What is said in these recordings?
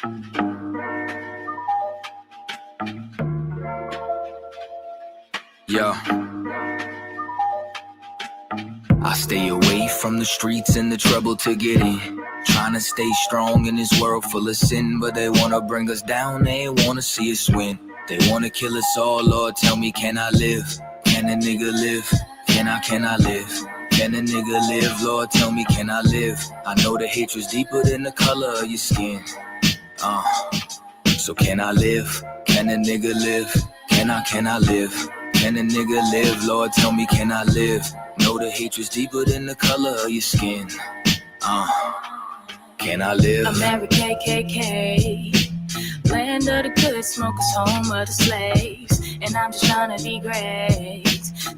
Yo, I stay away from the streets and the trouble to get in. Trying to stay strong in this world full of sin, but they wanna bring us down, they wanna see us win. They wanna kill us all, Lord, tell me, can I live? Can a nigga live? Can I live? Can a nigga live? Lord, tell me, can I live? I know the hatred's deeper than the color of your skin. So can I live? Can a nigga live? Can I live? Can a nigga live? Lord, tell me, can I live? Know the hatred's deeper than the color of your skin. Can I live? America, KKK, land of the good smokers, home of the slaves, and I'm just trying to be great.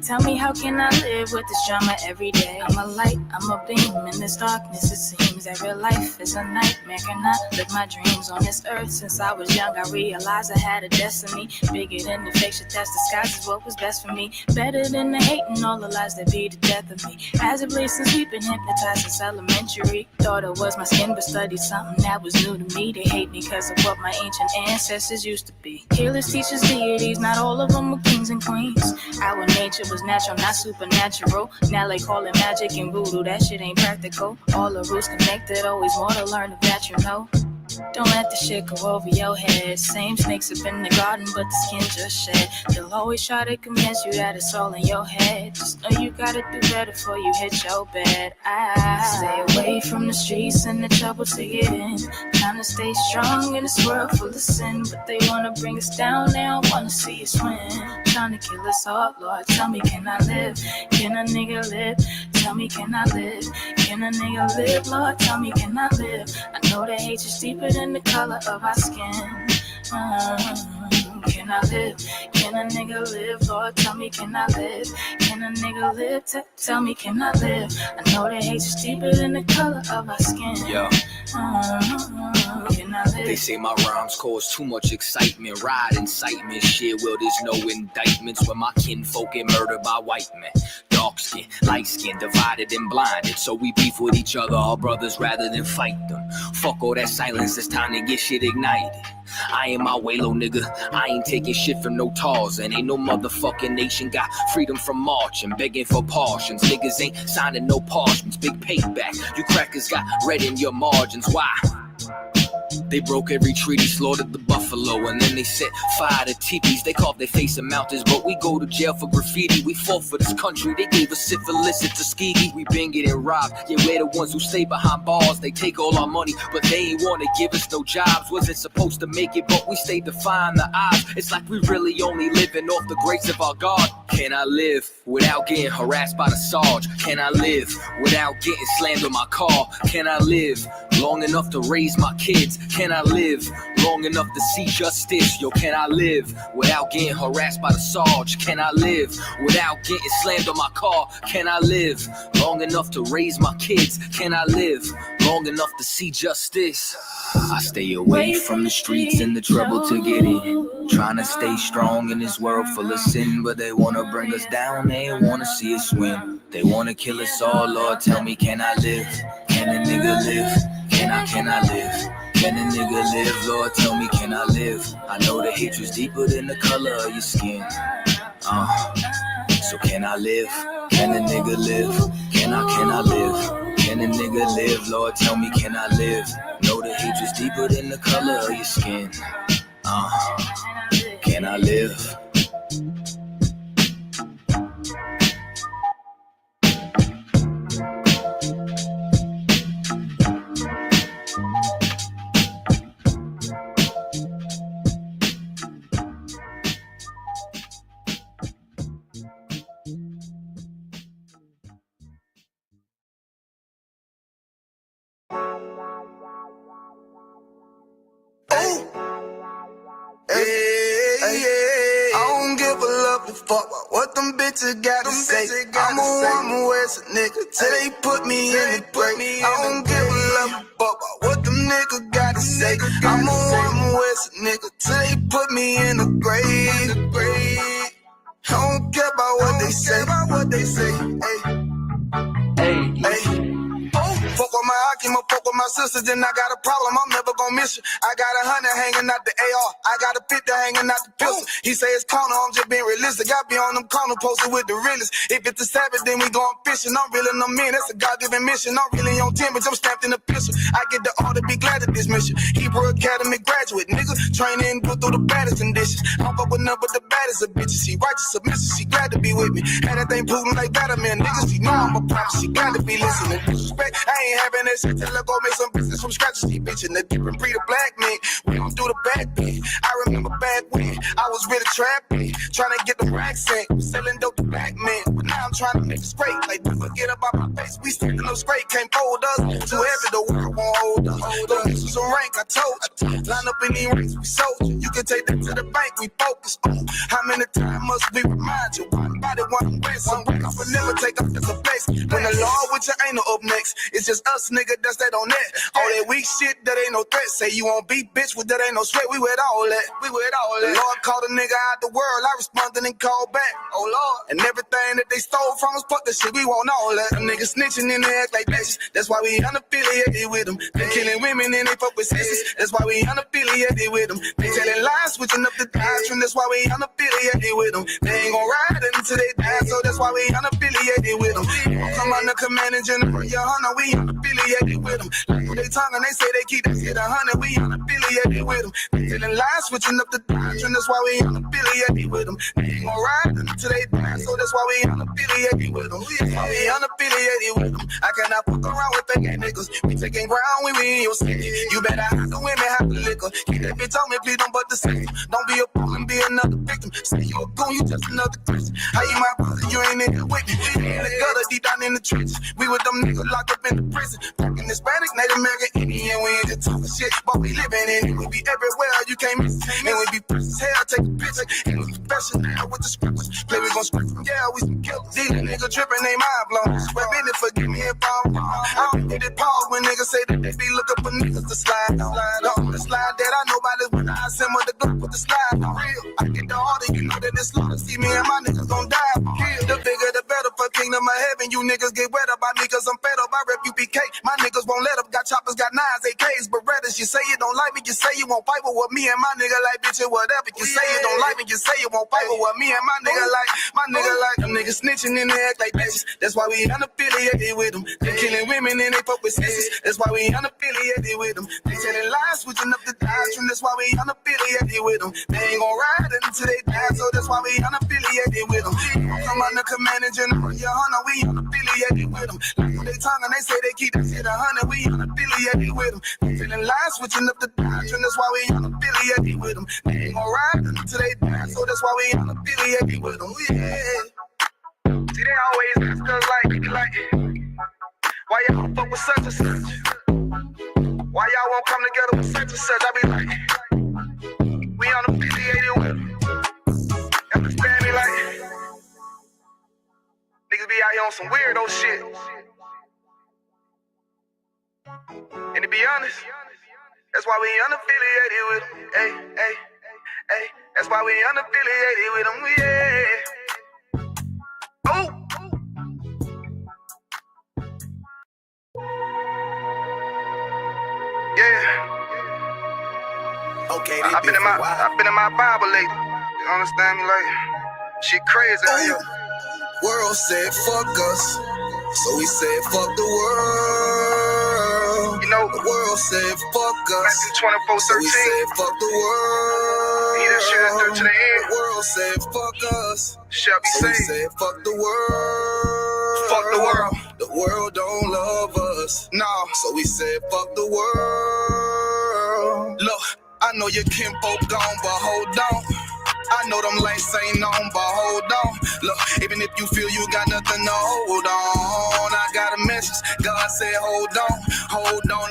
Tell me, how can I live with this drama every day? I'm a light, I'm a beam in this darkness. It seems that real life is a nightmare. Can I live my dreams on this earth? Since I was young, I realized I had a destiny bigger than the fiction that's disguised what was best for me. Better than the hate and all the lies that be the death of me. As of late, since we've been hypnotized since elementary, thought it was my skin, but studied something that was new to me. They hate me because of what my ancient ancestors used to be. Healers, teachers, deities, not all of them were kings and queens. Our nature was natural, not supernatural. Now they call it magic and voodoo, that shit ain't practical. All the roots connected, always more to learn of that, you know. Don't let the shit go over your head. Same snakes up in the garden, but the skin just shed. They'll always try to convince you that it's all in your head. Just know you gotta do better before you hit your bed. I stay away from the streets and the trouble to get in. Trying to stay strong in this world full of sin, but they wanna bring us down, they don't wanna see us win. Trying to kill us all, Lord, tell me, can I live? Can a nigga live? Tell me, can I live? Can a nigga live? Lord, tell me, can I live? I know the hate is deeper than the color of our skin. Can I live? Can a nigga live? Lord, tell me, can I live? Can a nigga live? Tell me, can I live? I know the hate is deeper than the color of our skin. Yo. Can I live? They say my rhymes cause too much excitement. Ride incitement, shit, well there's no indictments when my kinfolk get murdered by white men. Dark skin, light skin, divided and blinded. So we beef with each other, our brothers, rather than fight them. Fuck all that silence, it's time to get shit ignited. I ain't my way, low nigga. I ain't taking shit from no tars. And ain't no motherfucking nation got freedom from marching, begging for portions. Niggas ain't signing no parchments. Big payback. You crackers got red in your margins. Why? They broke every treaty, slaughtered the buffalo, and then they set fire to teepees. They carved their face in mountains, but we go to jail for graffiti. We fought for this country, they gave us syphilis at Tuskegee. We been getting robbed, yeah, we're the ones who stay behind bars. They take all our money, but they ain't wanna give us no jobs. Wasn't supposed to make it, but we stayed defying the odds. It's like we really only living off the grace of our God. Can I live without getting harassed by the Sarge? Can I live without getting slammed on my car? Can I live long enough to raise my kids? Can I live long enough to see justice? Yo, can I live without getting harassed by the Sarge? Can I live without getting slammed on my car? Can I live long enough to raise my kids? Can I live long enough to see justice? I stay away from the streets and the trouble to get in. Trying to stay strong in this world full of sin, but they wanna bring us down, they wanna see us win. They wanna kill us all, Lord, tell me, can I live? Can a nigga live? Can I live? Can a nigga live? Lord, tell me, can I live? I know the hatred's deeper than the color of your skin. So can I live? Can a nigga live? Can I live? Can a nigga live? Lord, tell me, can I live? Know the hatred's deeper than the color of your skin. Can I live? Fuck what them bitches gotta say. I'ma West nigga till they put me in the grave. I don't give a love fuck what them niggas gotta say. I'ma West nigga till they put me in the grave. I don't care about what they say. Hey. Fuck with my came up fuck with my sisters, then I got a problem, I'm never gonna miss you. I got 100 hanging out the AR, I got a 50 hanging out the pistol. He say it's corner, I'm just being realistic. I be on them corner posted with the realest. If it's a Sabbath, then we going fishing. I'm reeling them in, that's a God-given mission. I'm really on 10, but I'm stamped in the pistol. I get the order, be glad to dismiss you. Hebrew Academy graduate, nigga. Training, go through the baddest conditions. I don't fuck with none but the baddest of bitches. She righteous, submissive, she glad to be with me. Had that thing proven like Batman, niggas. She know I'm a prophet, she glad to be listening. Disrespect, I ain't having that shit till I go make some business from scratch. She bitching the different breed of black men. We don't do the back thing. I remember back when I was really trapping, trying to get the racks in, selling dope to black men. But now I'm trying to make it straight. Like, don't forget about my face. We standing up straight, can't fold us. Too heavy, the world won't hold us. Don't get you some rank, I told you. Line up in these ranks, we soldier. You can take that to the bank, we focus on. How many times must we remind you? One body, one way, some break off and never take up as a place. When the law with you ain't no up next, it's just us, nigga, that's that on that. All that weak shit, that ain't no threat. Say you won't beat, bitch, with that ain't no sweat. We with all that, we with all that. The Lord called a nigga out the world, I responded and called back. Oh Lord, and everything that they stole from us, fuck that shit, we want all that. Them niggas snitching and they act like bitches. That's why we unaffiliated with them. They killing women and they fuck with sisters. That's why we unaffiliated with them. They telling lies, switching up the doctrine. That's why we unaffiliated with them. They ain't gon' ride until they die, so that's why we unaffiliated with them. Come on the command and general, YAHANNA, we unaffiliated with them. Like they talk and they say they keep that shit 100, we unaffiliated with them. They telling lies, switching up the doctrine. That's why we unaffiliated with them. They ain't gon' ride until they die, so that's why we unaffiliated with them. We unaffiliated with them. I cannot fuck around with fake niggas. We taking ground when we in your city. You better have the women, have the liquor. Keep that bitch on me, please don't but the same. Don't be a fool and be another victim. Say you a goon, you just another Christian. How you my brother, you ain't in here with me. We in the gutter, deep down in the trenches. We with them niggas locked up in the prison. Fucking Hispanic, Native American, Indian. We ain't just talking shit, but we living in it. We be everywhere, you can't miss it. And we be fresh as hell, take a picture. And we professional with the scriptures. Play, we gon' script from, yeah, we some killers. These niggas tripping, they mind blown. Swear business, forgive me if I'm wrong. I don't get it pause when niggas say that they be looking for niggas to slide on. The slide that I know about is when I send with the Glock with the slide on. Real, I get the order, you know that it's slaughter. See me and my niggas gon' die. Kill. The bigger the better for kingdom of heaven. You niggas get wet up by me cause I'm fed up. I rep UPK. My niggas won't let up. Got choppers, got nines, AKs, Berettas. You say you don't like me, you say you won't fight with what me and my nigga like, bitch, or whatever. You say you don't like me, you say you won't fight with what me and my nigga like. My nigga like them niggas snitching and they act like bitches. That's why we unaffiliated with them. They killing women and they fuck with sisters. That's why we unaffiliated with them. They telling lies, switching up the doctrine. That's why we unaffiliated with them. They ain't gon' ride until they die, so that's why we unaffiliated with them. Come on the command and general, YAHANNA, we unaffiliated with them. Like they talk and they say they keep that shit 100, we unaffiliated with them. They telling lies, switching up the doctrine. That's why we unaffiliated with them. They ain't gon' ride until they die, so that's why we unaffiliated with them. Yeah. See, they always ask us like, why y'all fuck with such and such? Why y'all won't come together with such and such? I be like, we unaffiliated with them. Understand me? Like, niggas be out here on some weirdo shit. And to be honest, that's why we unaffiliated with them. Hey, that's why we unaffiliated with them. Yeah. Oh. Yeah. Okay, I've been in my Bible lately. You understand me? Like, shit crazy out here. World said fuck us, so we said fuck the world. You know, the world said fuck us, Matthew 24:13. so we said fuck the world. He that shall endure to the end. The world said fuck us, Shall be so we saved. said fuck the world. Fuck the world. The world don't love us, no. So we said fuck the world. Look, I know your kinfolk gone, but hold on. I know them lanes ain't on, but hold on. Look, even if you feel you got nothing to hold on, I got a message. God said hold on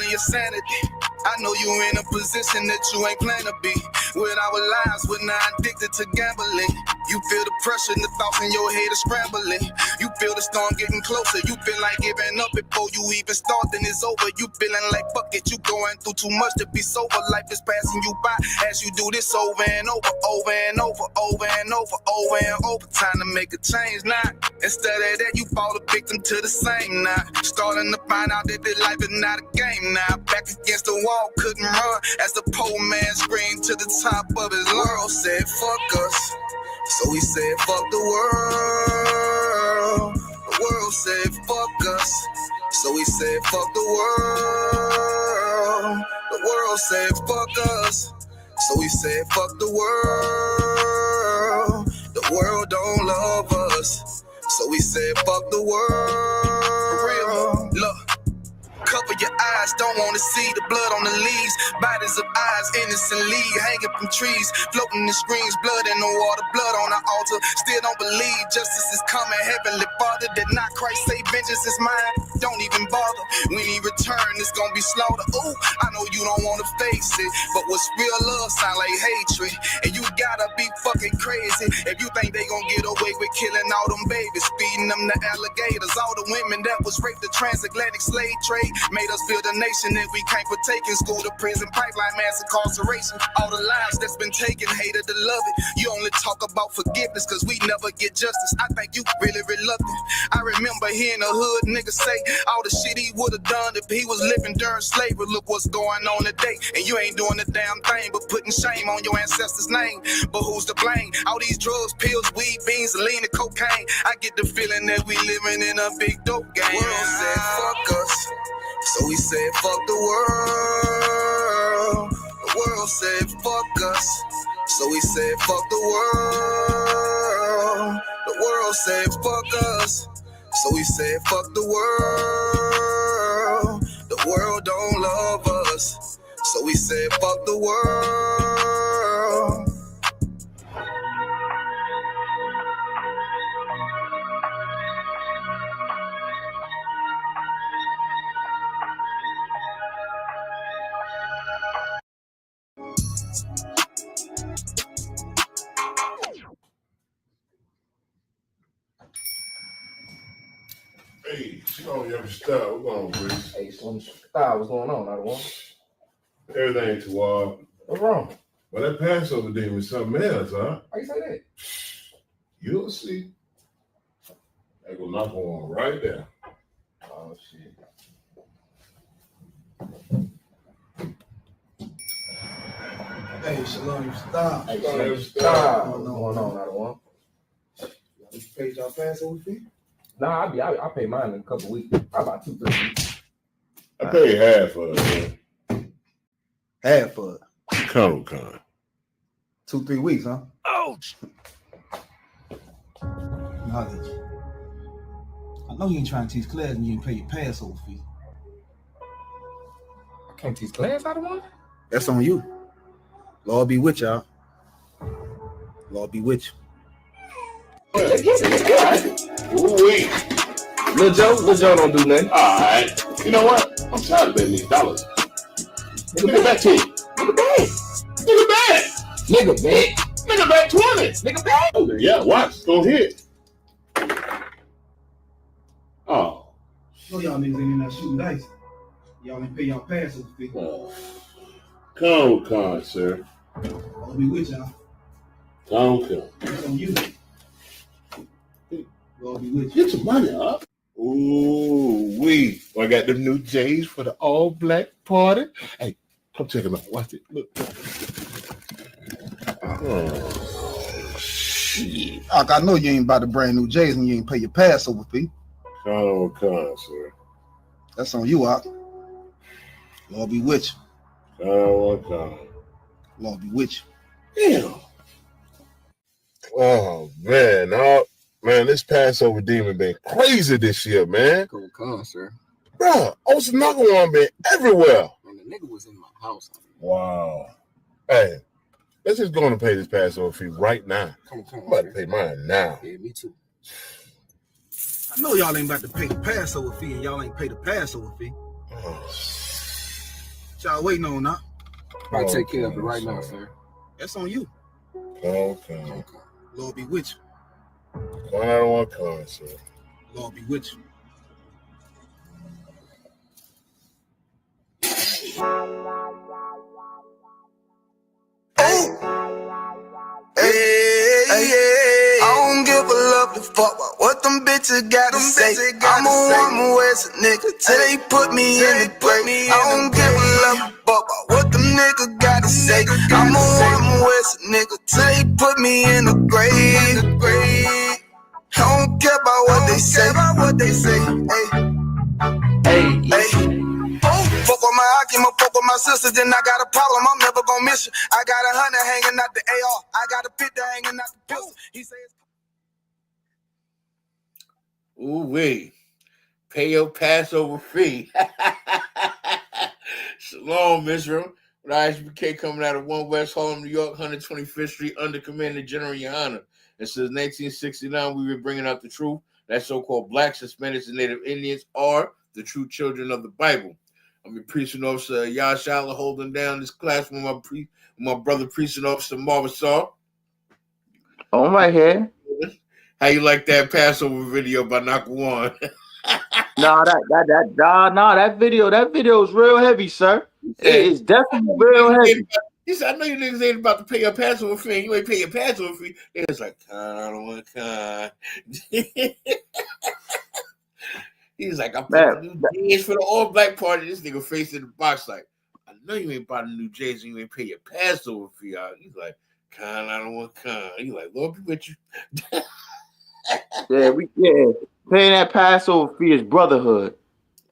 to your sanity. I know you in a position that you ain't planned to be. With our lives, we're not addicted to gambling. You feel the pressure and the thoughts in your head are scrambling. You feel the storm getting closer. You feel like giving up before you even start, then it's over. You feeling like fuck it, you going through too much to be sober. Life is passing you by as you do this over and over, over and over, over and over, over and over. Time to make a change now. Instead of that, you fall a victim to the same now. Starting to find out that this life is not a game now. Back against the wall, couldn't run as the poor man screamed to the top of his lungs. Said fuck us. So we said, fuck the world. The world said, fuck us. So we said, fuck the world. The world said, fuck us. So we said, fuck the world. The world don't love us. So we said, fuck the world. For real. Look. Cover your eyes, don't wanna see the blood on the leaves. Bodies of eyes innocently hanging from trees, floating in screens, blood in the water, blood on the altar. Still don't believe justice is coming. Heavenly Father, did not Christ say vengeance is mine? Don't even bother. When he return, it's gonna be slaughter. Ooh, I know you don't wanna face it, but what's real love sound like hatred. And you gotta be fucking crazy if you think they gonna get away with killing all them babies, feeding them to alligators. All the women that was raped, the transatlantic slave trade made us build a nation that we can't partake in. School to prison, pipeline, mass incarceration. All the lives that's been taken, hated to love it. You only talk about forgiveness cause we never get justice. I think you really reluctant. I remember hearing a hood nigga say all the shit he would have done if he was living during slavery. Look what's going on today, and you ain't doing a damn thing but putting shame on your ancestors' name. But who's to blame? All these drugs, pills, weed, beans, lean, and cocaine. I get the feeling that we living in a big dope game. The world said fuck us. So we said, fuck the world. The world said, fuck us. So we said, fuck the world. The world said, fuck us. So we said, fuck the world. The world don't love us. So we said, fuck the world. Hey, she on your style. What's going on, Breeze? Hey, Slim Style, what's going on? I don't want Everything toward. What's wrong? Well, that Passover thing was something else, huh? How you say that? You'll see. They gonna knock on right there. Oh, shit. Hey, Shalom, stop. Hey, Slim Slim Style. Style, what's going on? I don't want. You paid y'all Passover fee? Nah, I pay mine in a couple weeks. Probably about 2-3 weeks. I paid half of it, man. Half of it. Con. 2-3 weeks, huh? Ouch! Knowledge. I know you ain't trying to teach class and you ain't pay your Passover fee. I can't teach class out of one? That's on you. Lord be with y'all. Lord be with you. Ooh-wee. Lil Joe don't do nothing. All right. You know what? I'm tired of betting these dollars. Nigga back 10. Nigga back. Nigga back. Nigga back. Nigga back 20. Nigga back. Yeah, watch. It's gonna hit. Oh. No, y'all niggas ain't in there shooting dice. Y'all ain't pay y'all Passover fee. Con, sir. Lord be with y'all. Con. That's on you. Lord be with you. Get your money up. Ooh-wee. I got them new J's for the all-black party. Hey, come check them out. Watch it. Look. Oh, shit. I know you ain't about to brand new J's and you ain't pay your Passover fee. Con, sir. That's on you, Ock. Lord be with you. Con. Lord be with you. Damn. Oh, man. Man, this Passover demon been crazy this year, man. Con, sir. Bro, Osanaga one been everywhere. And the nigga was in my house. Wow. Hey, let's just go on and pay this Passover fee right now. Come I'm about to sir. pay mine now. Yeah, me too. I know y'all ain't about to pay the Passover fee and y'all ain't pay the Passover fee. Oh, What y'all waiting on now? I take care of it right now, sir. That's on you. okay. Lord be with you. One out of one comment, sir. Lord be with you. Hey, I don't give a love to fuck about what them bitches gotta say. I'm a woman with a nigga till they put me in the grave. I don't give a love to fuck about what them niggas gotta say. I'm a woman with a nigga till they put me in the grave. I don't care about what they say. Hey. Fuck with my Akima, fuck with my sister, then I got a problem, I'm never gonna miss you. I got 100 hanging out the AR, I got a 50 hanging out the pistol. He says, Ooh wee. Pay your Passover fee. Shalom, Israel. With ISUPK coming out of 1 West Harlem, New York, 125th Street, under Commander General YAHANNA. And since 1969, we've been bringing out the truth that so-called blacks, Hispanics, and Native Indians are the true children of the Bible. I'm your preaching officer, Yahshua, holding down this class with my brother, preaching officer, Marvin Saw. Oh, right here. How you like that Passover video by Nakawan? That video is real heavy, sir. It is definitely real heavy. He said, I know you niggas ain't about to pay your Passover fee. You ain't pay your Passover fee. They was like, I don't want to. He's like, I put the new J's for the all-black party. This nigga face in the box like, I know you ain't bought a new J's and you ain't pay your Passover fee out. He's like, I don't want to. He's like, Lord be with you. Paying that Passover fee is brotherhood.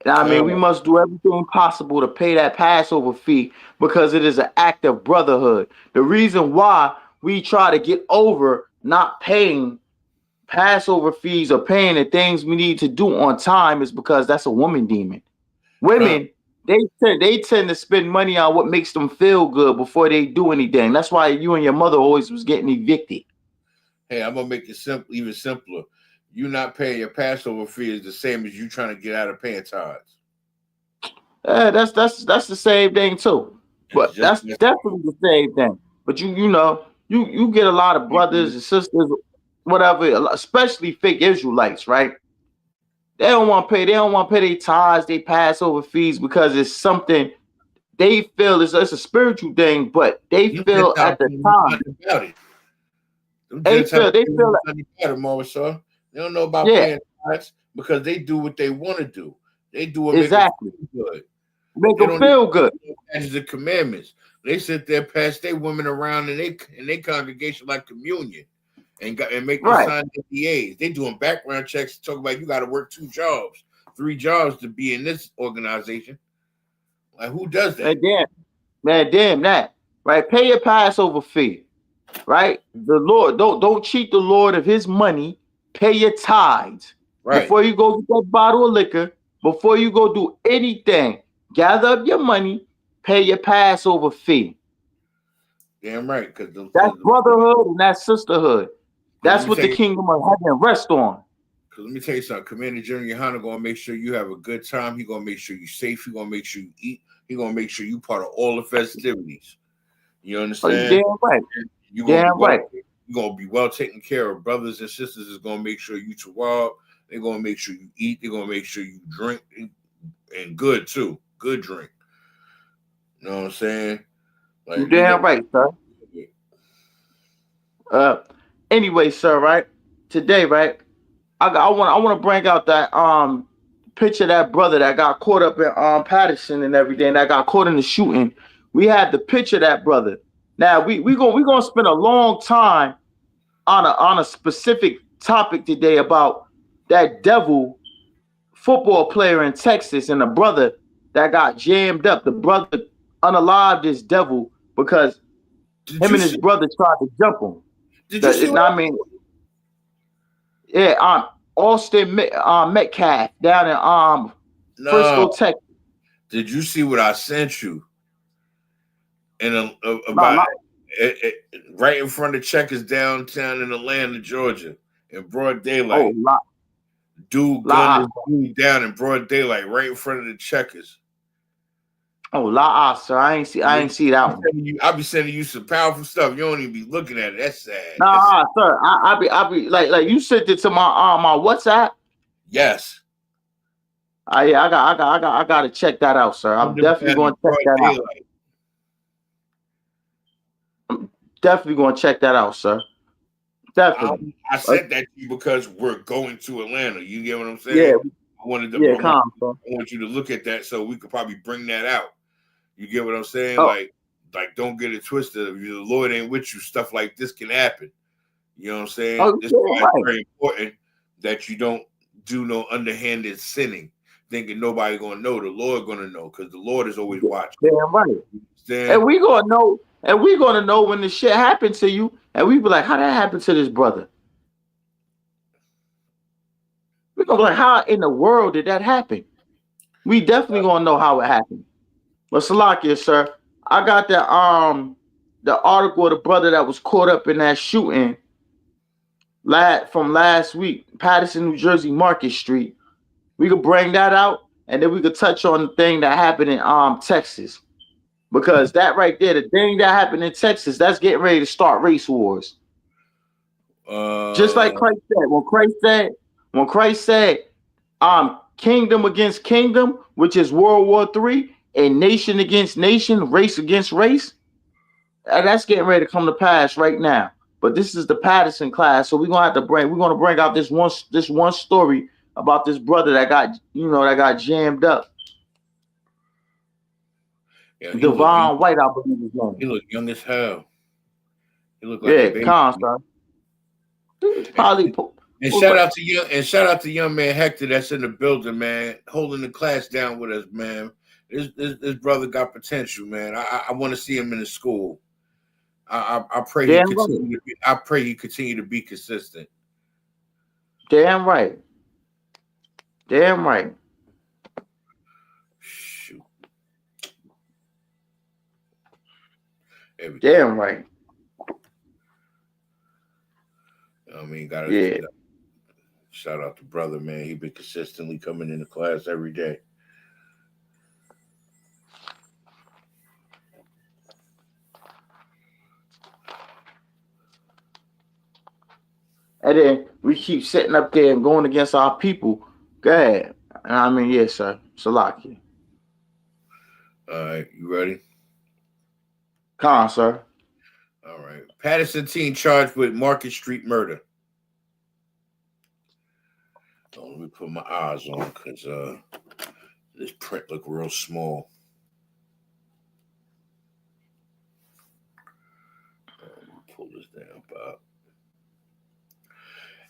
And I mean, we must do everything possible to pay that Passover fee because it is an act of brotherhood. The reason why we try to get over not paying Passover fees or paying the things we need to do on time is because that's a woman demon. Women, they tend to spend money on what makes them feel good before they do anything. That's why you and your mother always was getting evicted. Hey, I'm gonna make it simple, even simpler. You not paying your Passover fee is the same as you trying to get out of paying tithes. That's the same thing too. But that's definitely the same thing. But you get a lot of brothers and sisters, whatever, especially fake Israelites, right? They don't want to pay their tithes, they Passover fees because it's something they feel it's a spiritual thing, but they feel at the time. They feel they don't know about paying tithes because they do what they want to do. They do what exactly good. Make them feel good. As the commandments, they sit there, pass their women around in their congregation like communion, and make them sign NDAs. They doing background checks. Talk about you got to work 2 jobs, 3 jobs to be in this organization. Like who does that? Damn that. Right? Pay your Passover fee. Right? The Lord don't cheat the Lord of His money. Pay your tithes. Right. Before you go get that bottle of liquor, before you go do anything, gather up your money, pay your Passover fee. Damn right, because that's brotherhood and that's sisterhood. That's what the kingdom of heaven rests on. Because let me tell you something, Commander General YAHANNA gonna make sure you have a good time. He gonna make sure you're safe. He gonna make sure you eat. He gonna make sure you part of all the festivities. You understand? Damn right. You're gonna be well taken care of. Brothers and sisters is gonna make sure you tawab. They're gonna make sure you eat. They're gonna make sure you drink and good too. Good drink. You know what I'm saying? Like, you damn right, sir. Anyway, sir, right? Today, right? I want to bring out that picture of that brother that got caught up in Paterson and everything, that got caught in the shooting. We had the picture of that brother. Now we gonna spend a long time on a specific topic today about that devil football player in Texas and the brother that got jammed up. The brother unalived this devil because him and his brother tried to jump him. Austin Metcalf down in Frisco, Texas. Did you see what I sent you? Right in front of Checkers downtown in Atlanta, Georgia, in broad daylight. Dude gunned his dude down in broad daylight, right in front of the Checkers. Oh, la sir. I ain't see that one. I'll be sending you some powerful stuff. You don't even be looking at it. That's sad. Nah, sir. I be like you sent it to my WhatsApp. Yes. Yeah, I gotta check that out, sir. I'm definitely going to check that out. I'm definitely going to check that out, sir. Definitely. I said that to you because we're going to Atlanta. You get what I'm saying? Yeah. I wanted to. Yeah, I want you to look at that so we could probably bring that out. You get what I'm saying? Oh. Like don't get it twisted. If the Lord ain't with you, stuff like this can happen. You know what I'm saying? Oh, It's very important that you don't do no underhanded sinning, thinking nobody gonna know. The Lord gonna know because the Lord is always watching. Damn right. And we gonna know. And we gonna know when the shit happened to you, and we be like, "How that happened to this brother?" We gonna be like, "How in the world did that happen?" We definitely gonna know how it happened. But Salakia, sir, I got the article of the brother that was caught up in that shooting from last week, Paterson, New Jersey, Market Street. We could bring that out, and then we could touch on the thing that happened in Texas. Because that right there, the thing that happened in Texas, that's getting ready to start race wars. Just like Christ said, when Christ said, kingdom against kingdom, which is World War III, and nation against nation, race against race, that's getting ready to come to pass right now. But this is the Paterson class, so we're gonna bring out this one story about this brother that got jammed up. Yeah, Devon White, I believe his name. He looked young as hell. He looked like a baby. Constant. Probably. And shout out to young man Hector that's in the building, man, holding the class down with us, man. This brother got potential, man. I want to see him in the school. I pray he continue to be consistent. Damn right. Damn right. Shoot. Damn right. I mean, gotta shout out to brother, man. He been consistently coming into class every day. And then we keep sitting up there and going against our people. Go ahead. I mean, yes, sir. Salaki. All right, you ready? Come on, sir. All right. Paterson teen charged with Market Street murder. Oh, let me put my eyes on because this print look real small. Pull this down, Bob.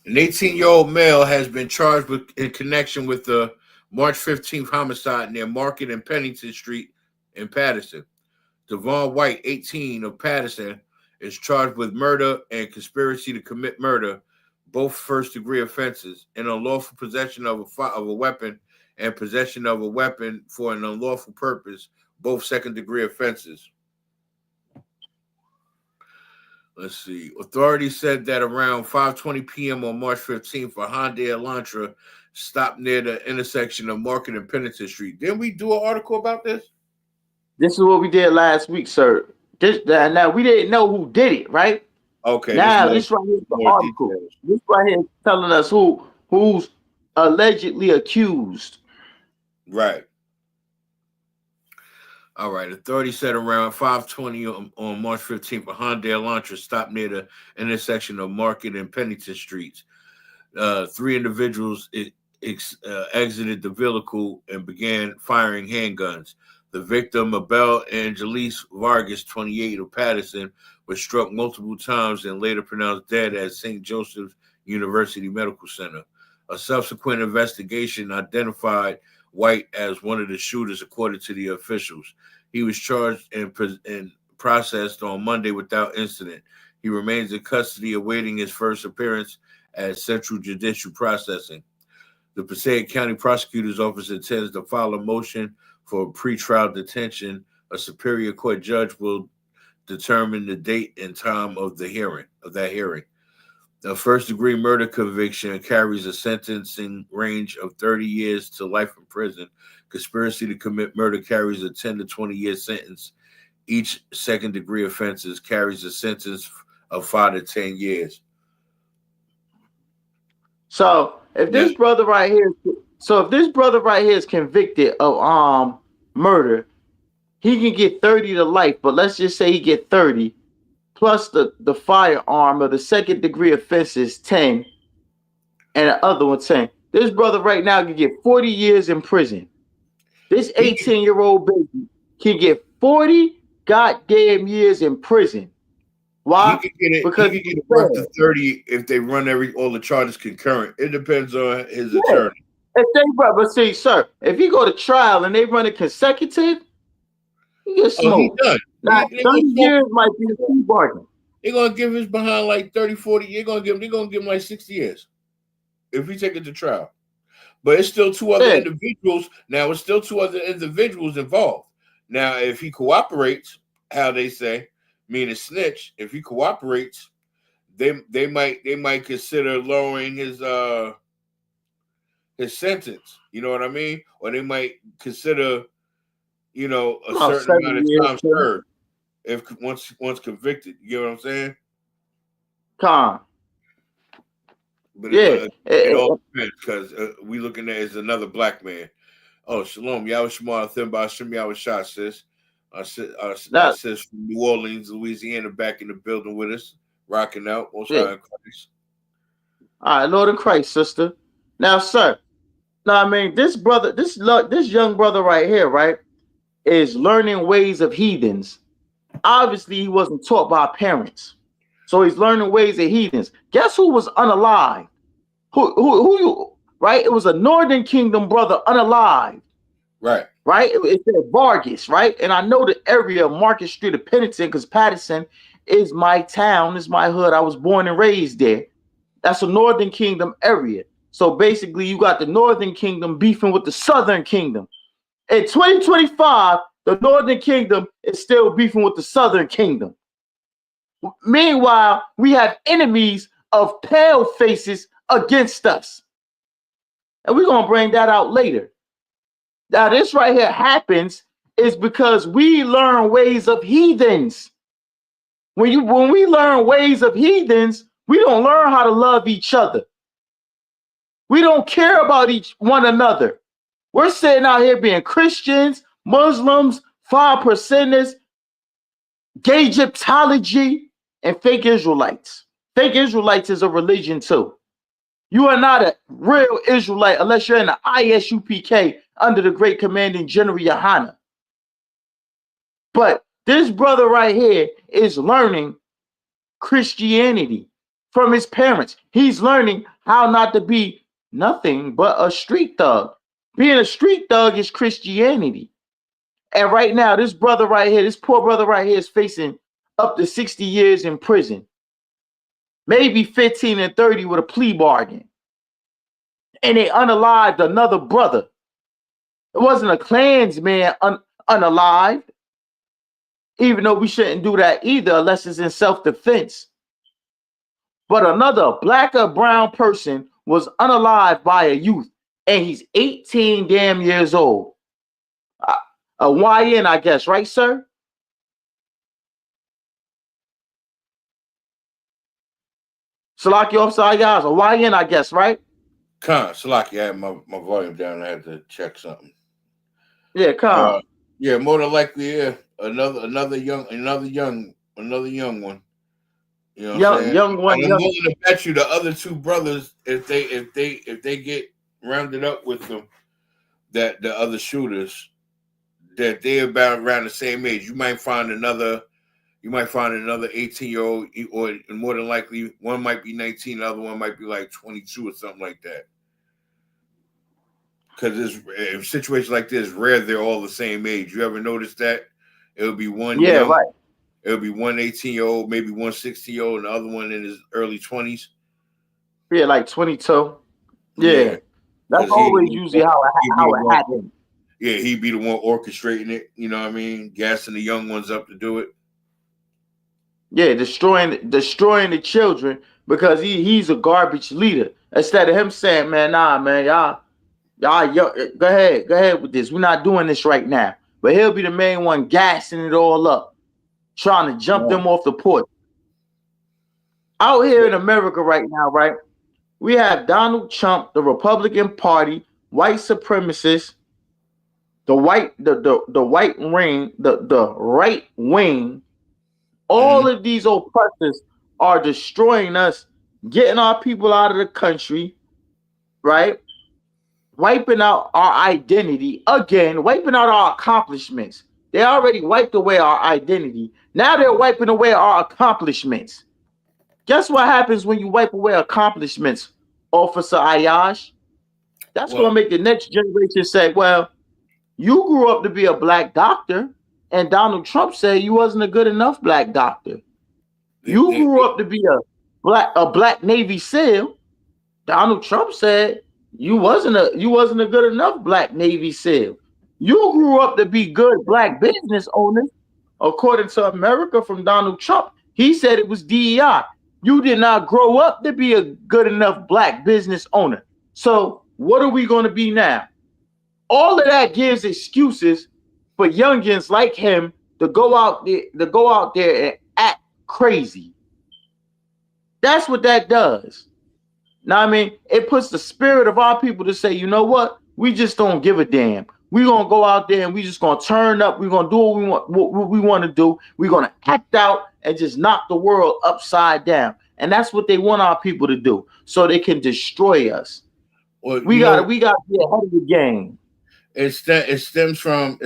An 18-year-old male has been charged in connection with the March 15th homicide near Market and Pennington Street in Paterson. Devon White, 18, of Paterson, is charged with murder and conspiracy to commit murder, both first-degree offenses, and unlawful possession of a weapon and possession of a weapon for an unlawful purpose, both second-degree offenses. Let's see. Authorities said that around 5:20 p.m. on March 15th, a Hyundai Elantra stopped near the intersection of Market and Pennington Street. Didn't we do an article about this? This is what we did last week, sir. Now we didn't know who did it, right? Okay. Now this right here is the article. Details. This right here is telling us who's allegedly accused. Right. All right. Authorities said around 5:20 on March 15th, a Hyundai Elantra stopped near the intersection of Market and Pennington Streets. 3 individuals exited the vehicle and began firing handguns. The victim, Abel Angelis Vargas, 28, of Paterson, was struck multiple times and later pronounced dead at St. Joseph's University Medical Center. A subsequent investigation identified White as one of the shooters, according to the officials. He was charged and processed on Monday without incident. He remains in custody awaiting his first appearance at Central Judicial Processing. The Passaic County Prosecutor's Office intends to file a motion for pretrial detention. A Superior Court judge will determine the date and time of that hearing. A first-degree murder conviction carries a sentencing range of 30 years to life in prison. Conspiracy to commit murder carries a 10 to 20-year sentence. Each second-degree offenses carries a sentence of 5 to 10 years. So if this brother right here, is convicted of murder, he can get 30 to life. But let's just say he get 30 plus the firearm of the second degree offense is 10, and the other one 10. This brother right now can get 40 years in prison. This 18-year-old baby can get 40 goddamn years in prison. Why? Because he can get up to 30 if they run all the charges concurrent. It depends on his attorney. If they run, but see, sir, if you go to trial and they run it consecutive, he gets smoked. He done. Now, 30 years might be a key bargain. They're gonna give his behind like 30, 40. They're gonna give him like 60 years if we take it to trial. But it's still two other individuals. Now it's still two other individuals involved. Now, if he cooperates, how they say, meaning snitch, if he cooperates, they might consider lowering his sentence. You know what I mean? Or they might consider, a certain amount of time served if once convicted. You get what I'm saying? But it all depends because we looking at as another black man. Oh, shalom, y'all smart thin by Shim y'all shot, sis. Sis from New Orleans, Louisiana, back in the building with us, rocking out. Most high in Christ. All right, Lord in Christ, sister. Now, sir. Now, I mean, this young brother right here, right, is learning ways of heathens. Obviously, he wasn't taught by parents, so he's learning ways of heathens. Guess who was unalived? Who you? Right? It was a Northern Kingdom brother unalived. Right. Right? It said Vargas, right? And I know the area of Market Street of Pennington because Paterson is my town, is my hood. I was born and raised there. That's a Northern Kingdom area. So basically, you got the Northern Kingdom beefing with the Southern Kingdom. In 2025, the Northern Kingdom is still beefing with the Southern Kingdom. Meanwhile, we have enemies of pale faces against us. And we're going to bring that out later. Now, this right here happens is because we learn ways of heathens. When we learn ways of heathens, we don't learn how to love each other. We don't care about one another. We're sitting out here being Christians, Muslims, 5%ers, gay Egyptology, and fake Israelites. Fake Israelites is a religion too. You are not a real Israelite unless you're in the ISUPK under the great commanding General YAHANNA. But this brother right here is learning Christianity from his parents. He's learning how not to be nothing but a street thug. Being a street thug is Christianity. And right now, this brother right here, this poor brother right here is facing up to 60 years in prison. Maybe 15 and 30 with a plea bargain. And they unalived another brother. It wasn't a Klansman unalived. Even though we shouldn't do that either unless it's in self-defense. But another black or brown person was unalived by a youth. And he's 18 damn years old. A YN, I guess, right, sir? Salaki Officer Ayaz, a YN, I guess, right? Salaki, I had my volume down. I had to check something. Yeah, yeah, more than likely, yeah. Another young one. You know what I'm saying? Young one. I'm willing to bet you the other two brothers, if they get rounded up with them, that the other shooters, that they're about around the same age. You might find another 18-year-old, or more than likely one might be 19, the other one might be like 22 or something like that. Because in situations like this, rare they're all the same age. You ever notice that? It'll be one young, right. It'll be one 18-year-old, maybe one 16-year-old, and the other one in his early 20s. Yeah, like 22. Yeah. That's always usually how it happens. Yeah, he'd be the one orchestrating it, you know what I mean? Gassing the young ones up to do it. Yeah, destroying the children because he's a garbage leader. Instead of him saying, man, nah, man, y'all, go ahead with this. We're not doing this right now. But he'll be the main one gassing it all up, trying to jump them off the porch. Out here in America right now, right? We have Donald Trump, the Republican Party, white supremacists, the right wing. All of these oppressors are destroying us, getting our people out of the country, right? Wiping out our identity again, wiping out our accomplishments. They already wiped away our identity. Now they're wiping away our accomplishments. Guess what happens when you wipe away accomplishments, Officer Ayash? That's going to make the next generation say, well, you grew up to be a black doctor, and Donald Trump said you wasn't a good enough black doctor. You grew up to be a black Navy SEAL. Donald Trump said you wasn't a good enough black Navy SEAL. You grew up to be good black business owners. According to America from Donald Trump, he said it was DEI. You did not grow up to be a good enough black business owner. So what are we going to be now? All of that gives excuses for youngins like him to go out there and act crazy. That's what that does. Now, I mean, it puts the spirit of our people to say, you know what? We just don't give a damn. We're going to go out there and we just going to turn up. We're going to do what we want to do. We're going to act out and just knock the world upside down. And that's what they want our people to do, so they can destroy us. Well, we got to be ahead of the game. It stems from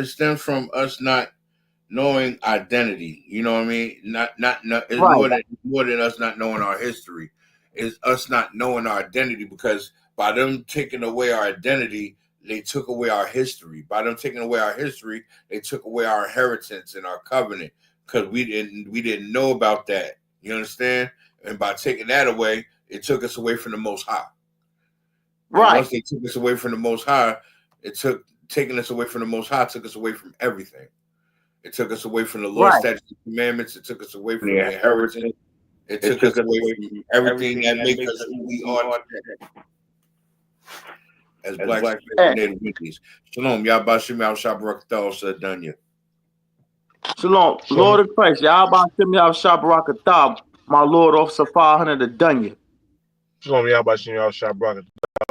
us not knowing identity. You know what I mean? It's right. more than us not knowing our history. It's us not knowing our identity, because by them taking away our identity, they took away our history. By them taking away our history, they took away our inheritance and our covenant, because we didn't know about that. You understand? And by taking that away, it took us away from the Most High. Right. And once they took us away from the Most High, taking us away from the Most High took us away from everything. It took us away from the law, statutes, and commandments. It took us away from the inheritance. It took us away from everything that makes us who we are as black Native Indians. Shalom, Yahbashim Al-Shabarakatah Sadanya. Shalom, Lord of Christ, Yahbashim Al-Shabarakatah, my Lord, Officer 500 of Dunya. Shalom, Yahbashim Al-Shabarakatah.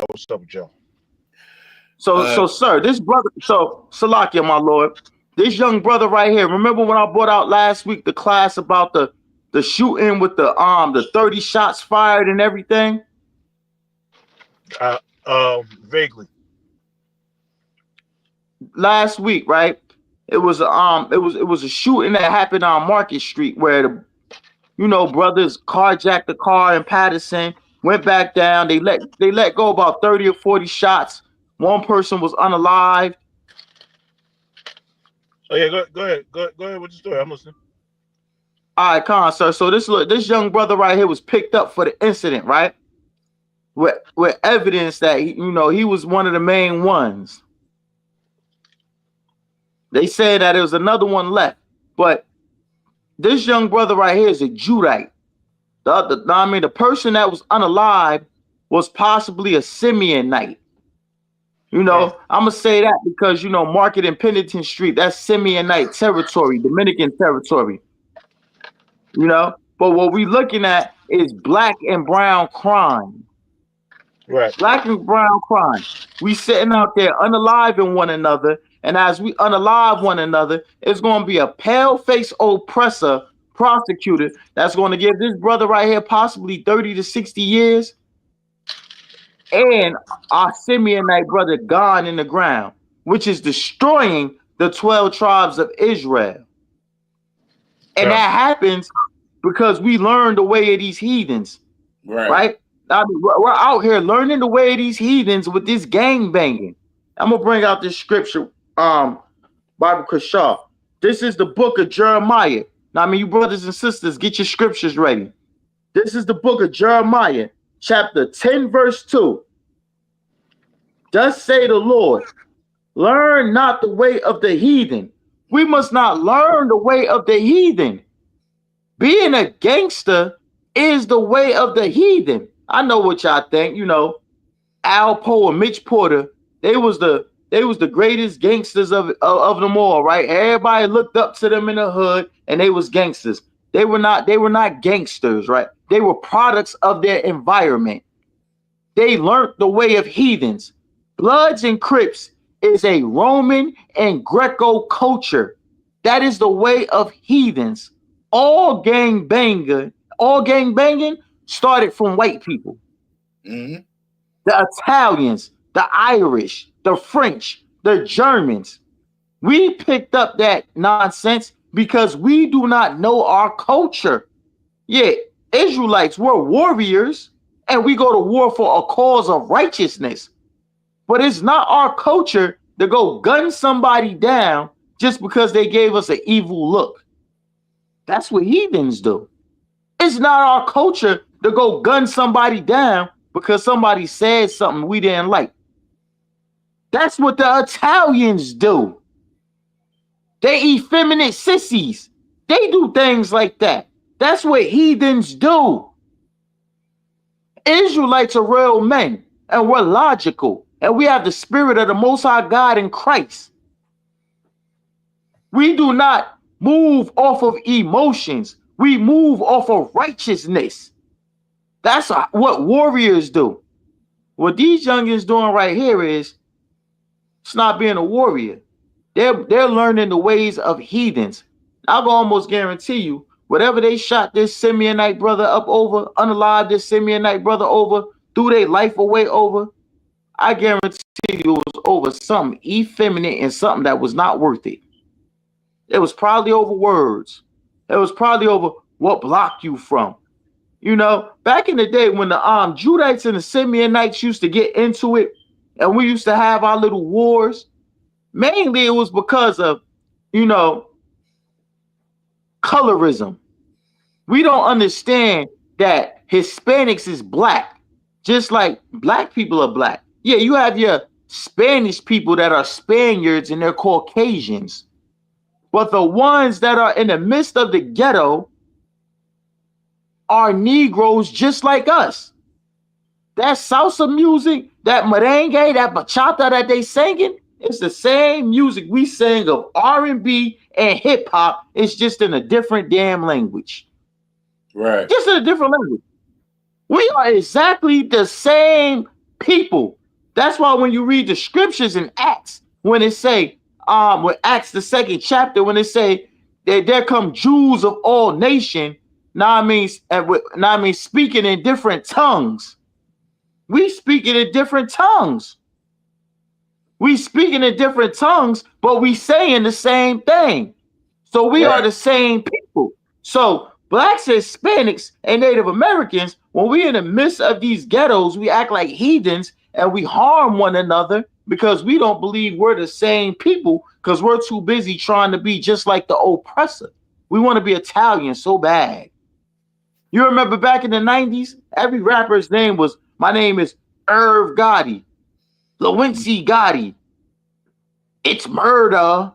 What's up with y'all? So, sir, this brother, Salakia, my Lord, this young brother right here, remember when I brought out last week the class about the shooting with the 30 shots fired and everything? Vaguely. Last week, right? It was a shooting that happened on Market Street where brothers carjacked the car in Paterson, went back down. They let go about 30 or 40 shots. One person was unalived. Oh yeah, go ahead with your story. I'm listening. All right, Khan, sir. So this young brother right here was picked up for the incident, right? With evidence that he was one of the main ones. They said that there was another one left, but this young brother right here is a Judite. The person that was unalived was possibly a Simeonite. I'm gonna say that because Market and Pennington Street, that's Simeonite territory, Dominican territory. But what we looking at is black and brown crime. Right. Black and brown crime. We sitting out there unaliving one another, and as we unalive one another, it's gonna be a pale-faced oppressor prosecutor that's gonna give this brother right here possibly 30 to 60 years. And our Simeonite brother gone in the ground, which is destroying the 12 tribes of Israel. And that happens because we learned the way of these heathens. Right? I mean, we're out here learning the way of these heathens with this gang banging. I'm going to bring out this scripture, Bible Kashaw. This is the book of Jeremiah. Now, I mean, you brothers and sisters, get your scriptures ready. This is the book of Jeremiah, chapter 10, verse 2. Thus say the Lord, learn not the way of the heathen. We must not learn the way of the heathen. Being a gangster is the way of the heathen. I know what y'all think. You know, Al Poe and Mitch Porter, they was the greatest gangsters of them all, right? Everybody looked up to them in the hood, and they was gangsters. They were not gangsters, right? They were products of their environment. They learned the way of heathens. Bloods and Crips is a Roman and Greco culture. That is the way of heathens. All gang banging started from white people. Mm-hmm. The Italians, the Irish, the French, the Germans. We picked up that nonsense because we do not know our culture. Yeah, Israelites were warriors, and we go to war for a cause of righteousness. But it's not our culture to go gun somebody down just because they gave us an evil look. That's what heathens do. It's not our culture to go gun somebody down because somebody said something we didn't like. That's what the Italians do. They effeminate sissies. They do things like that. That's what heathens do. Israelites are real men, and we're logical, and we have the spirit of the Most High God in Christ. We do not move off of emotions. We move off of righteousness. That's what warriors do. What these youngins doing right here is, it's not being a warrior. They're learning the ways of heathens. I can almost guarantee you, whatever they shot this Simeonite brother up over, unalived this Simeonite brother over, threw their life away over, I guarantee you it was over something effeminate and something that was not worth it. It was probably over words. It was probably over what block you from. You know, back in the day when the Judites and the Simeonites used to get into it, and we used to have our little wars, mainly it was because of, you know, colorism. We don't understand that Hispanics is black, just like black people are black. Yeah, you have your Spanish people that are Spaniards and they're Caucasians. But the ones that are in the midst of the ghetto are Negroes just like us. That salsa music, that merengue, that bachata that they singing, it's the same music we sing of R&B and hip hop. It's just in a different damn language. Right. Just in a different language. We are exactly the same people. That's why when you read the scriptures in Acts, when it say, when Acts the 2nd chapter, when it say that there come Jews of all nation, now I mean speaking in different tongues. We speaking in different tongues. We speaking in different tongues, but we saying the same thing. So we are the same people. So blacks, Hispanics, and Native Americans, when we in the midst of these ghettos, we act like heathens and we harm one another because we don't believe we're the same people because we're too busy trying to be just like the oppressor. We want to be Italian so bad. You remember back in the 90s, every rapper's name was, my name is Irv Gotti, Lewinsky Gotti. It's murder.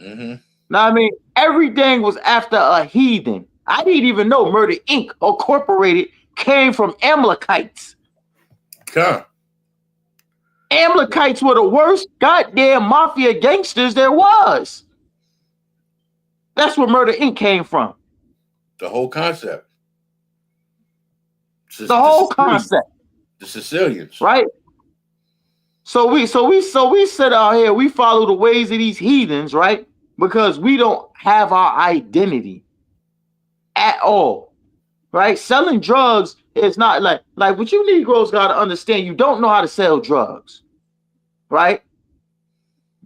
Mm-hmm. Now, I mean, everything was after a heathen. I didn't even know Murder Inc. Incorporated came from Amalekites. Come. Amalekites were the worst goddamn mafia gangsters there was. That's where Murder Inc. came from. The whole concept. The whole concept. The Sicilians. Right? So we sit out here, we follow the ways of these heathens, right? Because we don't have our identity at all. Right? Selling drugs is not like what you Negroes gotta understand, you don't know how to sell drugs. Right?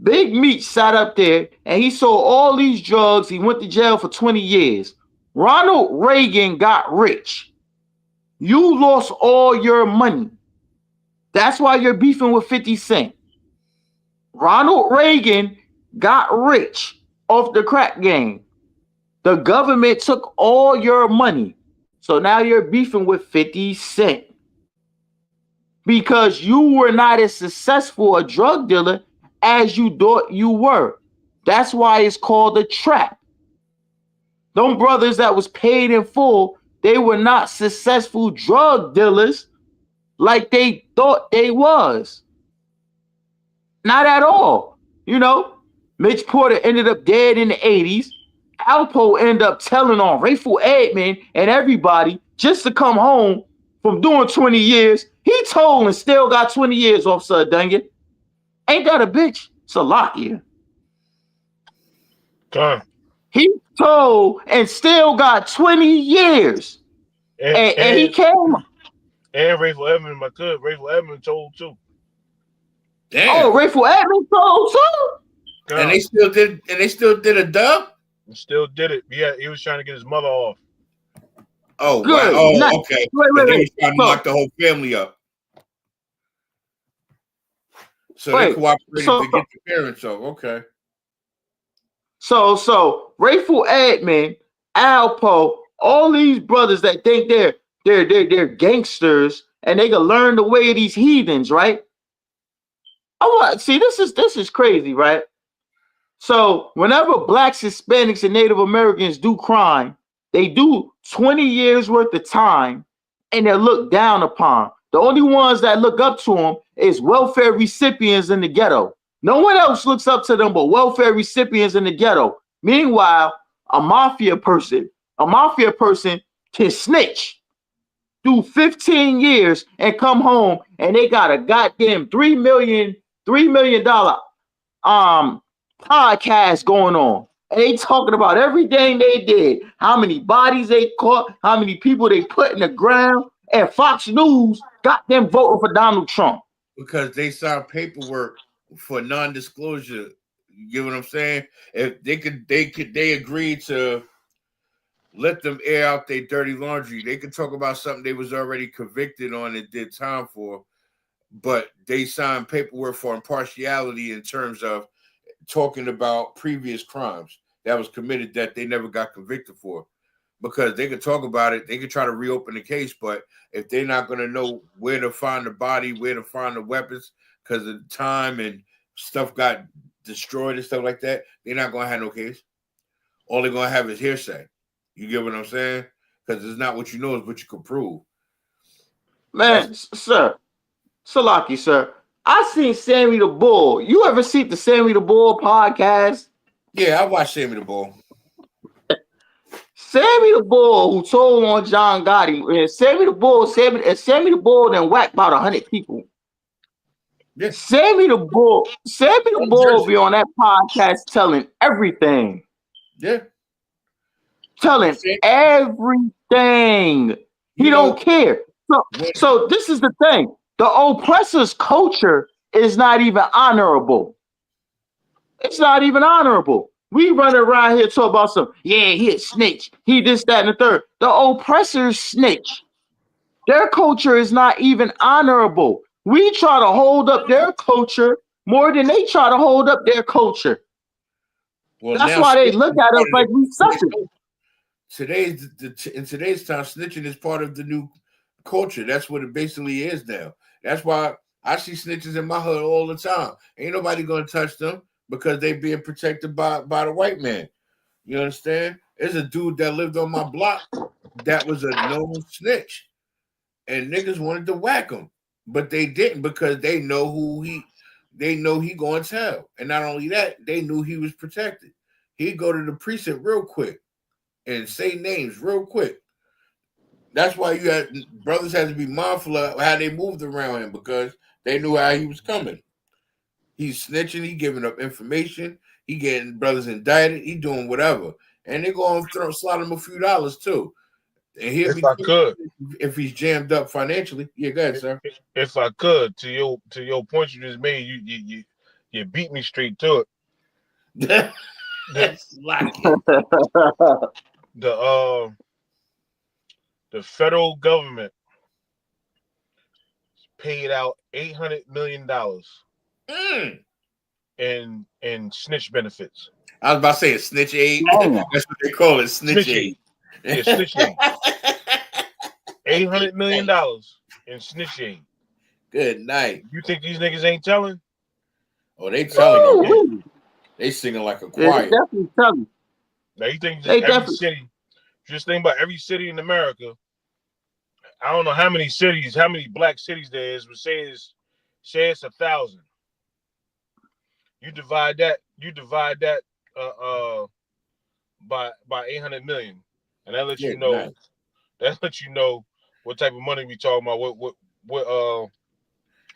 Big Meat sat up there and he sold all these drugs. He went to jail for 20 years. Ronald Reagan got rich. You lost all your money. That's why you're beefing with 50 Cent. Ronald Reagan got rich off the crack game. The government took all your money. So now you're beefing with 50 Cent. Because you were not as successful a drug dealer as you thought you were. That's why it's called a trap. them brothers that was paid in full, they were not successful drug dealers like they thought they was. Not at all. You know, Mitch Porter ended up dead in the 80s. Alpo ended up telling on Rayful Edmond and everybody just to come home from doing 20 years. He told and still got 20 years off, Sir Dungan. Ain't that a bitch? Salakia. He told and still got 20 years. And he came. And Rayful Edmond, my cousin, Rayful Edmond told too. Damn. Oh, Rayful Edmond told too. And they still did a dub? Still did it. Yeah, he was trying to get his mother off. Oh, good. Wow. Oh, Not, okay. Wait. They was trying to knock the whole family up. So they cooperated to get the parents off. Okay. So Rayful Edmond, Alpo, all these brothers that think they're gangsters and they can learn the way of these heathens, right? I want see this is crazy, right? So whenever blacks, Hispanics, and Native Americans do crime, they do 20 years worth of time and they're looked down upon. The only ones that look up to them is welfare recipients in the ghetto. No one else looks up to them but welfare recipients in the ghetto. Meanwhile, a mafia person can snitch, do 15 years and come home and they got a goddamn $3 million podcast going on. And they talking about everything they did, how many bodies they caught, how many people they put in the ground, and Fox News got them voting for Donald Trump. Because they signed paperwork for non-disclosure. You get what I'm saying? If they agreed to let them air out their dirty laundry. They could talk about something they was already convicted on and did time for, but they signed paperwork for impartiality in terms of talking about previous crimes that was committed that they never got convicted for. Because they could talk about it, they could try to reopen the case, but if they're not going to know where to find the body, where to find the weapons, because of the time and stuff got destroyed and stuff like that, they're not going to have no case. All they're going to have is hearsay. You get what I'm saying? Because it's not what you know, it's what you can prove. Man, sir, Salaki, sir, I seen Sammy the Bull. You ever see the Sammy the Bull podcast? Yeah, I watched Sammy the Bull. Sammy the Bull, who told on John Gotti, and Sammy the Bull then whacked about 100 people. Yeah. Sammy the Bull be on that podcast telling everything. Yeah. Telling everything. He don't care. So this is the thing. The oppressor's culture is not even honorable. It's not even honorable. We run around here talking about some, yeah, he a snitch. He this, that, and the third. The oppressors snitch. Their culture is not even honorable. We try to hold up their culture more than they try to hold up their culture. Well, that's why they look at us like we suck. In today's time, snitching is part of the new culture. That's what it basically is now. That's why I see snitches in my hood all the time. Ain't nobody gonna touch them because they being protected by the white man. You understand? There's a dude that lived on my block that was a known snitch, and niggas wanted to whack him, but they didn't because they know he going to tell. And not only that, they knew he was protected. He'd go to the precinct real quick and say names real quick. That's why brothers had to be mindful of how they moved around him because they knew how he was coming. He's snitching, he giving up information, he getting brothers indicted, he doing whatever. And they're going to slide him a few dollars too. And if I could, if he's jammed up financially. Yeah, go ahead, sir. If I could, to your point you just made, you beat me straight to it. The federal government paid out $800 million in snitch benefits. I was about to say a snitch aid. Oh. That's what they call it, snitch aid. Yeah, snitch aid. $800 million in snitch aid. Good night. You think these niggas ain't telling? Oh, they telling them. They singing like a choir. Definitely telling. Now you think They just every definitely. city, just think about every city in America. I don't know how many cities, how many black cities there is, but say it's 1,000. You divide that by 800 million, and that lets Yeah, you know nice. what type of money we talking about, where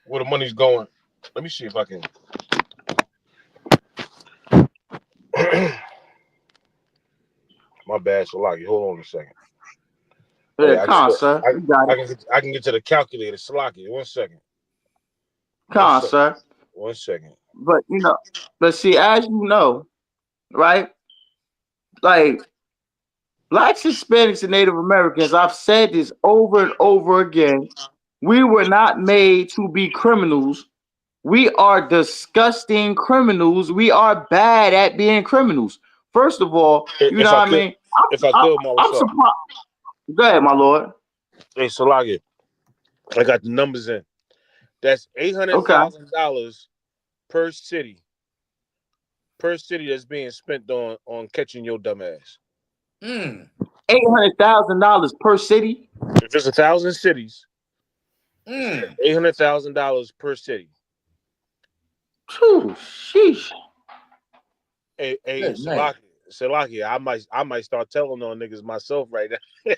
the money's going. Let me see if I can. My bad, Salaki. Hold on a second. Yeah, I con, sir. You got it. I can get to the calculator. Salaki. 1 second. Con, sir. 1 second. But but see, as you know, right? Like blacks, Hispanics, and Native Americans, I've said this over and over again. We were not made to be criminals. We are disgusting criminals. We are bad at being criminals. First of all, you know If I what I could, mean? I'm Marissa. surprised. Go ahead, my lord. Hey, Salaki. I got the numbers in. That's Okay. $800,000 per city that's being spent on catching your dumb ass. $800,000 per city. If it's 1,000 cities, $800,000 per city. Whew, sheesh. Hey, Nice. Salaki, I might start telling on niggas myself right now. You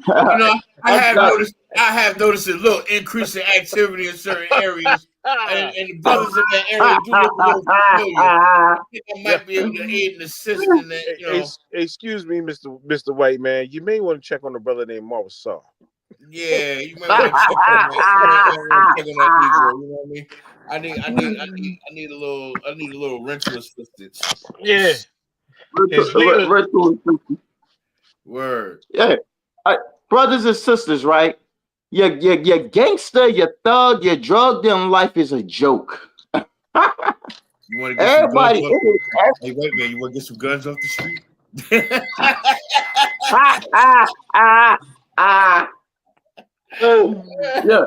know, I I'm have sorry. noticed a little increase in activity in certain areas, and the brothers in that area do look a little familiar. I think I might be able to aid and assist in that. You know, Excuse me, Mr. White Man. You may want to check on a brother named Marissa. yeah, you might want to check on that. You might want to check on that Negro. You know what I mean? I need a little rental assistance. Yeah. His leader. Word. Yeah. Brothers and sisters, right? Your gangster, your thug, your drug dealing life is a joke. You want to get Everybody. some guns off hey, wait, man. You want to get some guns off the street? Yeah.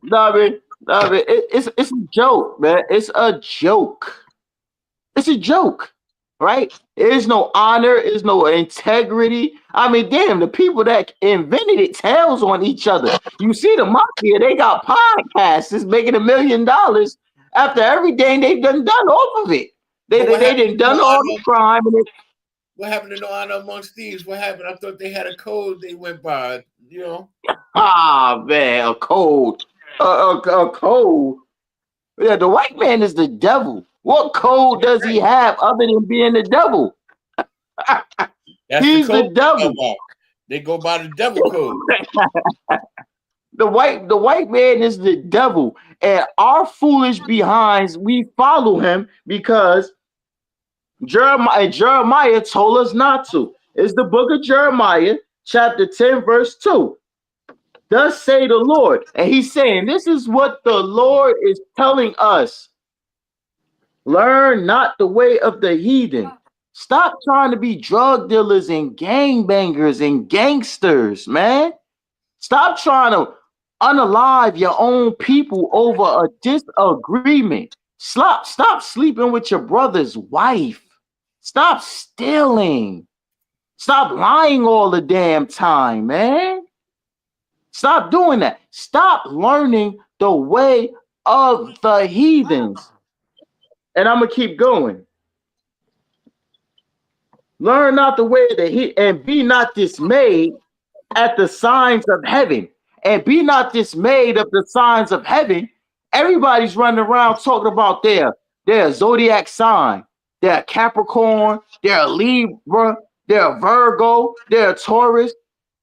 No, I mean, it's a joke, man. It's a joke. It's a joke, right? There's no honor, there's no integrity. I mean, damn, the people that invented it tells on each other. You see the mafia, they got podcasts that's making $1 million after everything they've done off of it. They done all the crime. What happened to no honor amongst thieves? What happened? I thought they had a code they went by, you know. Ah, man, a code. A code. Yeah, the white man is the devil. What code does he have other than being the devil? He's the devil. They go by the devil code. The white man is the devil, and our foolish behinds, we follow him because Jeremiah told us not to. It's the book of Jeremiah, chapter 10, verse 2. Thus say the Lord. And he's saying, this is what the Lord is telling us. Learn not the way of the heathen. Stop trying to be drug dealers and gangbangers and gangsters, man. Stop trying to unalive your own people over a disagreement. Stop sleeping with your brother's wife. Stop stealing. Stop lying all the damn time, man. Stop doing that. Stop learning the way of the heathens. And I'm going to keep going. Learn not the way of the heathen, and be not dismayed at the signs of heaven. And be not dismayed of the signs of heaven. Everybody's running around talking about their zodiac sign. They're Capricorn, they're Libra, they're Virgo, they're Taurus.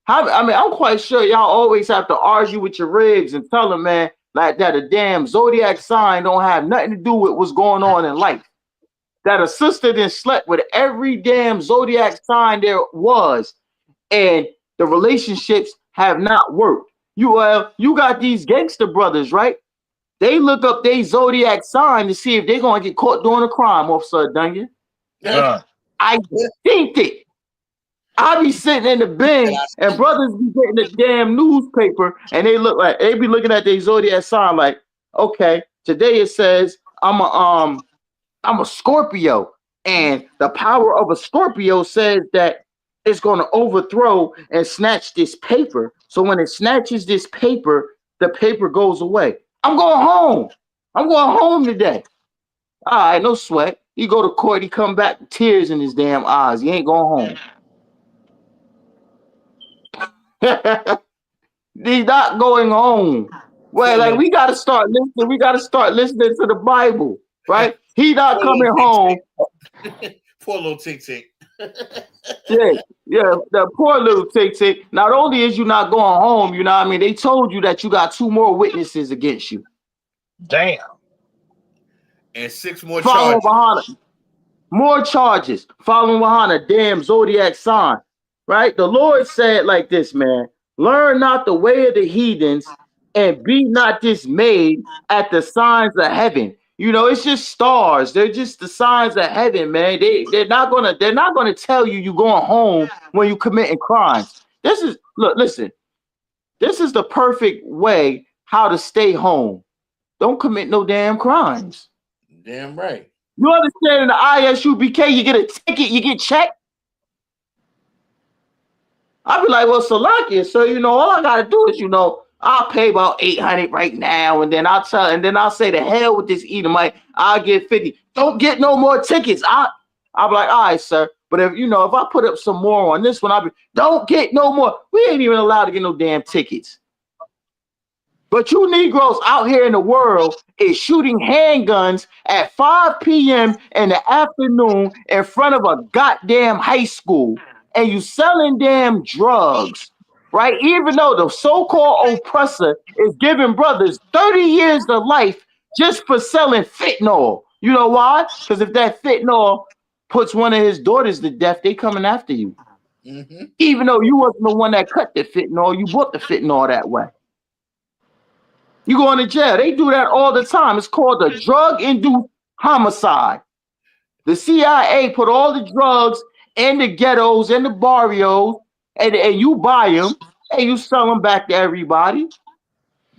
I mean, I'm quite sure y'all always have to argue with your ribs and tell them, man, like that a damn zodiac sign don't have nothing to do with what's going on in life. That a sister then slept with every damn zodiac sign there was, and the relationships have not worked. You got these gangster brothers, right? They look up their zodiac sign to see if they're gonna get caught doing a crime, Officer Duncan. I think it. I be sitting in the bin and brothers be getting the damn newspaper and they be looking at their zodiac sign like, okay, today it says I'm a Scorpio. And the power of a Scorpio says that it's going to overthrow and snatch this paper. So when it snatches this paper, the paper goes away. I'm going home. I'm going home today. All right, no sweat. He go to court, he come back with tears in his damn eyes. He ain't going home. He's not going home. Well, like we gotta start listening. We gotta start listening to the Bible, right? He not coming home. Poor little tick tick. Yeah, the poor little tick tick. Not only is you not going home, you know what I mean? They told you that you got 2 more witnesses against you. Damn. And 6 more Following charges. YAHANNA. More charges. Following YAHANNA, damn zodiac sign. Right? The Lord said like this, man. Learn not the way of the heathens, and be not dismayed at the signs of heaven. You know, it's just stars. They're just the signs of heaven, man. They're not gonna tell you you're going home when you're committing crimes. Listen. This is the perfect way how to stay home. Don't commit no damn crimes. Damn right. You understand? In the ISUPK, you get a ticket, you get checked. I'll be like, well, Salakia, so all I gotta do is, I'll pay about 800 right now, and then I'll say the hell with this Edomite, I'll get 50. Don't get no more tickets. I'll be like, all right, sir. But if I put up some more on this one, don't get no more. We ain't even allowed to get no damn tickets. But you Negroes out here in the world is shooting handguns at 5 p.m. in the afternoon in front of a goddamn high school. And you selling damn drugs, right? Even though the so-called oppressor is giving brothers 30 years of life just for selling fentanyl. You know why? Because if that fentanyl puts one of his daughters to death, they coming after you. Mm-hmm. Even though you wasn't the one that cut the fentanyl, you bought the fentanyl that way. You going to jail. They do that all the time. It's called a drug-induced homicide. The CIA put all the drugs in the ghettos and the barrios, and you buy them and you sell them back to everybody.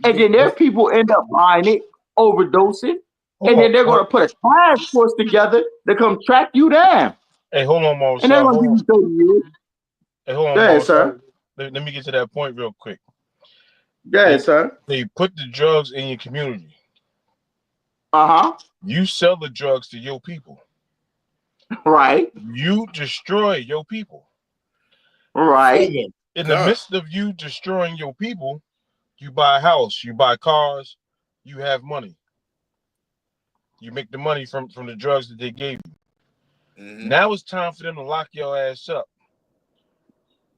And then their people end up buying it, overdosing, and then they're going to put a task force together to come track you down. Hey, hold on, Mo. And they're going to give you 30 years. Hey, hold on, Mo, sir. Let me get to that point real quick. Sir. They put the drugs in your community. Uh-huh. You sell the drugs to your people. Right. You destroy your people. Right. In the midst of you destroying your people, you buy a house, you buy cars, you have money. You make the money from the drugs that they gave you. Mm-hmm. Now it's time for them to lock your ass up.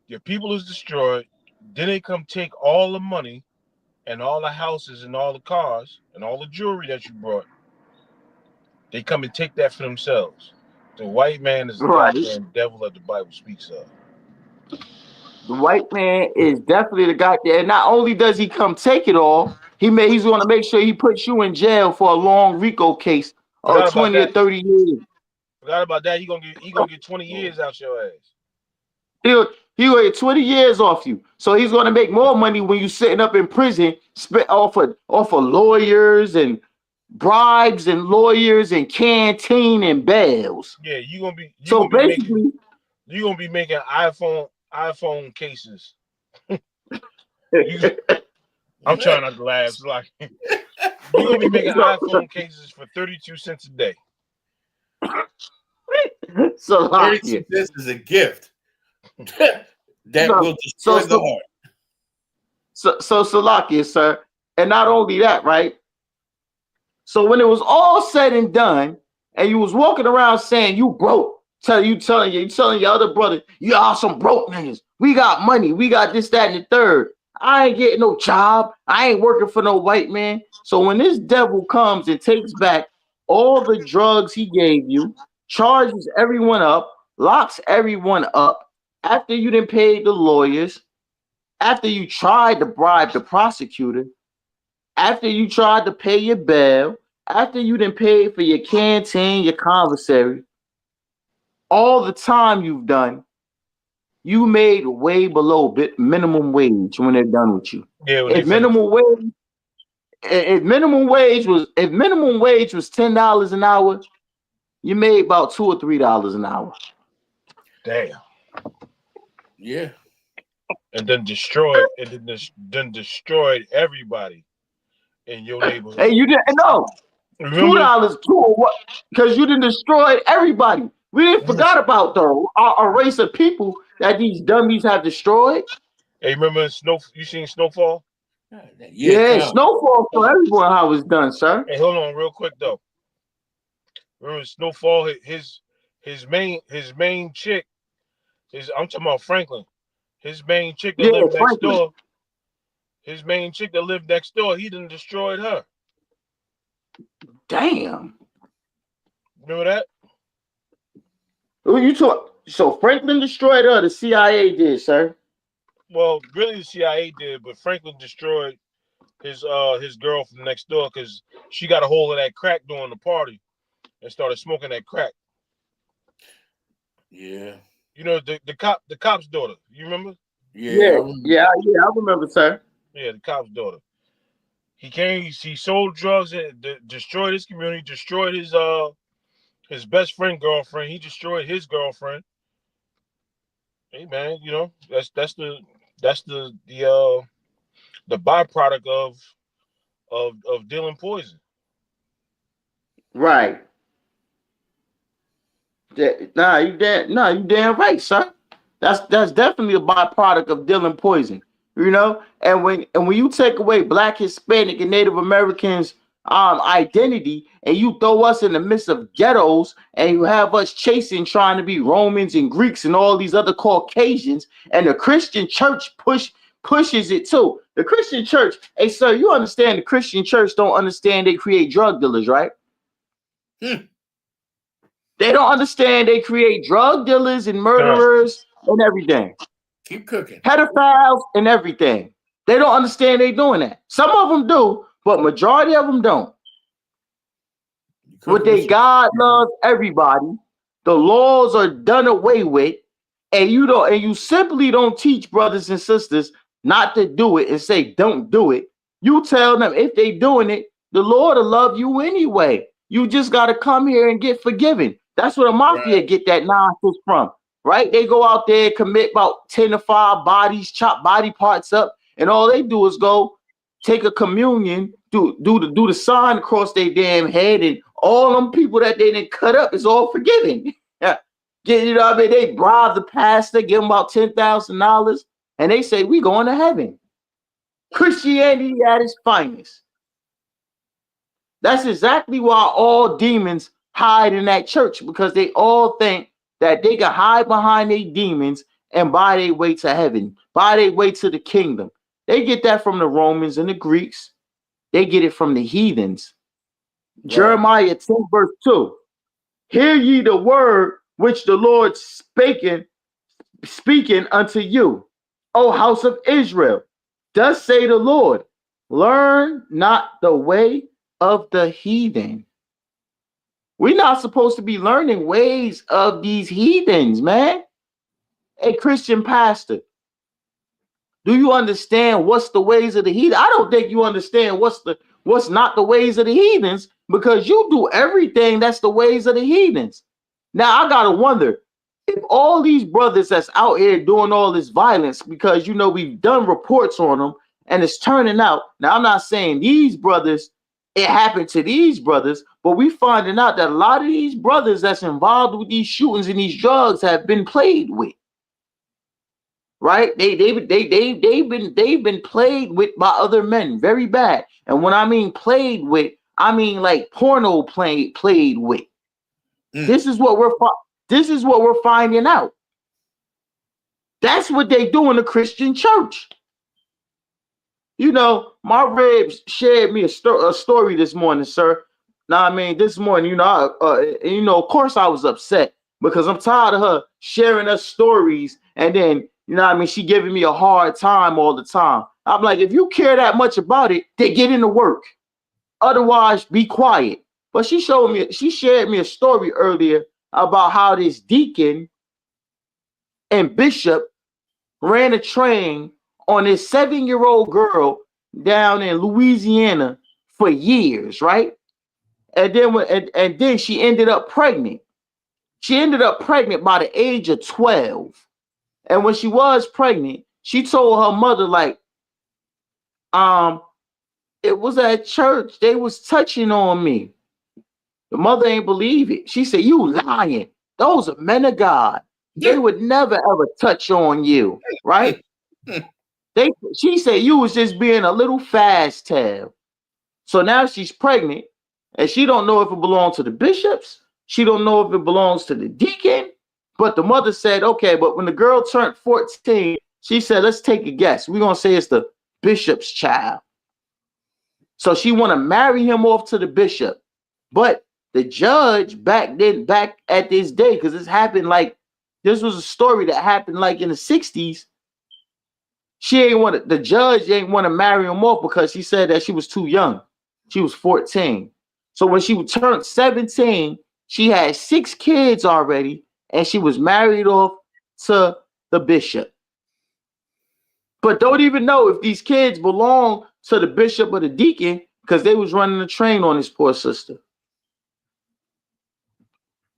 Your people is destroyed. Then they come take all the money and all the houses and all the cars and all the jewelry that you brought. They come and take that for themselves. The white man is the goddamn devil that the Bible speaks of. The white man is definitely the guy there. Not only does he come take it all, he's going to make sure he puts you in jail for a long RICO case of 20 or 30 years. Forgot about that. He gonna get 20 years out your ass. He'll get 20 years off you. So he's going to make more money when you're sitting up in prison, spent off of lawyers and bribes and lawyers and canteen and bells. Yeah, you're gonna be making iPhone cases. I'm trying not to laugh. It's like you're gonna be making iPhone cases for 32 cents a day. So 32 cents is a gift. That will destroy the heart. So Salakia, sir. And not only that, right? So when it was all said and done, and you was walking around saying you broke, telling your other brother, y'all some broke niggas. We got money, we got this, that, and the third. I ain't getting no job. I ain't working for no white man. So when this devil comes and takes back all the drugs he gave you, charges everyone up, locks everyone up, after you done paid the lawyers, after you tried to bribe the prosecutor, after you tried to pay your bail, after you done paid for your canteen, your commissary, all the time you've done, you made way below minimum wage when they're done with you. Yeah, if minimum wage was $10 an hour, you made about $2 or $3 an hour. Damn. Yeah. And then destroyed everybody in your neighborhood. Hey, you didn't know. Remember? $2 too, or what? Because you didn't destroy everybody. We didn't forgot about though our race of people that these dummies have destroyed. Hey, remember you seen Snowfall? Yeah, Snowfall for everyone how it's done, sir. Hey, hold on real quick though. Remember Snowfall? His main chick I'm talking about Franklin. His main chick that lived next door. His main chick that lived next door. He done destroyed her. Damn. Remember that? Who you talk? So Franklin destroyed her. The CIA did, sir. Well, really, the CIA did, but Franklin destroyed his girl from next door because she got a hold of that crack during the party and started smoking that crack. Yeah. You know the cop's daughter. You remember? Yeah. I remember, sir. Yeah, the cop's daughter. He sold drugs and destroyed his community, destroyed his best friend girlfriend. He destroyed his girlfriend. Hey man, you know, that's the byproduct of dealing poison. Right. You damn right, sir. That's definitely a byproduct of dealing poison. You know, and when you take away Black, Hispanic, and Native Americans' identity, and you throw us in the midst of ghettos, and you have us trying to be Romans and Greeks and all these other Caucasians, and the Christian church pushes it too. The Christian church, hey sir, you understand the Christian church don't understand they create drug dealers, right? They don't understand they create drug dealers and murderers and everything. Keep cooking. Pedophiles and everything. They don't understand they doing that. Some of them do, but majority of them don't. But God loves everybody. The laws are done away with, and you simply don't teach brothers and sisters not to do it and say don't do it. You tell them if they doing it, the Lord will love you anyway. You just got to come here and get forgiven. That's where the mafia get that nonsense from. Right? They go out there, commit about 10 to 5 bodies, chop body parts up, and all they do is go take a communion, do the sign across their damn head, and all them people that they didn't cut up is all forgiven. You know what I mean? They bribe the pastor, give him about $10,000, and they say, we going to heaven. Christianity at its finest. That's exactly why all demons hide in that church, because they all think that they can hide behind their demons and buy their way to heaven, buy their way to the kingdom. They get that from the Romans and the Greeks. They get it from the heathens. Right. Jeremiah 10 verse 2. Hear ye the word which the Lord speaking unto you, O house of Israel. Thus say the Lord, learn not the way of the heathen. We're not supposed to be learning ways of these heathens, man. A Christian pastor, do you understand what's the ways of the heathen? I don't think you understand what's not the ways of the heathens, because you do everything that's the ways of the heathens. Now I gotta wonder if all these brothers that's out here doing all this violence, because we've done reports on them and it's turning out. Now I'm not saying these brothers, it happened to these brothers, but we finding out that a lot of these brothers that's involved with these shootings and these drugs have been played with. Right? They've been played with by other men very bad. And when I mean played with, I mean like porno played with. This is what we're finding out. That's what they do in the Christian church. My ribs shared me a story this morning, sir. Now, I mean, this morning, of course I was upset because I'm tired of her sharing us stories, and then, she giving me a hard time all the time. I'm like, if you care that much about it, then get into work. Otherwise, be quiet. But she shared me a story earlier about how this deacon and bishop ran a train on this 7-year-old girl down in Louisiana for years, right? And then she ended up pregnant. She ended up pregnant by the age of 12. And when she was pregnant, she told her mother, like, it was at church. They was touching on me. The mother ain't believe it. She said, you lying. Those are men of God. They would never ever touch on you, right? She said you was just being a little fast tail. So now she's pregnant, and she don't know if it belongs to the bishops. She don't know if it belongs to the deacon. But the mother said, okay, but when the girl turned 14, she said, let's take a guess. We're going to say it's the bishop's child. So she want to marry him off to the bishop. But the judge back at this day, because this happened this was a story that happened like in the 60s. The judge ain't want to marry him off because she said that she was too young. She was 14. So when she turned 17, she had 6 kids already, and she was married off to the bishop. But don't even know if these kids belong to the bishop or the deacon because they was running a train on this poor sister.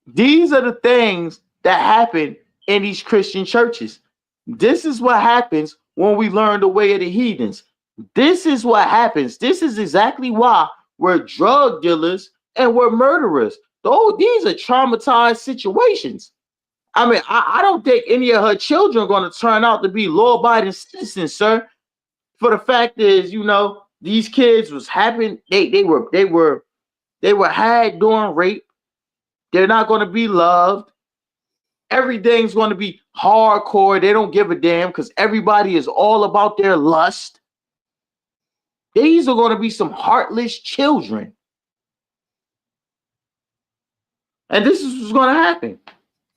These are the things that happen in these Christian churches. This is what happens when we learn the way of the heathens. This is what happens. This is exactly why we're drug dealers and we're murderers. These are traumatized situations. I mean, I don't think any of her children are going to turn out to be law-abiding citizens, sir. For the fact is, these kids was having they were had during rape. They're not going to be loved. Everything's going to be hardcore. They don't give a damn because everybody is all about their lust. These are going to be some heartless children. And this is what's going to happen.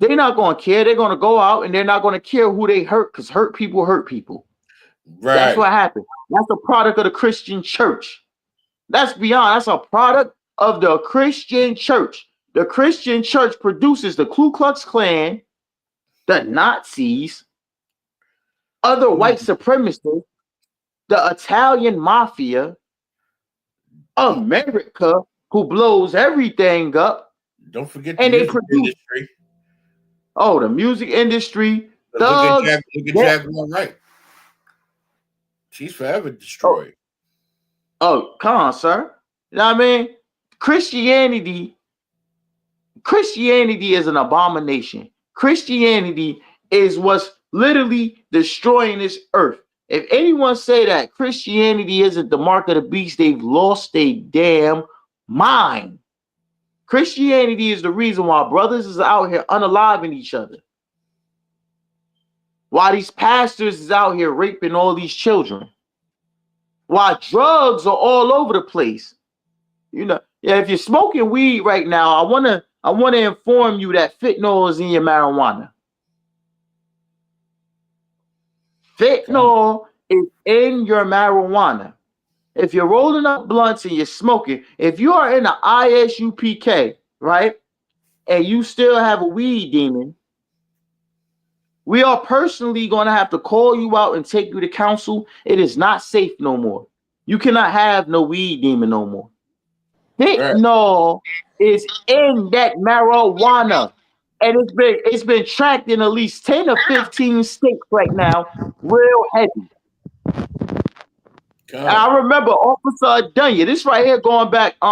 They're not going to care. They're going to go out and they're not going to care who they hurt because hurt people hurt people. Right. That's what happened. That's a product of the Christian church. That's a product of the Christian church. The Christian church produces the Ku Klux Klan, the Nazis, other white supremacists, the Italian mafia, America, who blows everything up. Don't forget the music industry. Oh, the music industry. Look at Jaguar Wright. She's forever destroyed. Oh, come on, sir. You know what I mean? Christianity is an abomination. Christianity is what's literally destroying this earth. If anyone say that Christianity isn't the mark of the beast, they've lost their damn mind. Christianity is the reason why brothers is out here unaliving each other. Why these pastors is out here raping all these children. Why drugs are all over the place. If you're smoking weed right now, I want to inform you that fentanyl is in your marijuana. Fentanyl is in your marijuana. If you're rolling up blunts and you're smoking, if you are in the ISUPK, right, and you still have a weed demon, we are personally going to have to call you out and take you to counsel. It is not safe no more. You cannot have no weed demon no more. Fentanyl is in that marijuana, and it's been tracked in at least 10 or 15 states right now, real heavy. And I remember Officer Dunya, this right here going back 2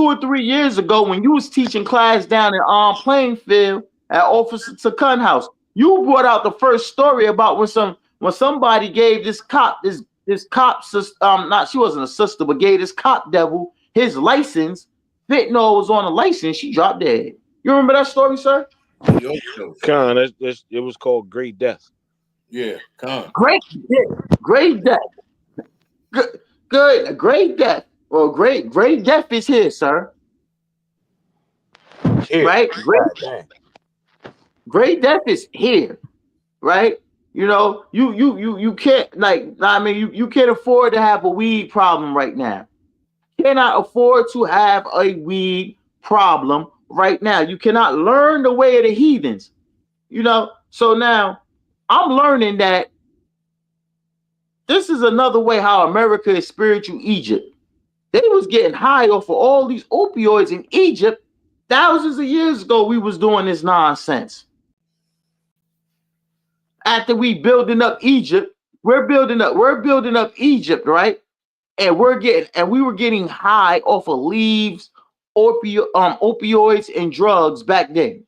or 3 years ago when you was teaching class down in Plainfield at Officer Tucun House. You brought out the first story about when somebody gave this cop she wasn't a sister, but gave this cop devil his license. Fentanyl was on a license. She dropped dead. You remember that story, sir? Con, it was called Great Death. Yeah, con. Great death. Good. Great death. Well, great death is here, sir. Here. Right? Great death is here. Right? You can't you can't afford to have a weed problem right now. You cannot afford to have a weed problem right now. You cannot learn the way of the heathens. So now I'm learning that this is another way how America is spiritual Egypt. They was getting high off of all these opioids in Egypt. Thousands of years ago, we was doing this nonsense. After we building up Egypt, we're building up Egypt, right? And we were getting high off of leaves, opioids, and drugs back then.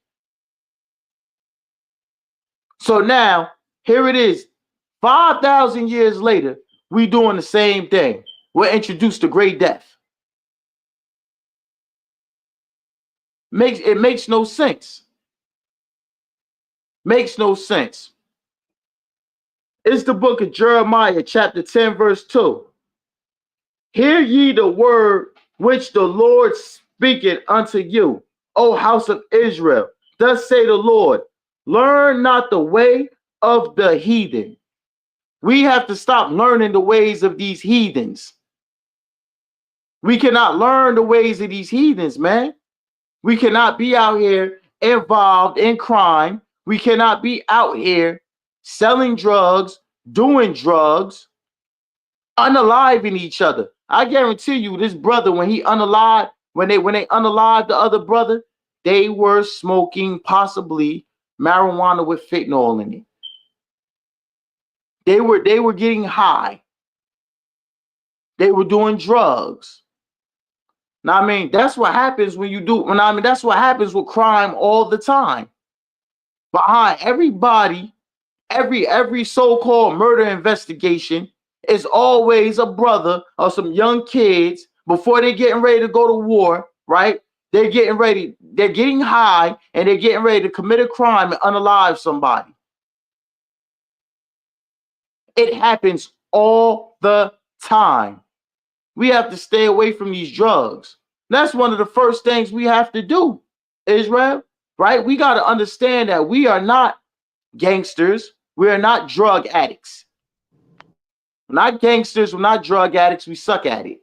So now, here it is, 5,000 years later, we doing the same thing. We're introduced to Great Death. It makes no sense. Makes no sense. It's the book of Jeremiah, chapter 10, verse 2. Hear ye the word which the Lord speaketh unto you, O house of Israel. Thus say the Lord, learn not the way of the heathen. We have to stop learning the ways of these heathens. We cannot learn the ways of these heathens, man. We cannot be out here involved in crime. We cannot be out here selling drugs, doing drugs, unaliving each other. I guarantee you, this brother, when they unalived the other brother, they were smoking possibly marijuana with fentanyl in it. They were getting high. They were doing drugs. Now, I mean, that's what happens that's what happens with crime all the time. Behind everybody, every so-called murder investigation is always a brother or some young kids before they're getting ready to go to war, right? They're getting high and they're getting ready to commit a crime and unalive somebody. It happens all the time. We have to stay away from these drugs. That's one of the first things we have to do, Israel, right? We got to understand that we are not gangsters. We are not drug addicts. We're not gangsters. We're not drug addicts. We suck at it.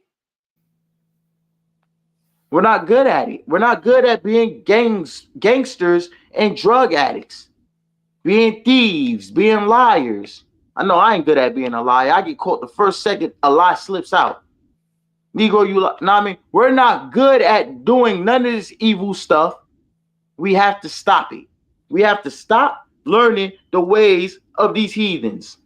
We're not good at it. We're not good at being gangsters and drug addicts, being thieves, being liars. I know I ain't good at being a liar. I get caught the first second a lie slips out. Negro, I mean, we're not good at doing none of this evil stuff. We have to stop it. We have to stop learning the ways of these heathens.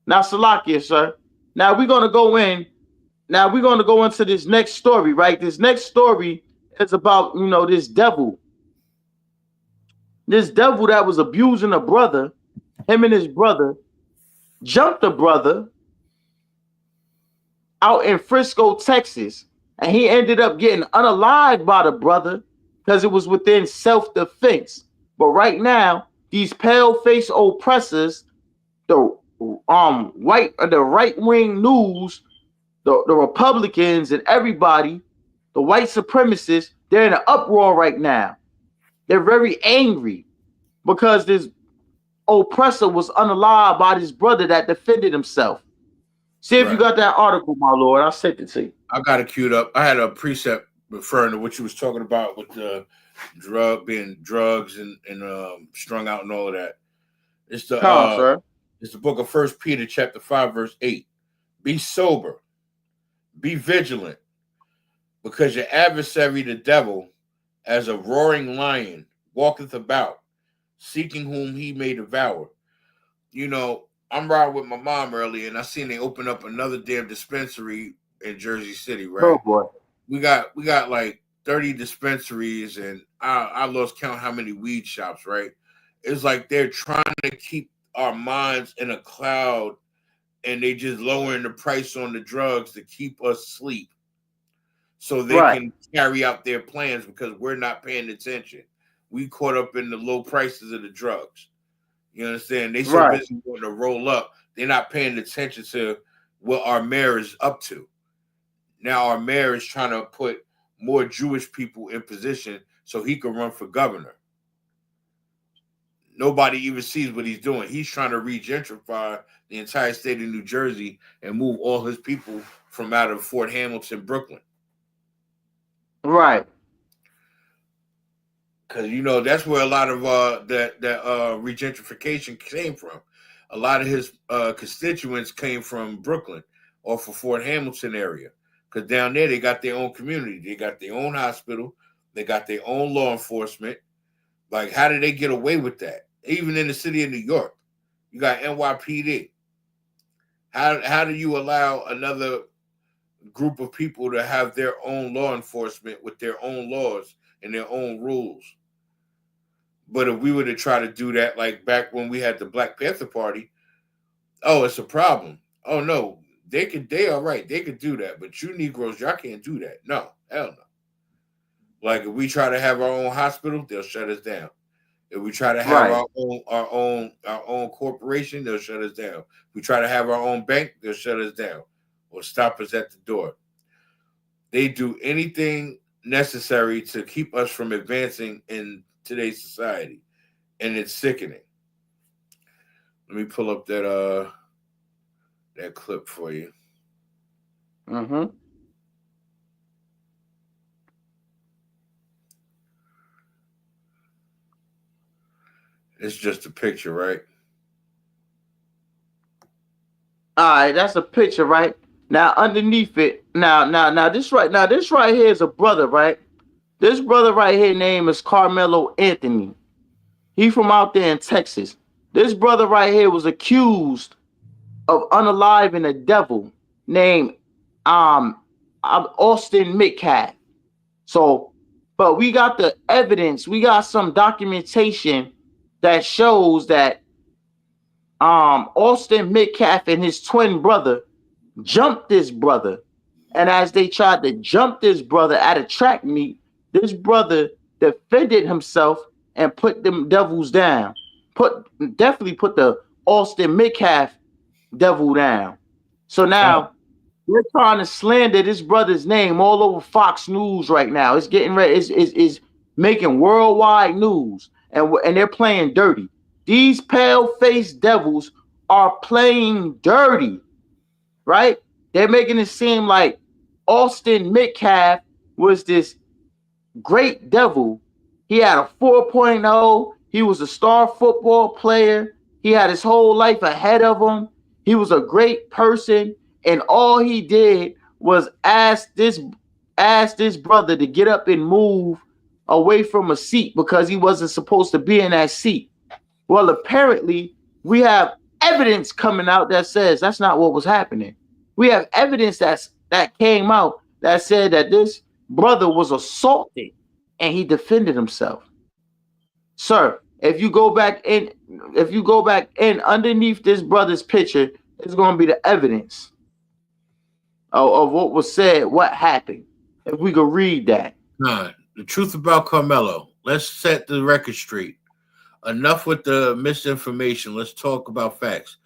Now, Salakia, sir. Now we're gonna go into this next story, right? This next story is about, this devil. This devil that was abusing a brother, him and his brother, jumped a brother out in Frisco, Texas, and he ended up getting unalived by the brother because it was within self-defense. But right now, these pale-faced oppressors, the right-wing news, the Republicans and everybody, the white supremacists, they're in an uproar right now. They're very angry because this oppressor was unalived by this brother that defended himself. See if you got that article, my lord. I sent it to you. I got it queued up. I had a precept referring to what you was talking about with the drugs and strung out and all of that. It's the book of 1 Peter chapter 5 verse 8. Be sober, be vigilant, because your adversary the devil, as a roaring lion, walketh about, seeking whom he may devour. I'm riding with my mom earlier, and I seen they open up another damn dispensary in Jersey City, right? Oh boy. We got like 30 dispensaries, and I lost count how many weed shops, right? It's like they're trying to keep our minds in a cloud, and they just lowering the price on the drugs to keep us asleep so they can carry out their plans because we're not paying attention. We caught up in the low prices of the drugs. You understand? They so busy wanting to roll up, they're not paying attention to what our mayor is up to. Now our mayor is trying to put more Jewish people in position so he can run for governor. Nobody even sees what he's doing. He's trying to regentrify the entire state of New Jersey and move all his people from out of Fort Hamilton, Brooklyn. Right. Because, that's where a lot of that regentrification came from. A lot of his constituents came from Brooklyn or from Fort Hamilton area. Because down there, they got their own community. They got their own hospital. They got their own law enforcement. Like, how did they get away with that? Even in the city of New York, you got NYPD. How do you allow another group of people to have their own law enforcement with their own laws and their own rules? But if we were to try to do that, like back when we had the Black Panther Party, oh, it's a problem. Oh no, they are right. They could do that, but you Negroes, y'all can't do that. No, hell no. Like if we try to have our own hospital, they'll shut us down. If we try to have our own corporation, they'll shut us down. If we try to have our own bank, they'll shut us down or stop us at the door. They do anything necessary to keep us from advancing in today's society, and it's sickening. Let me pull up that clip for you. Mm-hmm. It's just a picture, right? All right, that's a picture, right? Now underneath it, now this right here is a brother, right? This brother right here name is Carmelo Anthony. He from out there in Texas. This brother right here was accused of unaliving a devil named Austin Metcalf. So, but we got the evidence, we got some documentation that shows that Austin Metcalf and his twin brother jumped this brother. And as they tried to jump this brother at a track meet, this brother defended himself and put them devils down. Definitely put the Austin Metcalf devil down. So now we're trying to slander this brother's name all over Fox News right now. It's getting ready. Is making worldwide news, and they're playing dirty. These pale-faced devils are playing dirty, right? They're making it seem like Austin Metcalf was this great devil. He had a 4.0. He was a star football player. He had his whole life ahead of him. He was a great person, and all he did was ask this brother to get up and move away from a seat because he wasn't supposed to be in that seat. Well, apparently, we have evidence coming out that says that's not what was happening. We have evidence that came out that said that this brother was assaulted and he defended himself. Sir, if you go back in underneath this brother's picture, it's going to be the evidence of what was said, what happened. If we could read that. The truth about Carmelo. Let's set the record straight. Enough with the misinformation. Let's talk about facts.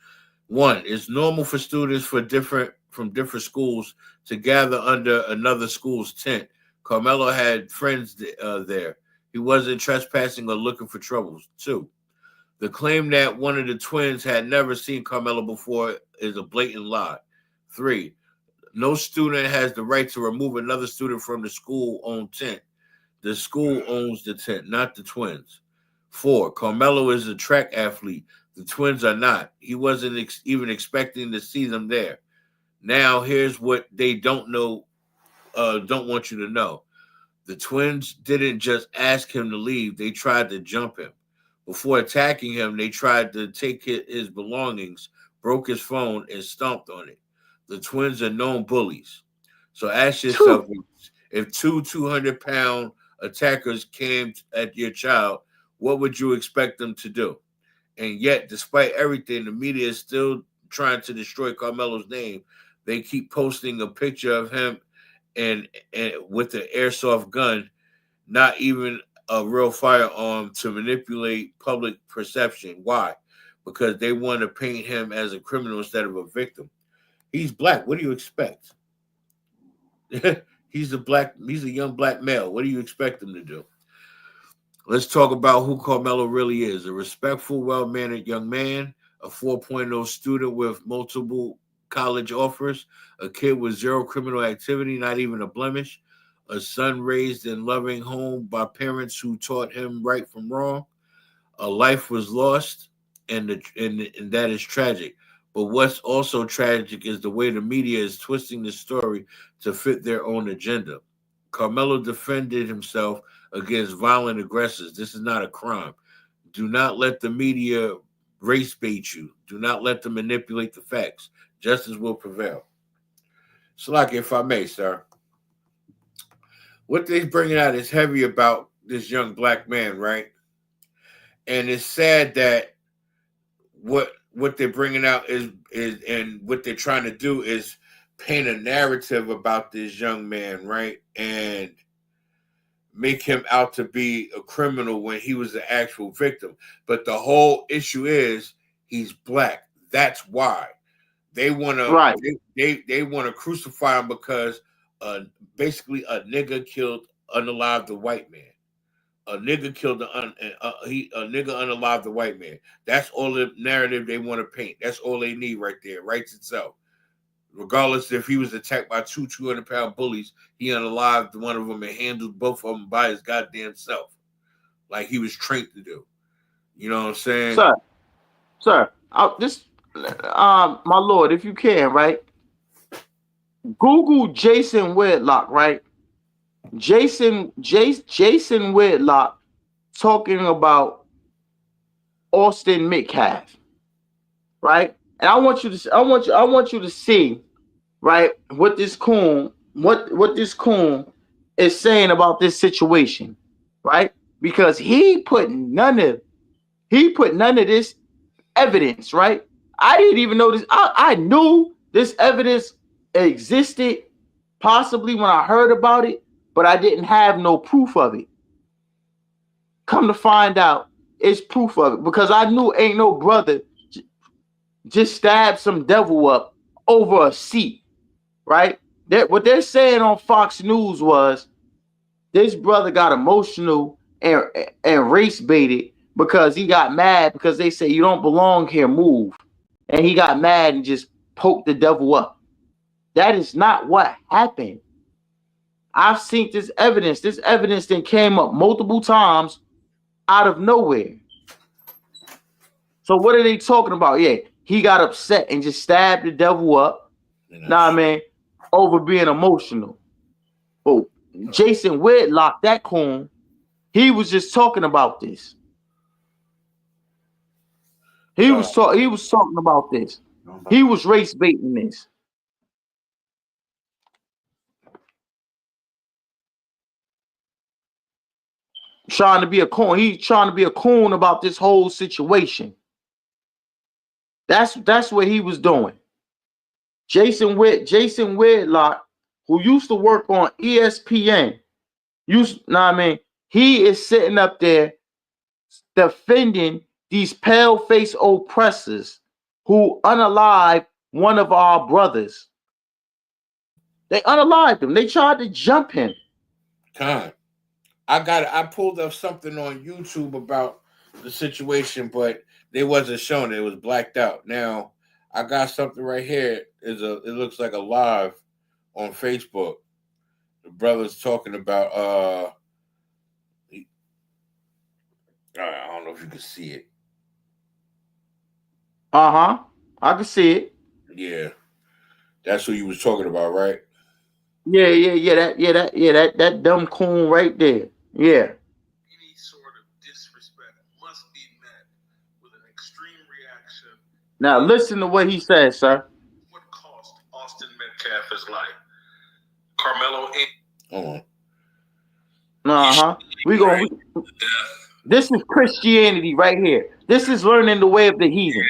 One, it's normal for students from different schools to gather under another school's tent. Carmelo had friends there. He wasn't trespassing or looking for troubles. Two, the claim that one of the twins had never seen Carmelo before is a blatant lie. Three, no student has the right to remove another student from the school-owned tent. The school owns the tent, not the twins. 4, Carmelo is a track athlete. The twins are not. He wasn't even expecting to see them there. Now, here's what they don't know, don't want you to know. The twins didn't just ask him to leave. They tried to jump him. Before attacking him, they tried to take his belongings, broke his phone, and stomped on it. The twins are known bullies. So ask yourself, if two 200-pound attackers came at your child, what would you expect them to do? And yet, despite everything, the media is still trying to destroy Carmelo's name. They keep posting a picture of him and with an airsoft gun, not even a real firearm, to manipulate public perception. Why? Because they want to paint him as a criminal instead of a victim. He's black. What do you expect? He's a young black male. What do you expect him to do? Let's talk about who Carmelo really is. A respectful, well-mannered young man, a 4.0 student with multiple college offers, a kid with zero criminal activity, not even a blemish, a son raised in loving home by parents who taught him right from wrong. A life was lost, and that is tragic. But what's also tragic is the way the media is twisting the story to fit their own agenda. Carmelo defended himself against violent aggressors. This is not a crime. Do not let the media race bait you. Do not let them manipulate the facts. Justice will prevail. So, like, if I may, sir, what they're bringing out is heavy about this young black man, right? And it's sad that what they're bringing out is and what they're trying to do is paint a narrative about this young man, right? And make him out to be a criminal when he was the actual victim. But the whole issue is he's black. That's why they want to they want to crucify him because basically a nigga killed unalived the white man. A nigga killed a nigga unalived the white man. That's all the narrative they want to paint. That's all they need right there. Writes itself. Regardless if he was attacked by 200-pound bullies, he unalived one of them and handled both of them by his goddamn self, like he was trained to do. You know what I'm saying, sir? My lord, if you can, right? Google Jason Whitlock, right? Jason Whitlock talking about Austin Metcalf, right? And I want you to see, right, what this coon is saying about this situation, right? Because he put none of this evidence, right? I didn't even know this. I knew this evidence existed possibly when I heard about it, but I didn't have no proof of it. Come to find out, it's proof of it because I knew ain't no brother just stabbed some devil up over a seat, right? What they're saying on Fox News was this brother got emotional and race baited because he got mad because they say you don't belong here, move. And he got mad and just poked the devil up. That is not what happened. I've seen this evidence. This evidence then came up multiple times out of nowhere. So what are they talking about? Yeah, he got upset and just stabbed the devil up. Nah, man, over being emotional. Oh, Jason Whitlock, that coon, he was just talking about this. He was talking about this. He was race baiting this. Trying to be a coon. He's trying to be a coon about this whole situation. That's what he was doing. Jason Whitlock, who used to work on ESPN, he is sitting up there defending these pale-faced oppressors who unalived one of our brothers. They unalived him. They tried to jump him. I pulled up something on YouTube about the situation, but they wasn't shown. It was blacked out. Now I got something right here. It looks like a live on Facebook. The brother's talking about I don't know if you can see it. I can see it. Yeah. That's who you was talking about, right? Yeah. That dumb coon right there. Yeah. Any sort of disrespect must be met with an extreme reaction. Now listen to what he says, sir. What cost Austin Metcalf his life? Carmelo. Hold on. This is Christianity right here. This is learning the way of the heathen.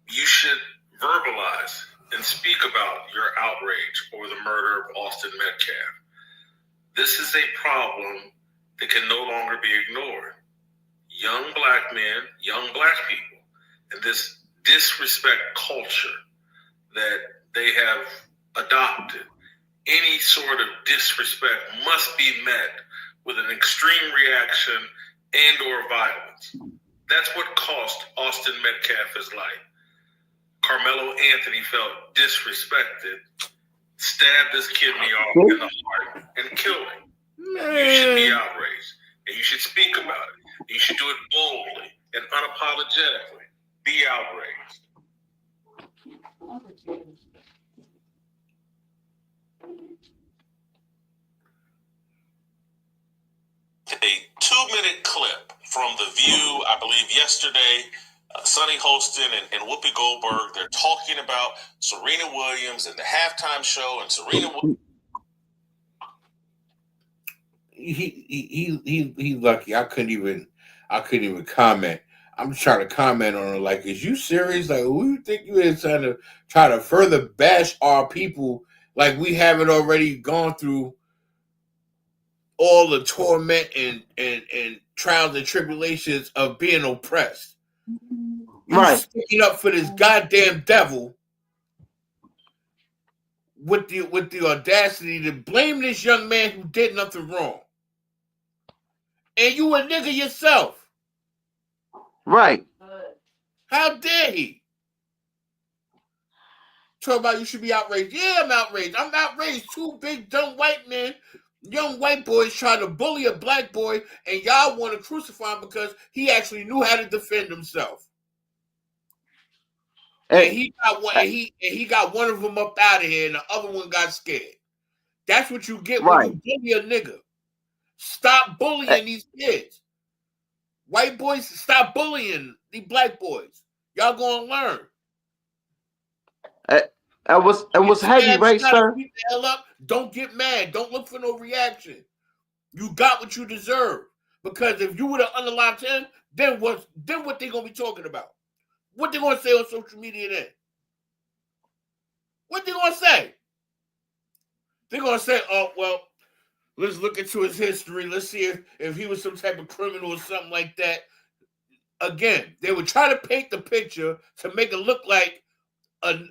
You should verbalize and speak about your outrage over the murder of Austin Metcalf. This is a problem that can no longer be ignored. Young black men, young black people, and this disrespect culture that they have adopted, any sort of disrespect must be met with an extreme reaction and or violence. That's what cost Austin Metcalf his life. Carmelo Anthony felt disrespected, stabbed this kid in the heart, and killed him. You should be outraged, and you should speak about it. You should do it boldly and unapologetically. Be outraged. View, I believe yesterday, Sonny Holston and Whoopi Goldberg, they're talking about Serena Williams and the halftime show, and Serena Williams. He's lucky. I couldn't even comment. I'm trying to comment on it. Like, is you serious? Like, who you think you is try to further bash our people? Like, we haven't already gone through all the torment and trials and tribulations of being oppressed. You sticking up for this goddamn devil with the audacity to blame this young man who did nothing wrong. And you a nigga yourself. Right. How dare he? Talk about you should be outraged. Yeah, I'm outraged. I'm outraged. Two big dumb white men, young white boys trying to bully a black boy, and y'all want to crucify him because he actually knew how to defend himself. And he got one. And he got one of them up out of here, and the other one got scared. That's what you get when you bully a nigga. Stop bullying these kids. White boys, stop bullying these black boys. Y'all gonna learn. It was heavy, right, sir? Beat the hell up. Don't get mad. Don't look for no reaction. You got what you deserve. Because if you would have unalive him, then what they gonna be talking about? What they gonna say on social media then? What they gonna say? They're gonna say, oh well, let's look into his history. Let's see if he was some type of criminal or something like that. Again, they would try to paint the picture to make it look like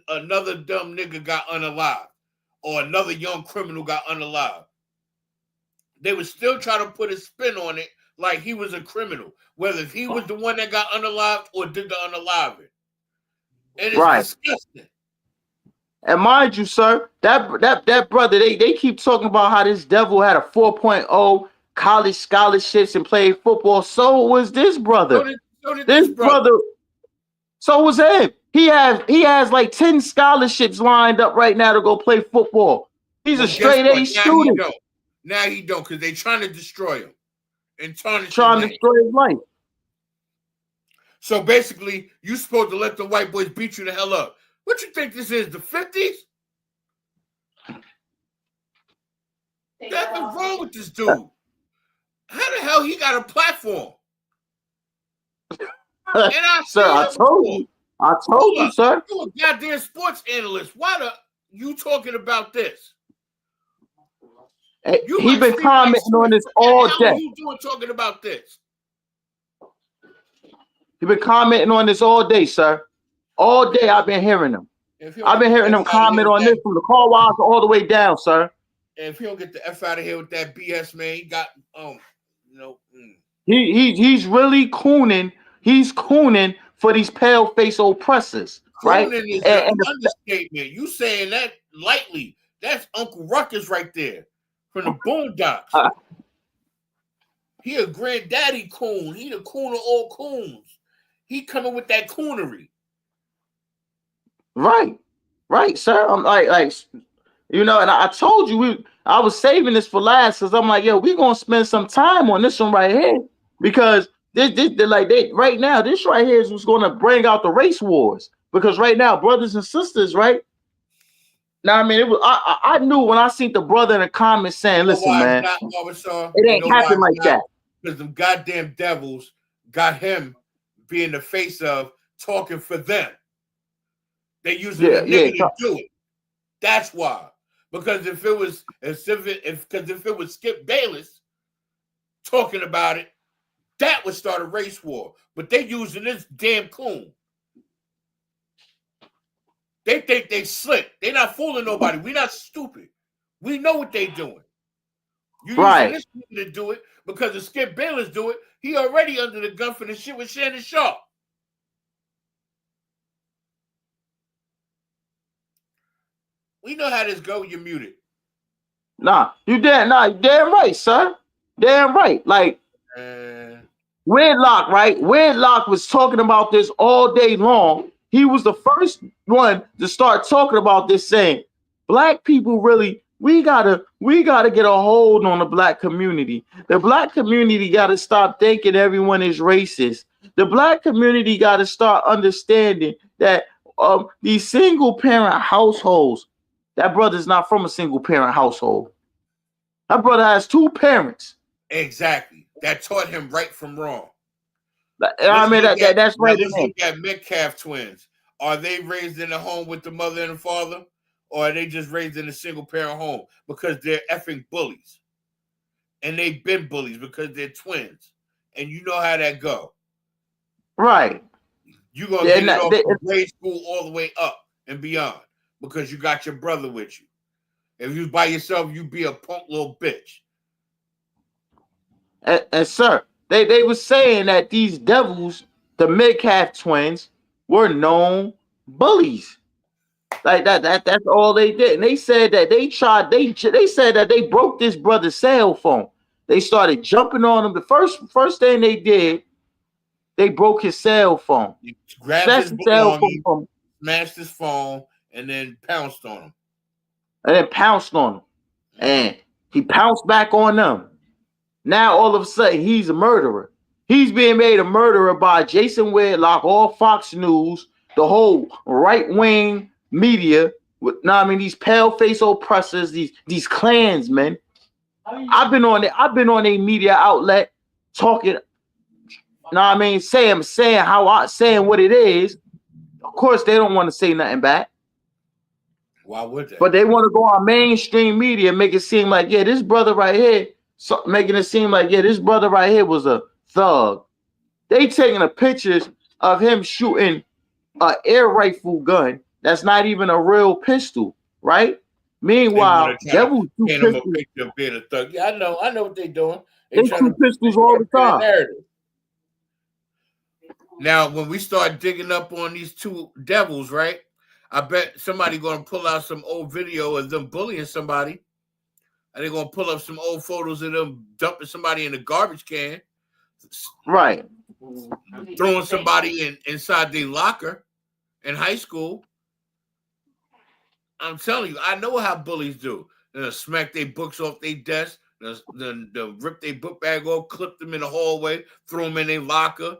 another dumb nigga got unalived or another young criminal got unalived. They would still try to put a spin on it like he was a criminal, whether he was the one that got unalived or did the unaliving. And it's disgusting. And mind you, sir, that brother, they keep talking about how this devil had a 4.0 college scholarships and played football. So was this brother. So did this brother. So was him. He has like 10 scholarships lined up right now to go play football. He's a straight A student. Now he don't, because they're trying to destroy him and trying to destroy his life. So basically, you supposed to let the white boys beat you the hell up. What you think this is, the 50s? Nothing wrong with this dude. How the hell he got a platform? Sir, I told you, sir. You a goddamn sports analyst. Why the you talking about this? He been commenting on this all day. What you doing talking about this? He been commenting on this all day, sir. All day I've been hearing him. I've been hearing him comment on this from the car wash all the way down, sir. And if he don't get the F out of here with that BS, man, he got He's really cooning. He's cooning for these pale face oppressors, right? Cooning is an understatement. You saying that lightly. That's Uncle Ruckus right there from the Boondocks. He a granddaddy coon. He the coon of all coons. He coming with that coonery. Right, sir. I'm like, you know, and I told you I was saving this for last because I'm like, yo, we gonna spend some time on this one right here because right now, this right here is what's gonna bring out the race wars. Because right now, brothers and sisters, right? Now, I mean, I knew when I seen the brother in the comments saying, listen, man, it ain't happen like that. Because the goddamn devils got him being the face of talking for them. They using the nigga to do it. That's why. Because if it was Skip Bayless talking about it, that would start a race war. But they using this damn coon. They think they slick. They not fooling nobody. We not stupid. We know what they doing. You using this to do it because if Skip Bayless do it, he already under the gun for the shit with Shannon Sharp. We know how this go. You're muted. You damn right, sir. Damn right. Like Wedlock, right? Wedlock was talking about this all day long. He was the first one to start talking about this, saying black people really we gotta get a hold on the black community. The black community gotta stop thinking everyone is racist. The black community gotta start understanding that these single parent households, that brother's not from a single parent household. That brother has 2 parents. Exactly. That taught him right from wrong. I mean, that's right. Let's look at Metcalf twins. Are they raised in a home with the mother and the father? Or are they just raised in a single parent home? Because they're effing bullies. And they've been bullies because they're twins. And you know how that go. Right. You're going to get it off from grade school all the way up and beyond. Because you got your brother with you. If you was by yourself, you'd be a punk little bitch. And sir, they were saying that these devils, the Metcalf twins, were known bullies. Like that's all they did. And they said that they said that they broke this brother's cell phone. They started jumping on him. The first thing they did, they broke his cell phone. You grabbed his belongings, smashed his phone, and then pounced on him. And he pounced back on them. Now all of a sudden he's a murderer. He's being made a murderer by Jason Whitlock, all Fox News, the whole right-wing media. These pale-face oppressors, these Klansmen. I've been on a media outlet talking. Saying what it is. Of course, they don't want to say nothing back. Why would they? But they want to go on mainstream media, make it seem like, yeah, this brother right here, this brother right here was a thug. They taking the pictures of him shooting an air rifle gun that's not even a real pistol, right? Meanwhile, devils do him a picture of being a thug. Yeah, I know what they're doing. They shoot pistols all the time. Now, when we start digging up on these 2 devils, right? I bet somebody going to pull out some old video of them bullying somebody. And they're going to pull up some old photos of them dumping somebody in a garbage can. Right. Throwing somebody inside their locker in high school. I'm telling you, I know how bullies do. They'll smack their books off their desk. They'll rip their book bag off, clip them in the hallway, throw them in their locker.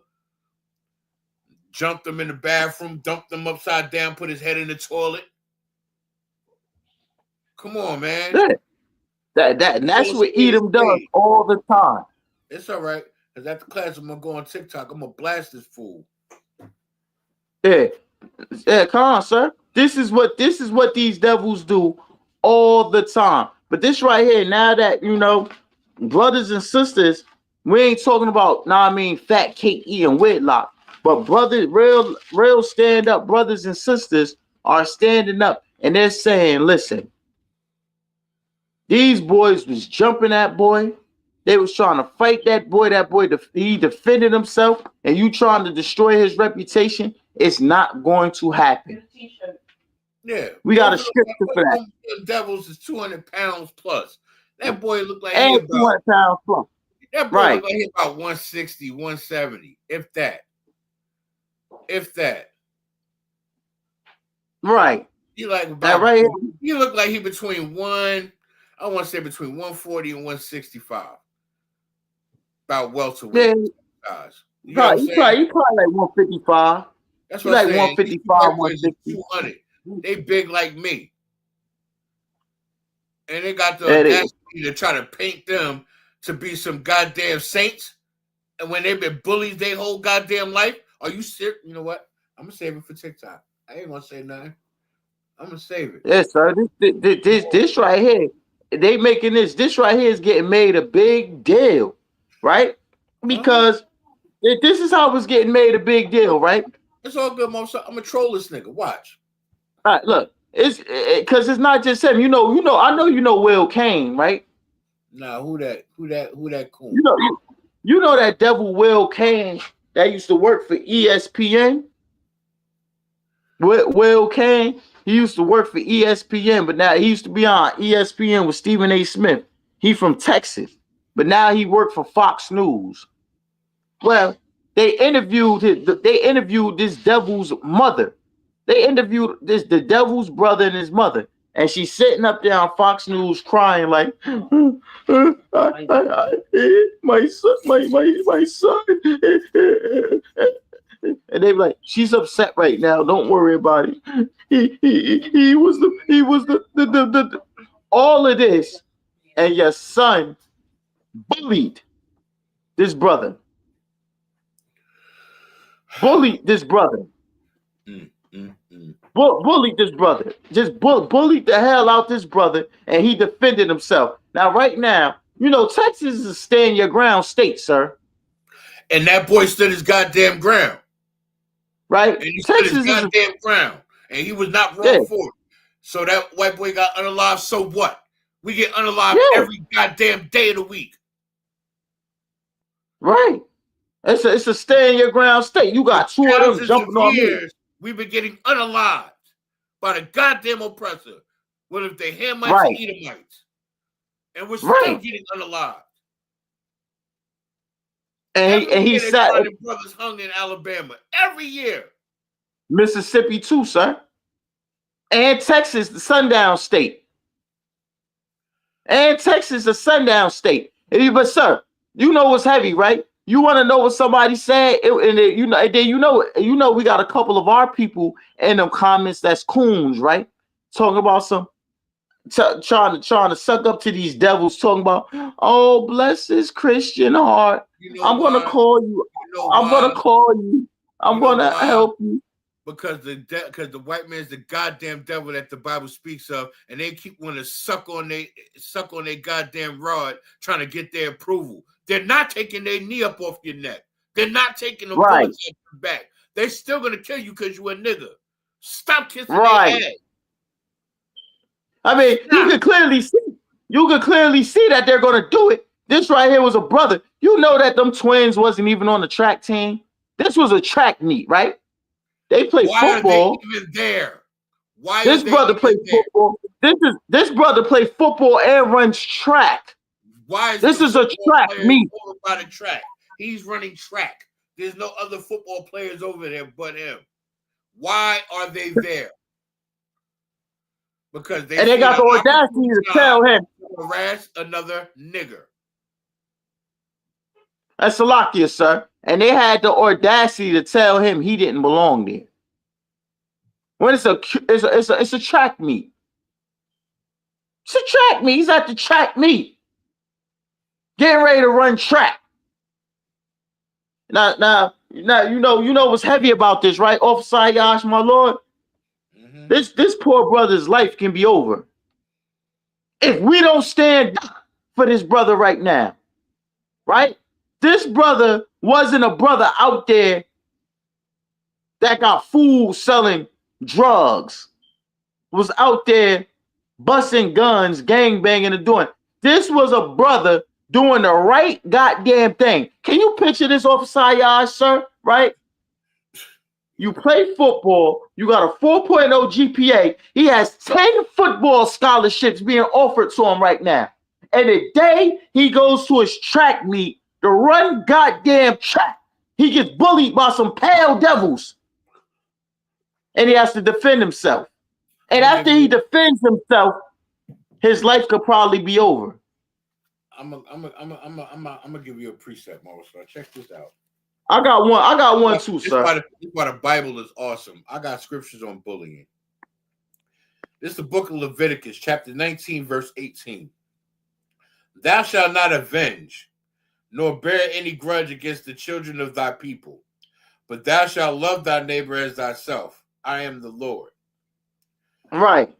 Jump them in the bathroom, dump them upside down, put his head in the toilet. Come on, man. That's what Edom does all the time. It's all right. Because after class, I'm going to go on TikTok. I'm going to blast this fool. Yeah, come on, sir. This is what these devils do all the time. But this right here, now that, brothers and sisters, we ain't talking about, fat cake eating Whitlock. But brothers, real stand-up brothers and sisters are standing up and they're saying, listen, these boys was jumping that boy. They was trying to fight that boy. He defended himself, and you trying to destroy his reputation. It's not going to happen. Yeah. We got a scripture for that. Devils is 200 pounds plus. That boy looked like he about 200 pounds plus. That boy looked like he about 160, 170, if that. Right. He like about right. He looked like he between 140 and 165. About welterweight size. He probably like 155. That's what like I'm 155, 160. 200. They big like me. And they got the audacity to try to paint them to be some goddamn saints. And when they've been bullies their whole goddamn life, are you serious? You know what? I'm gonna save it for TikTok. I ain't gonna say nothing. I'm gonna save it. Yes, sir. This right here, they making this right here is getting made a big deal, right? Because this is how it's getting made a big deal, right? It's all good, mom. I'm a troll this nigga. Watch. All right, look, it's because it's not just him. I know you know Will Kane, right? Nah, who that cool? You know that devil Will Kane that used to work for ESPN. Will Kane, he used to work for ESPN, but now he used to be on ESPN with Stephen A. Smith. He from Texas, but now he worked for Fox News. Well, they interviewed this devil's mother. They interviewed the devil's brother and his mother, And she's sitting up there on Fox News crying like, my son, my son. And they be like, she's upset right now. Don't worry about it. He was the all of this. And your son bullied this brother. Bullied this brother. Bullied this brother. Just bullied the hell out this brother, and he defended himself. Now, right now, you know, Texas is a stand your ground state, sir. And that boy stood his goddamn ground. Right? And he Texas stood his goddamn ground. And he was not wrong for it. So that white boy got unalived, so what? We get unalived every goddamn day of the week. Right. It's a stand your ground state. You got two of them jumping on me. We've been getting unalived by the goddamn oppressor, whether they Hamites or Edomites. And we're still getting unalived. And he sat. Brothers hung in Alabama every year. Mississippi too, sir. And Texas, the sundown state. And Texas, the sundown state. But sir, you know what's heavy, right? You want to know what somebody said, and then you know we got a couple of our people in them comments that's coons, right? Talking about some trying to suck up to these devils, talking about, oh, bless his Christian heart. I'm gonna call you. I'm gonna call you. I'm gonna help you. Because the white man's the goddamn devil that the Bible speaks of, and they keep wanting to suck on their goddamn rod, trying to get their approval. They're not taking their knee up off your neck. They're not taking the bullets at your back. They're still gonna kill you because you a nigga. Stop kissing their ass. I mean, you can clearly see that they're gonna do it. This right here was a brother. You know that them twins wasn't even on the track team. This was a track meet, right? They play football. Why are they even there? Why this brother played football? This brother played football and runs track. Why is this is a track meet? About a track. He's running track. There's no other football players over there but him. Why are they there? Because they got the audacity to tell him harass another nigger. That's Salakia, sir. And they had the audacity to tell him he didn't belong there. When it's a track meet. It's a track meet. He's at the track meet. Getting ready to run track. Now, you know what's heavy about this, right? Officer Yash, my lord. Mm-hmm. This poor brother's life can be over if we don't stand up for this brother right now. Right? This brother wasn't a brother out there that got fools selling drugs, was out there busting guns, gangbanging and doing. This was a brother doing the right goddamn thing. Can you picture this, Officer Yash, sir? Right? You play football, you got a 4.0 GPA. He has 10 football scholarships being offered to him right now. And the day he goes to his track meet, to run goddamn track, he gets bullied by some pale devils. And he has to defend himself. And after he defends himself, his life could probably be over. I'm gonna give you a precept, Marcel. Check this out. I got one too, sir. This is why the Bible is awesome. I got scriptures on bullying. This is the book of Leviticus, chapter 19, verse 18. Thou shalt not avenge, nor bear any grudge against the children of thy people, but thou shalt love thy neighbor as thyself. I am the Lord. Right.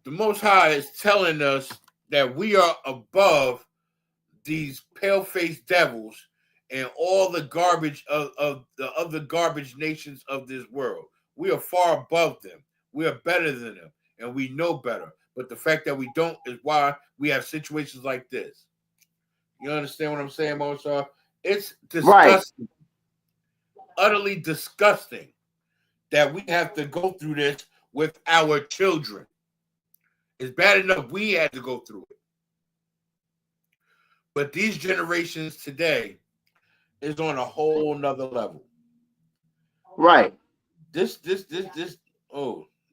The Most High is telling us that we are above these pale-faced devils and all the garbage of the other garbage nations of this world. We are far above them. We are better than them, and we know better. But the fact that we don't is why we have situations like this. You understand what I'm saying, Moshe? It's disgusting, utterly disgusting that we have to go through this with our children. It's bad enough we had to go through it. But these generations today is on a whole nother level. Right. This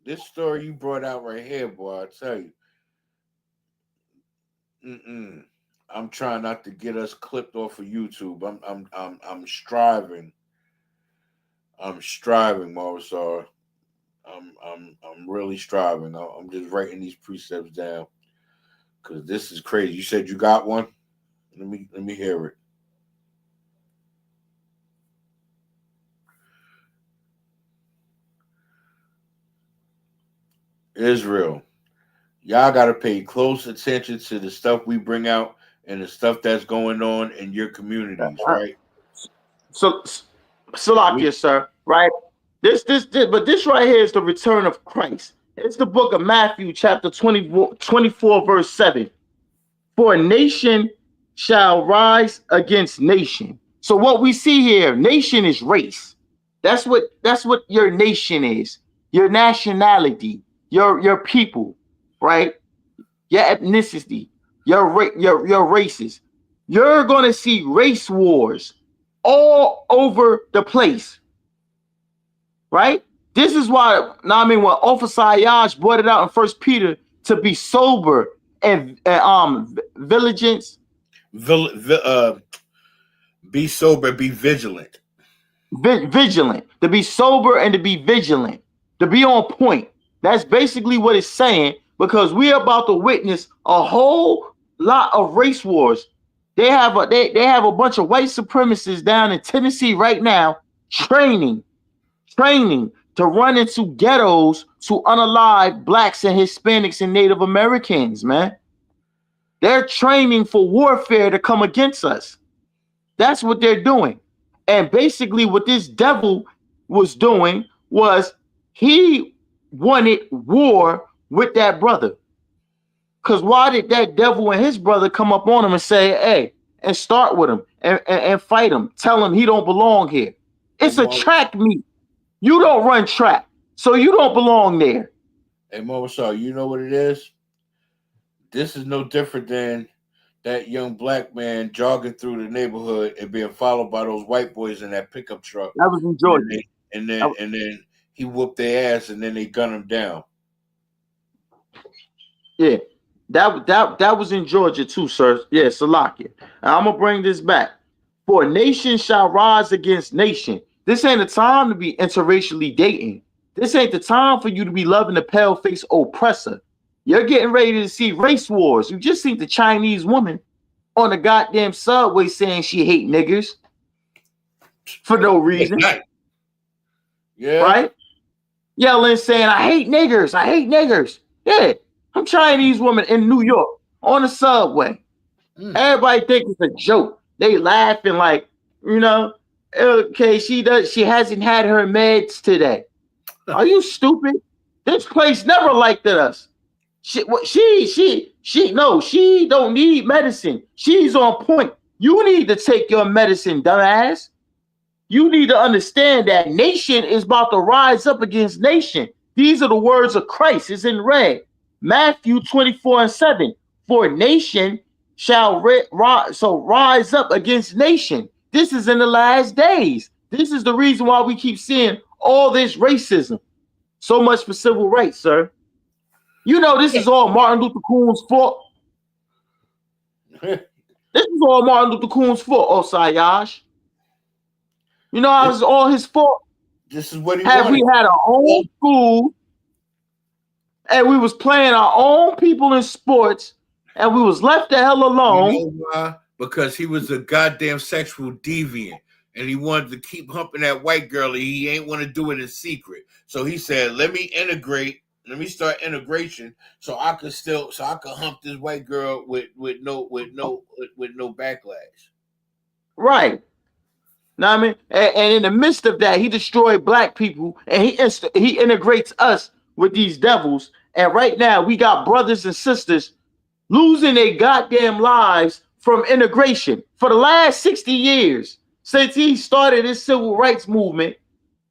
This story you brought out right here, boy, I tell you. I'm trying not to get us clipped off of YouTube. I'm striving. I'm striving, Marisol. I'm really striving. I'm just writing these precepts down because this is crazy. You said you got one? Let me hear it. Israel, y'all got to pay close attention to the stuff we bring out and the stuff that's going on in your communities, right? So, Salakia, sir, right? This right here is the return of Christ. It's the book of Matthew, chapter 24, verse 7. For a nation shall rise against nation. So what we see here, nation is race. That's what your nation is. Your nationality, your people, right? Your ethnicity, your races. You're gonna see race wars all over the place, right? This is why, when Officer Ayash brought it out in 1 Peter to be sober and vigilance. Be sober, be vigilant. Vigilant, to be sober and to be vigilant, to be on point. That's basically what it's saying, because we're about to witness a whole lot of race wars. They have a bunch of white supremacists down in Tennessee right now training to run into ghettos to unalive blacks and Hispanics and Native Americans, man. They're training for warfare to come against us. That's what they're doing. And basically what this devil was doing was he wanted war with that brother. Because why did that devil and his brother come up on him and say, hey, and start with him and fight him, tell him he don't belong here? It's a track meet. You don't run track, so you don't belong there. Hey, Marisol, you know what it is? This is no different than that young black man jogging through the neighborhood and being followed by those white boys in that pickup truck. That was in Georgia. And then he whooped their ass and then they gunned him down. Yeah, that was in Georgia too, sir. Yeah, Salakia. I'm gonna bring this back. For nation shall rise against nation. This ain't the time to be interracially dating. This ain't the time for you to be loving the pale-faced oppressor. You're getting ready to see race wars. You just seen the Chinese woman on the goddamn subway saying she hate niggers for no reason. Yeah. Right? Yelling, saying, I hate niggers. I hate niggers. Yeah. I'm Chinese woman in New York on the subway. Everybody think it's a joke. They laughing like, okay, she hasn't had her meds today. Are you stupid? This place never liked us. She don't need medicine. She's on point. You need to take your medicine, dumbass. You need to understand that nation is about to rise up against nation. These are the words of Christ. It's in red. Matthew 24:7. For nation shall rise up against nation. This is in the last days. This is the reason why we keep seeing all this racism. So much for civil rights, sir. This is all Martin Luther King's fault. This is all Martin Luther King's fault, Osayash. It was all his fault. This is what he wanted. We had our own school, and we was playing our own people in sports, and we was left the hell alone. You know why? Because he was a goddamn sexual deviant, and he wanted to keep humping that white girl, and he ain't want to do it in secret. So he said, let me start integration so I could hump this white girl with no backlash. Right. Know what I mean? And in the midst of that, he destroyed black people, and he integrates us with these devils. And right now, we got brothers and sisters losing their goddamn lives from integration. For the last 60 years, since he started his civil rights movement,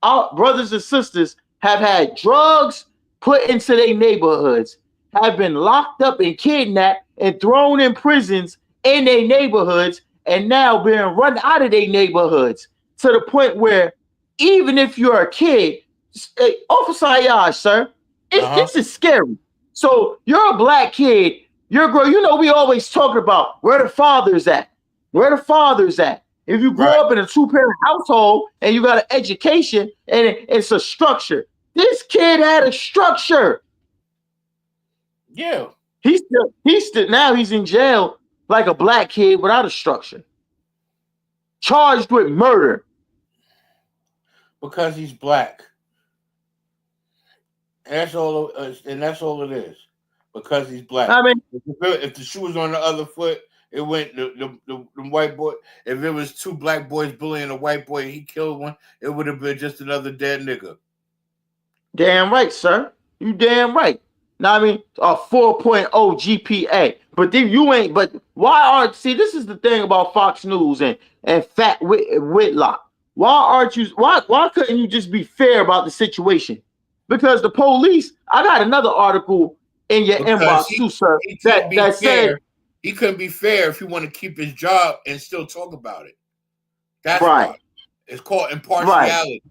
our brothers and sisters have had drugs put into their neighborhoods, have been locked up and kidnapped and thrown in prisons in their neighborhoods, and now being run out of their neighborhoods to the point where even if you're a kid, Officer Ayash, sir, This is scary. So you're a black kid, you're a girl. You know, we always talking about where the father's at. Where the father's at. If you grow up in a 2-parent household and you got an education and it's a structure, this kid had a structure. Yeah. He's still now he's in jail like a black kid without a structure. Charged with murder. Because he's black. And that's all it is. Because he's black. I mean, if the shoe was on the other foot, it went the white boy. If it was 2 black boys bullying a white boy and he killed one, it would have been just another dead nigga. Damn right, sir. You damn right. Now, I mean, a 4.0 GPA. But then you ain't, but see, this is the thing about Fox News and Fat Whitlock. Why couldn't you just be fair about the situation? Because the police, I got another article in your inbox too, sir. That said he couldn't be fair if he want to keep his job and still talk about it. That's right. Why. It's called impartiality.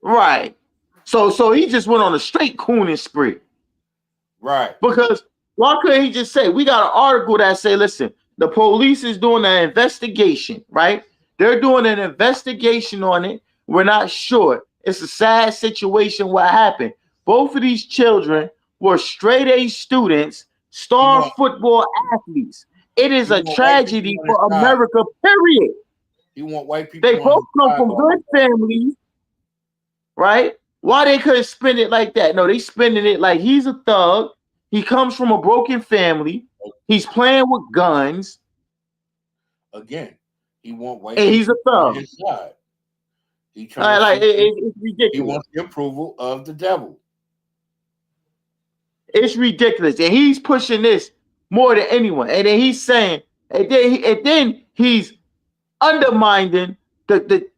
Right. So he just went on a straight cooning spree. Right. Because why couldn't he just say, we got an article that say, listen, the police is doing an investigation, right? They're doing an investigation on it. We're not sure. It's a sad situation what happened. Both of these children were straight A students, star football athletes. It is a tragedy for America, period. You want white people. They both come from good families, right? Why they couldn't spend it like that? No, they spending it like he's a thug. He comes from a broken family. He's playing with guns. Again, he want white and he's a thug. On his side. It's ridiculous. He wants the approval of the devil. It's ridiculous. And he's pushing this more than anyone. And then he's saying, and then he's undermining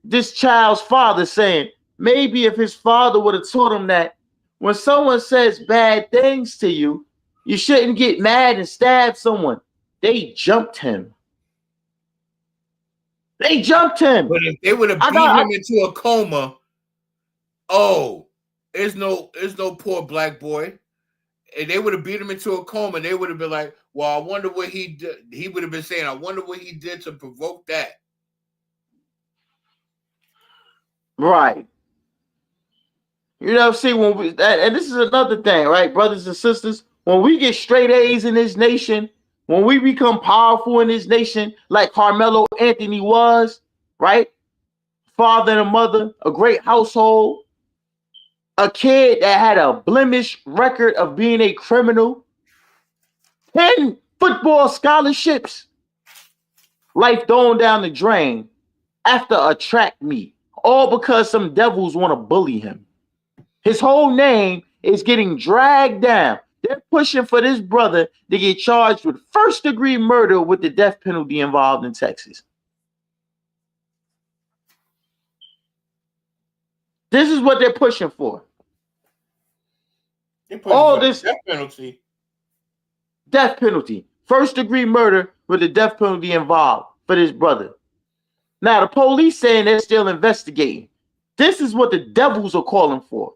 this child's father, saying, maybe if his father would have taught him that when someone says bad things to you, you shouldn't get mad and stab someone. They jumped him. But if they would have beat him into a coma, there's no poor black boy. And they would have beat him into a coma. They would have been like, well, I wonder what he did. He would have been saying, I wonder what he did to provoke that. Right. You know, see, and this is another thing, right, brothers and sisters, when we get straight A's in this nation, when we become powerful in this nation, like Carmelo Anthony was, right? Father and a mother, a great household, a kid that had a blemish record of being a criminal, 10 football scholarships, life thrown down the drain after a track meet, all because some devils want to bully him. His whole name is getting dragged down. They're pushing for this brother to get charged with first-degree murder with the death penalty involved in Texas. This is what they're pushing for. All this death penalty. Death penalty. First-degree murder with the death penalty involved for this brother. Now, the police saying they're still investigating. This is what the devils are calling for.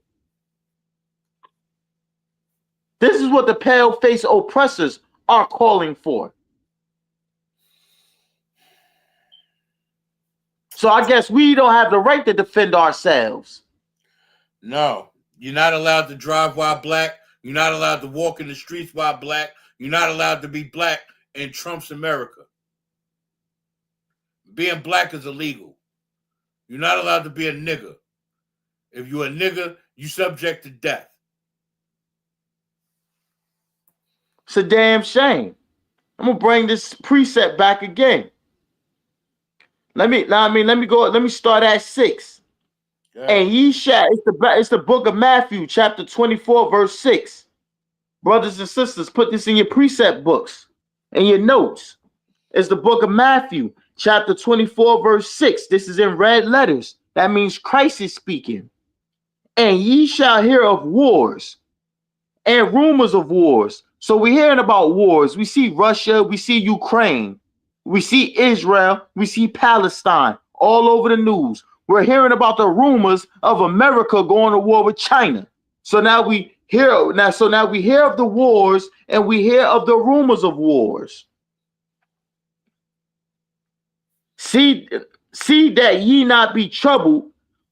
This is what the pale-faced oppressors are calling for. So I guess we don't have the right to defend ourselves. No, you're not allowed to drive while black. You're not allowed to walk in the streets while black. You're not allowed to be black in Trump's America. Being black is illegal. You're not allowed to be a nigger. If you're a nigger, you're subject to death. It's a damn shame. I'm gonna bring this precept back again. Let me start at 6. Yeah. And ye shall, it's the book of Matthew, chapter 24, verse 6. Brothers and sisters, put this in your precept books and your notes. It's the book of Matthew, chapter 24, verse 6. This is in red letters. That means Christ is speaking. And ye shall hear of wars and rumors of wars. So we're hearing about wars. We see Russia, we see Ukraine, we see Israel, we see Palestine all over the news. We're hearing about the rumors of America going to war with China. So now we hear of the wars, and we hear of the rumors of wars. See that ye not be troubled,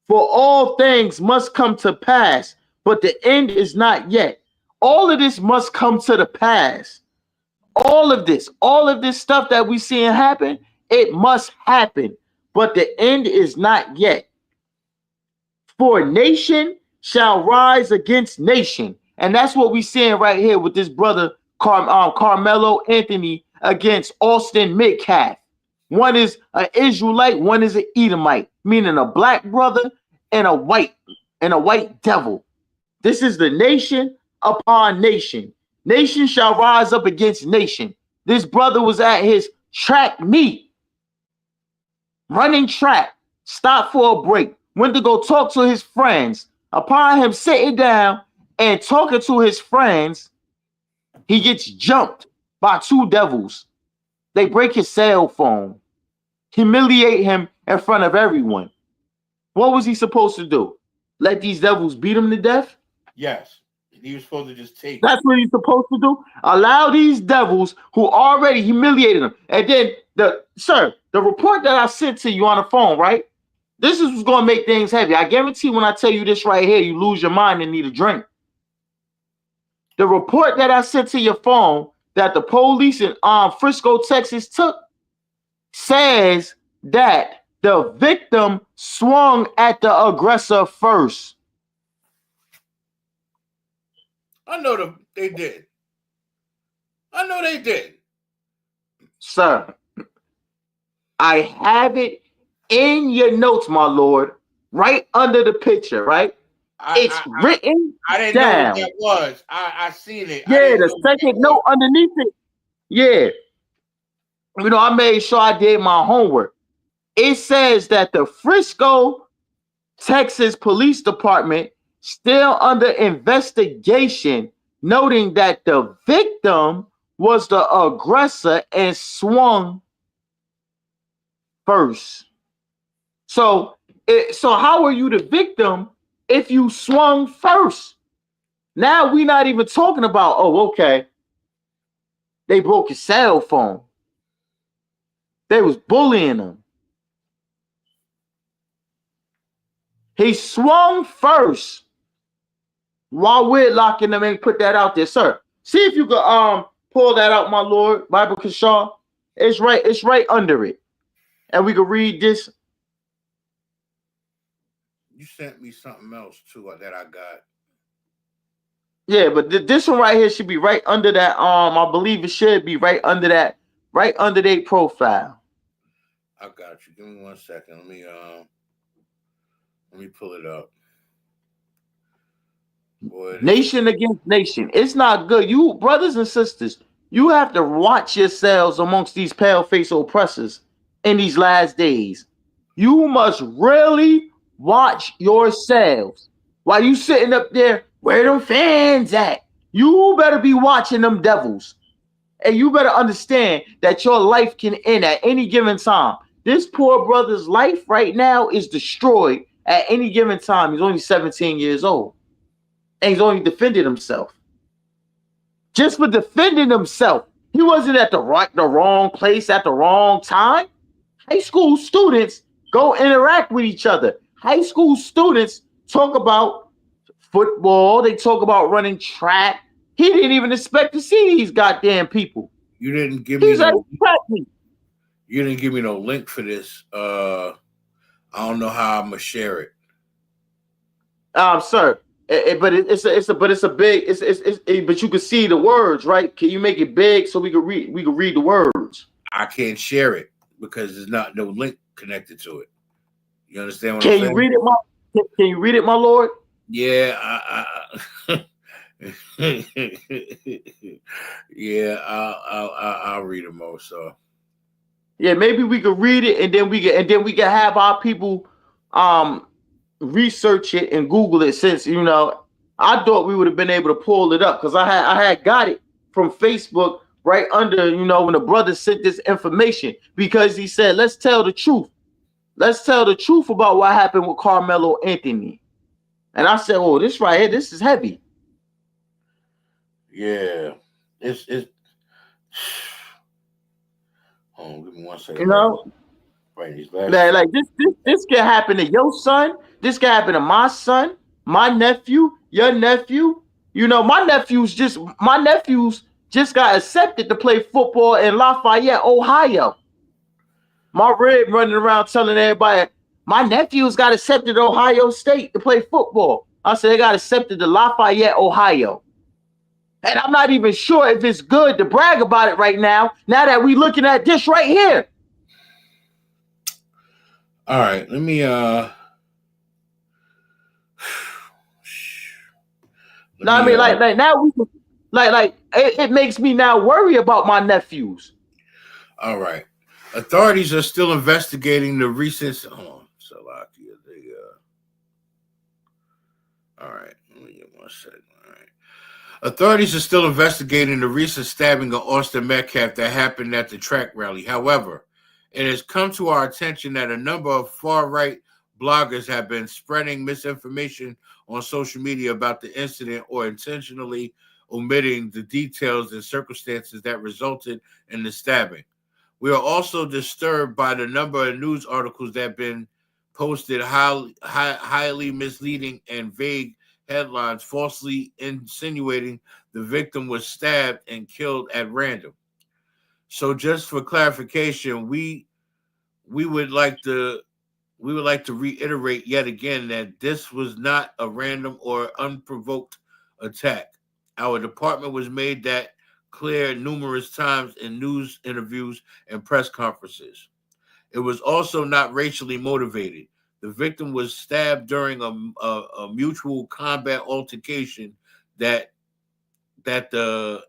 for all things must come to pass, but the end is not yet. All of this must come to the pass. All of this stuff that we seeing happen, it must happen, but the end is not yet. For nation shall rise against nation, and that's what we seeing right here with this brother Carmelo Anthony against Austin Metcalf. One is an Israelite, one is an Edomite, meaning a black brother and a white devil. This is the nation upon nation. Nation shall rise up against nation. This brother was at his track meet, running track, stopped for a break, went to go talk to his friends. Upon him sitting down and talking to his friends, he gets jumped by two devils. They break his cell phone, humiliate him in front of everyone. What was he supposed to do? Let these devils beat him to death? Yes. He was supposed to just take. That's what he's supposed to do. Allow these devils who already humiliated him. And then the report that I sent to you on the phone, right? This is what's going to make things heavy. I guarantee when I tell you this right here, you lose your mind and need a drink. The report that I sent to your phone that the police in Frisco, Texas took says that the victim swung at the aggressor first. I know they did. I know they did. Sir, I have it in your notes, my lord, right under the picture, right? It's written I didn't down. know what that was. I seen it. Yeah, the second note underneath it. Yeah. I made sure I did my homework. It says that the Frisco, Texas Police Department still under investigation, noting that the victim was the aggressor and swung first. So how are you the victim if you swung first? Now we're not even talking about, okay, they broke his cell phone. They was bullying him. He swung first. While we're locking them in, put that out there, sir. See if you could pull that out, my lord, Bible Kashaw. It's right under it. And we can read this. You sent me something else too that I got. Yeah, but this one right here should be right under that. I believe it should be right under that, right under their profile. I got you. Give me 1 second. Let me pull it up. Boy, nation against nation. It's not good. You brothers and sisters, you have to watch yourselves amongst these pale-faced oppressors in these last days. You must really watch yourselves. While you sitting up there, where them fans at? You better be watching them devils. And you better understand that your life can end at any given time. This poor brother's life right now is destroyed at any given time. He's only 17 years old. And he's only defended himself. Just for defending himself. He wasn't at the wrong place at the wrong time. High school students go interact with each other. High school students talk about football. They talk about running track. He didn't even expect to see these goddamn people. You didn't give me you didn't give me no link for this. I don't know how I'm gonna share it. Sir. But it's a big. But you can see the words, right? Can you make it big so we can read? We can read the words. I can't share it because there's not no link connected to it. You understand what I'm saying? Can you read it, Can you read it, my lord? Yeah, yeah, I'll read it more. So yeah, maybe we could read it and then we can have our people research it and Google it, since I thought we would have been able to pull it up because I had got it from Facebook right under when the brother sent this information, because he said, let's tell the truth about what happened with Carmelo Anthony. And I said, "Oh, this right here, this is heavy." Yeah, it's. Hold on, give me 1 second. You know, right? These last like this can happen to your son. This can happen to my son, my nephew, your nephew. You know, my nephews just got accepted to play football in Lafayette, Ohio. My rib running around telling everybody, my nephews got accepted to Ohio State to play football. I said they got accepted to Lafayette, Ohio. And I'm not even sure if it's good to brag about it right now that we looking at this right here. All right, let me I mean, like now we like it makes me now worry about my nephews. All right. Authorities are still investigating the recent. Hold on, Salakia. All right. Let me get 1 second. All right. Authorities are still investigating the recent stabbing of Austin Metcalf that happened at the track rally. However, it has come to our attention that a number of far-right bloggers have been spreading misinformation on social media about the incident or intentionally omitting the details and circumstances that resulted in the stabbing. We are also disturbed by the number of news articles that have been posted highly misleading and vague headlines falsely insinuating the victim was stabbed and killed at random. So just for clarification, we would like to reiterate yet again that this was not a random or unprovoked attack. Our department was made that clear numerous times in news interviews and press conferences. It was also not racially motivated. The victim was stabbed during a mutual combat altercation that the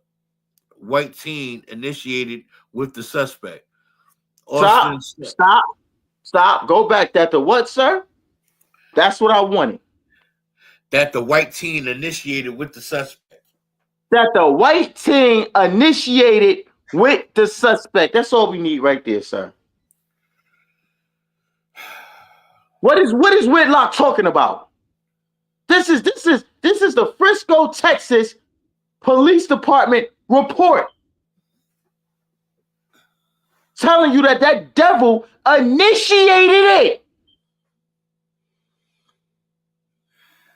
white teen initiated with the suspect. Stop. Go back. That the what, sir? That's what I wanted. That the white teen initiated with the suspect. That the white teen initiated with the suspect. That's all we need right there, sir. What is Whitlock talking about? This is the Frisco, Texas Police Department report telling you that devil initiated it.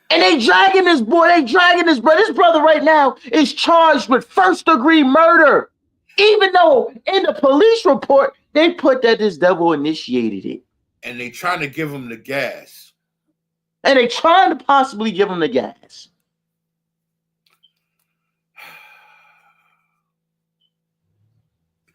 And they dragging this boy. This brother right now is charged with first-degree murder. Even though in the police report, they put that this devil initiated it. And they trying to give him the gas. And they trying to possibly give him the gas.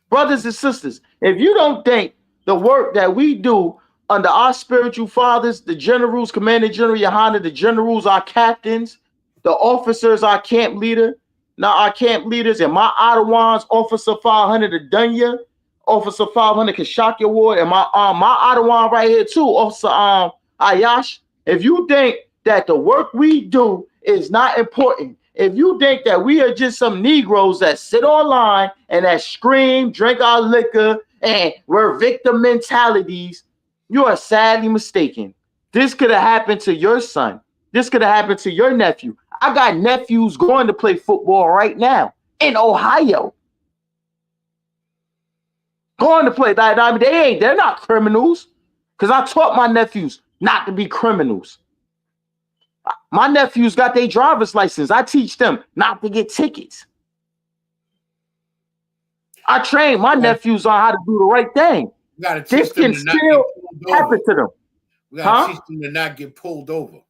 Brothers and sisters, if you don't think the work that we do under our spiritual fathers, the generals, Commander General YAHANNA, the generals, our captains, the officers, our camp leader, now our camp leaders, and my Ottawans, Officer 500 Adunya, Officer 500 Kashaki Ward, and my Ottawan right here too, Officer Ayash. If you think that the work we do is not important, if you think that we are just some Negroes that sit online and that scream, drink our liquor, and we're victim mentalities, you are sadly mistaken. This could have happened to your son. This could have happened to your nephew. I got nephews going to play football right now in Ohio. Going to play. I mean, they're not criminals. Because I taught my nephews not to be criminals. My nephews got their driver's license. I teach them not to get tickets. I train my nephews on how to do the right thing. This can still happen to them. We got to teach them to not get pulled over.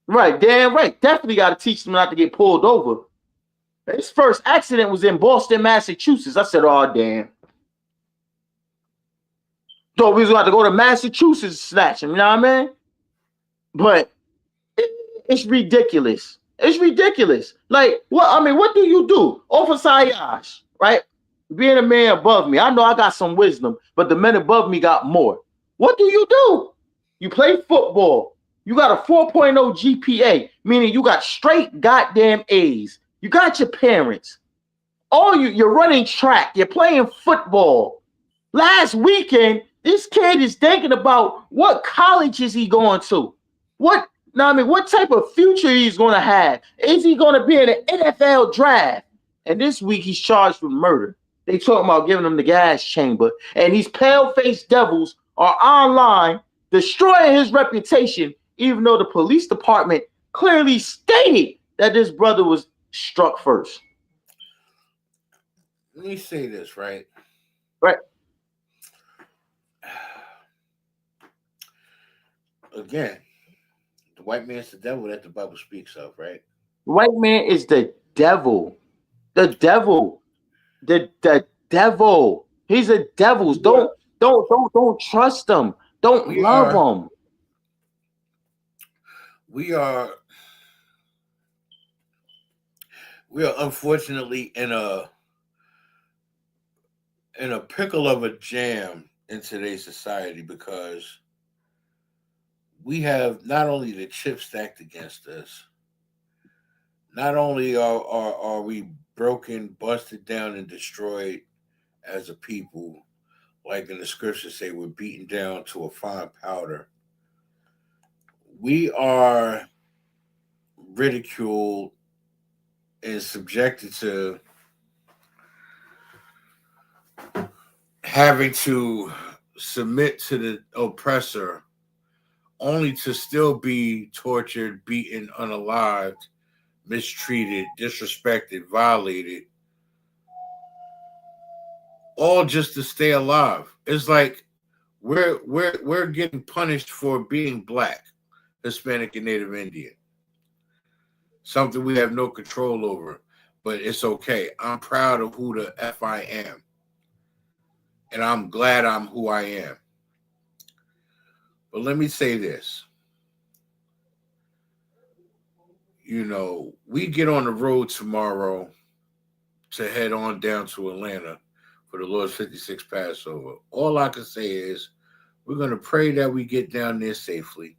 Right, damn right. Definitely got to teach them not to get pulled over. His first accident was in Boston, Massachusetts. I said, oh, damn. Thought we was going to go to Massachusetts and snatch him, you know what I mean? But it's ridiculous. It's ridiculous. Like, what do you do? Officer Ayash, right? Being a man above me, I know I got some wisdom, but the men above me got more. What do? You play football. You got a 4.0 GPA, meaning you got straight goddamn A's. You got your parents. You're running track. You're playing football. Last weekend, this kid is thinking about what college is he going to? What Now, I mean, what type of future he's going to have? Is he going to be in the NFL draft? And this week he's charged with murder. They talking about giving him the gas chamber. And these pale-faced devils are online destroying his reputation, even though the police department clearly stated that this brother was struck first. Let me say this, right? Right. Again, the white man's the devil that the Bible speaks of, right? The white man is the devil. The devil. The devil. He's a devil. Don't trust him. Don't love him. We are unfortunately in a pickle of a jam in today's society, because we have not only the chips stacked against us, not only are we broken, busted down, and destroyed as a people, like in the scriptures say, we're beaten down to a fine powder. We are ridiculed and subjected to having to submit to the oppressor, only to still be tortured, beaten, unalived, mistreated, disrespected, violated, all just to stay alive. It's like we're getting punished for being Black, Hispanic, and Native Indian. Something we have no control over, but it's okay. I'm proud of who the F I am, and I'm glad I'm who I am. But let me say this. You know, we get on the road tomorrow to head on down to Atlanta for the Lord's 56th Passover. All I can say is we're going to pray that we get down there safely.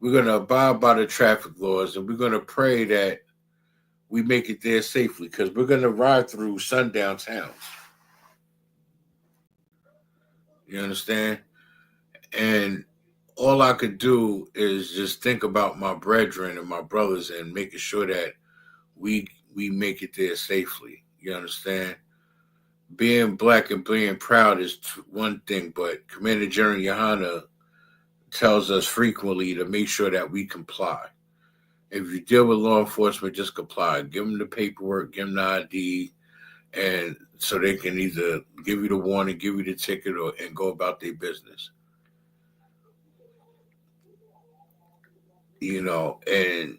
We're going to abide by the traffic laws, and we're going to pray that we make it there safely, because we're going to ride through sundown towns. You understand? And all I could do is just think about my brethren and my brothers and making sure that we make it there safely. You understand? Being Black and being proud is one thing, but Commander General YAHANNA tells us frequently to make sure that we comply. If you deal with law enforcement, just comply. Give them the paperwork, give them the ID, and so they can either give you the warning, give you the ticket, and go about their business. You know, and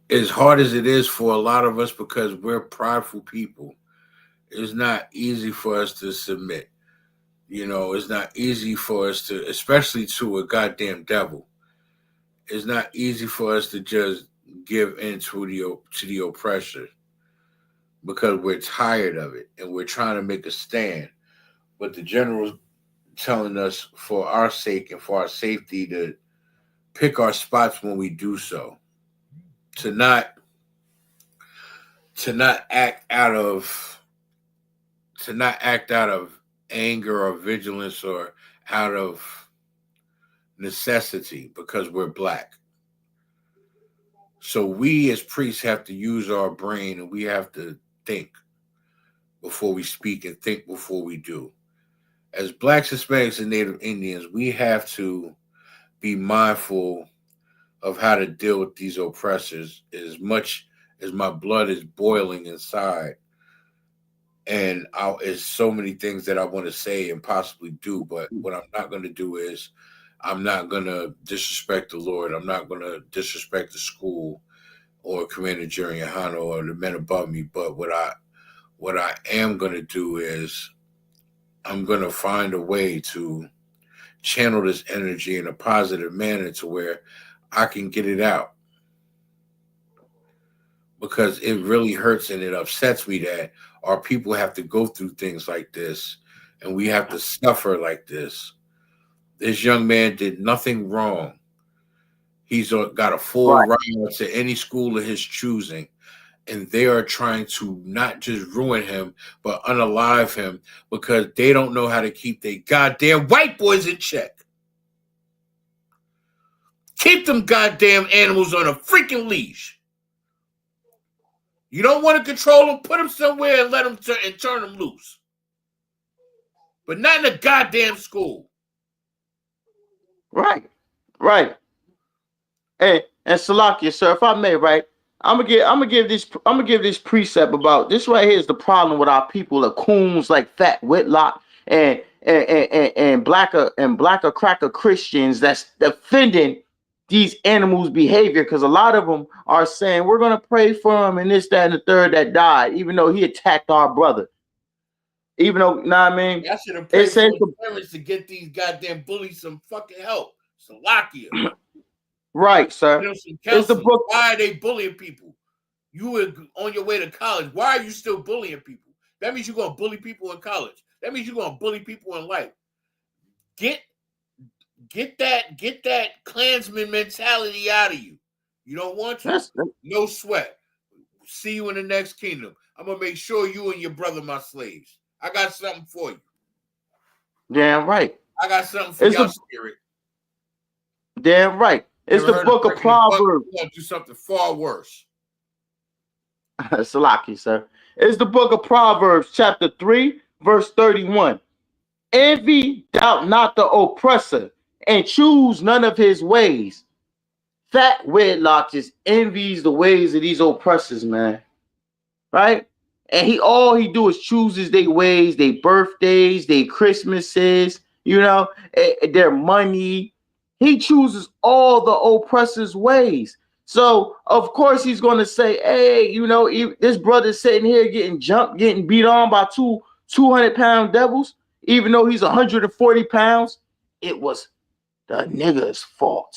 as hard as it is for a lot of us, because we're prideful people, it's not easy for us to submit. You know, it's not easy for us to, especially to a goddamn devil. It's not easy for us to just give in to the oppressor, because we're tired of it and we're trying to make a stand. But the general's telling us for our sake and for our safety to pick our spots when we do so, to not act out of anger or vigilance or out of necessity, because we're Black. So we as priests have to use our brain, and we have to think before we speak and think before we do. As Blacks, Hispanics, and Native Indians, we have to be mindful of how to deal with these oppressors. As much as my blood is boiling inside, and there's so many things that I want to say and possibly do, but what I'm not going to do is I'm not going to disrespect the Lord. I'm not going to disrespect the school or Commander General YAHANNA or the men above me. But what I am going to do is I'm going to find a way to channel this energy in a positive manner to where I can get it out. Because it really hurts and it upsets me that our people have to go through things like this and we have to suffer like this. This young man did nothing wrong. He's got a full right to any school of his choosing. And they are trying to not just ruin him, but unalive him, because they don't know how to keep their goddamn white boys in check. Keep them goddamn animals on a freaking leash. You don't want to control them, put them somewhere and let them turn them loose. But not in a goddamn school. Right. And Salakia, sir, if I may, right, I'm gonna give this precept about this right here is the problem with our people, the coons like Fat Whitlock and blacker cracker Christians that's defending these animals' behavior, because a lot of them are saying we're gonna pray for him and this, that, and the third that died, even though he attacked our brother. Even though, you know what I mean? I should have prayed for the parents to get these goddamn bullies some fucking help. Salakia. Right, sir. It's the book. Why are they bullying people? You were on your way to college. Why are you still bullying people? That means you're going to bully people in college. That means you're going to bully people in life. Get that Klansman mentality out of you. You don't want to? No sweat. See you in the next kingdom. I'm going to make sure you and your brother my slaves. I got something for you. Damn right. I got something for your spirit. Damn right. It's the book of Proverbs. We're going to do something far worse. Salaki, sir. It's the book of Proverbs, chapter 3, verse 31. Envy, doubt not the oppressor, and choose none of his ways. Fat Whitlock just envies the ways of these oppressors, man. Right? And all he do is chooses their ways, their birthdays, their Christmases, you know, their money. He chooses all the oppressors' ways. So, of course, he's going to say, hey, you know, this brother's sitting here getting jumped, getting beat on by two 200-pound devils, even though he's 140 pounds. It was the nigga's fault.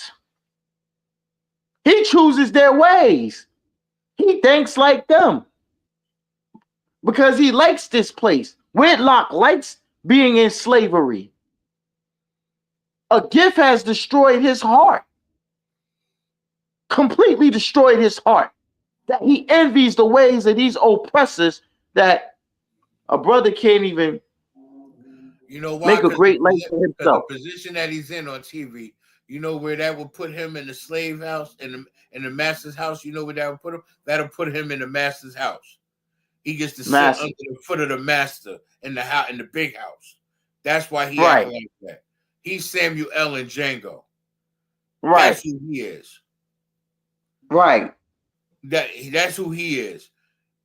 He chooses their ways. He thinks like them because he likes this place. Whitlock likes being in slavery. A gift has destroyed his heart. Completely destroyed his heart. That he envies the ways of these oppressors that a brother can't even make a great life for himself. The position that he's in on TV, you know where that would put him in the slave house, in the master's house. You know where that would put him? That'll put him in the master's house. He gets to sit under the foot of the master in the house, in the big house. That's why he acts like that. He's Samuel L. and Django. Right. That's who he is. Right. That's who he is.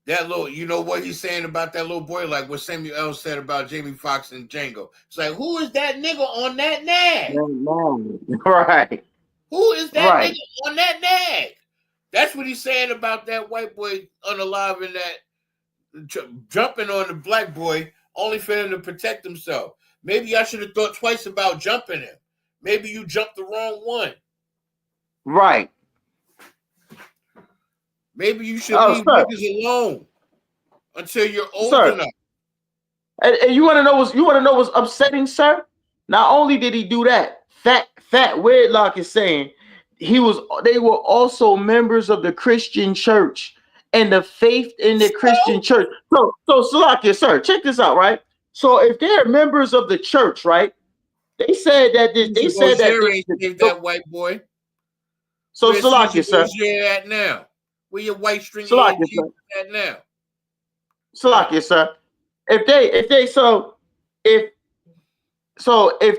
That little, you know what he's saying about that little boy, like what Samuel L. said about Jamie Foxx and Django. It's like, who is that nigga on that nag? Right. Who is that nigga on that nag? That's what he's saying about that white boy unaliving that, jumping on the black boy only for him to protect himself. Maybe I should have thought twice about jumping him. Maybe you jumped the wrong one. Right. Maybe you should leave niggas alone until you're old enough. And you want to know what's upsetting, sir? Not only did he do that, Fat Whitlock is saying they were also members of the Christian church and the faith in the Christian church. So Salakia, sir, check this out, right? So if they're members of the church, right? They said that that white boy. So Salakia, sir. Where at now? Where your white string at now? Salakia, sir. If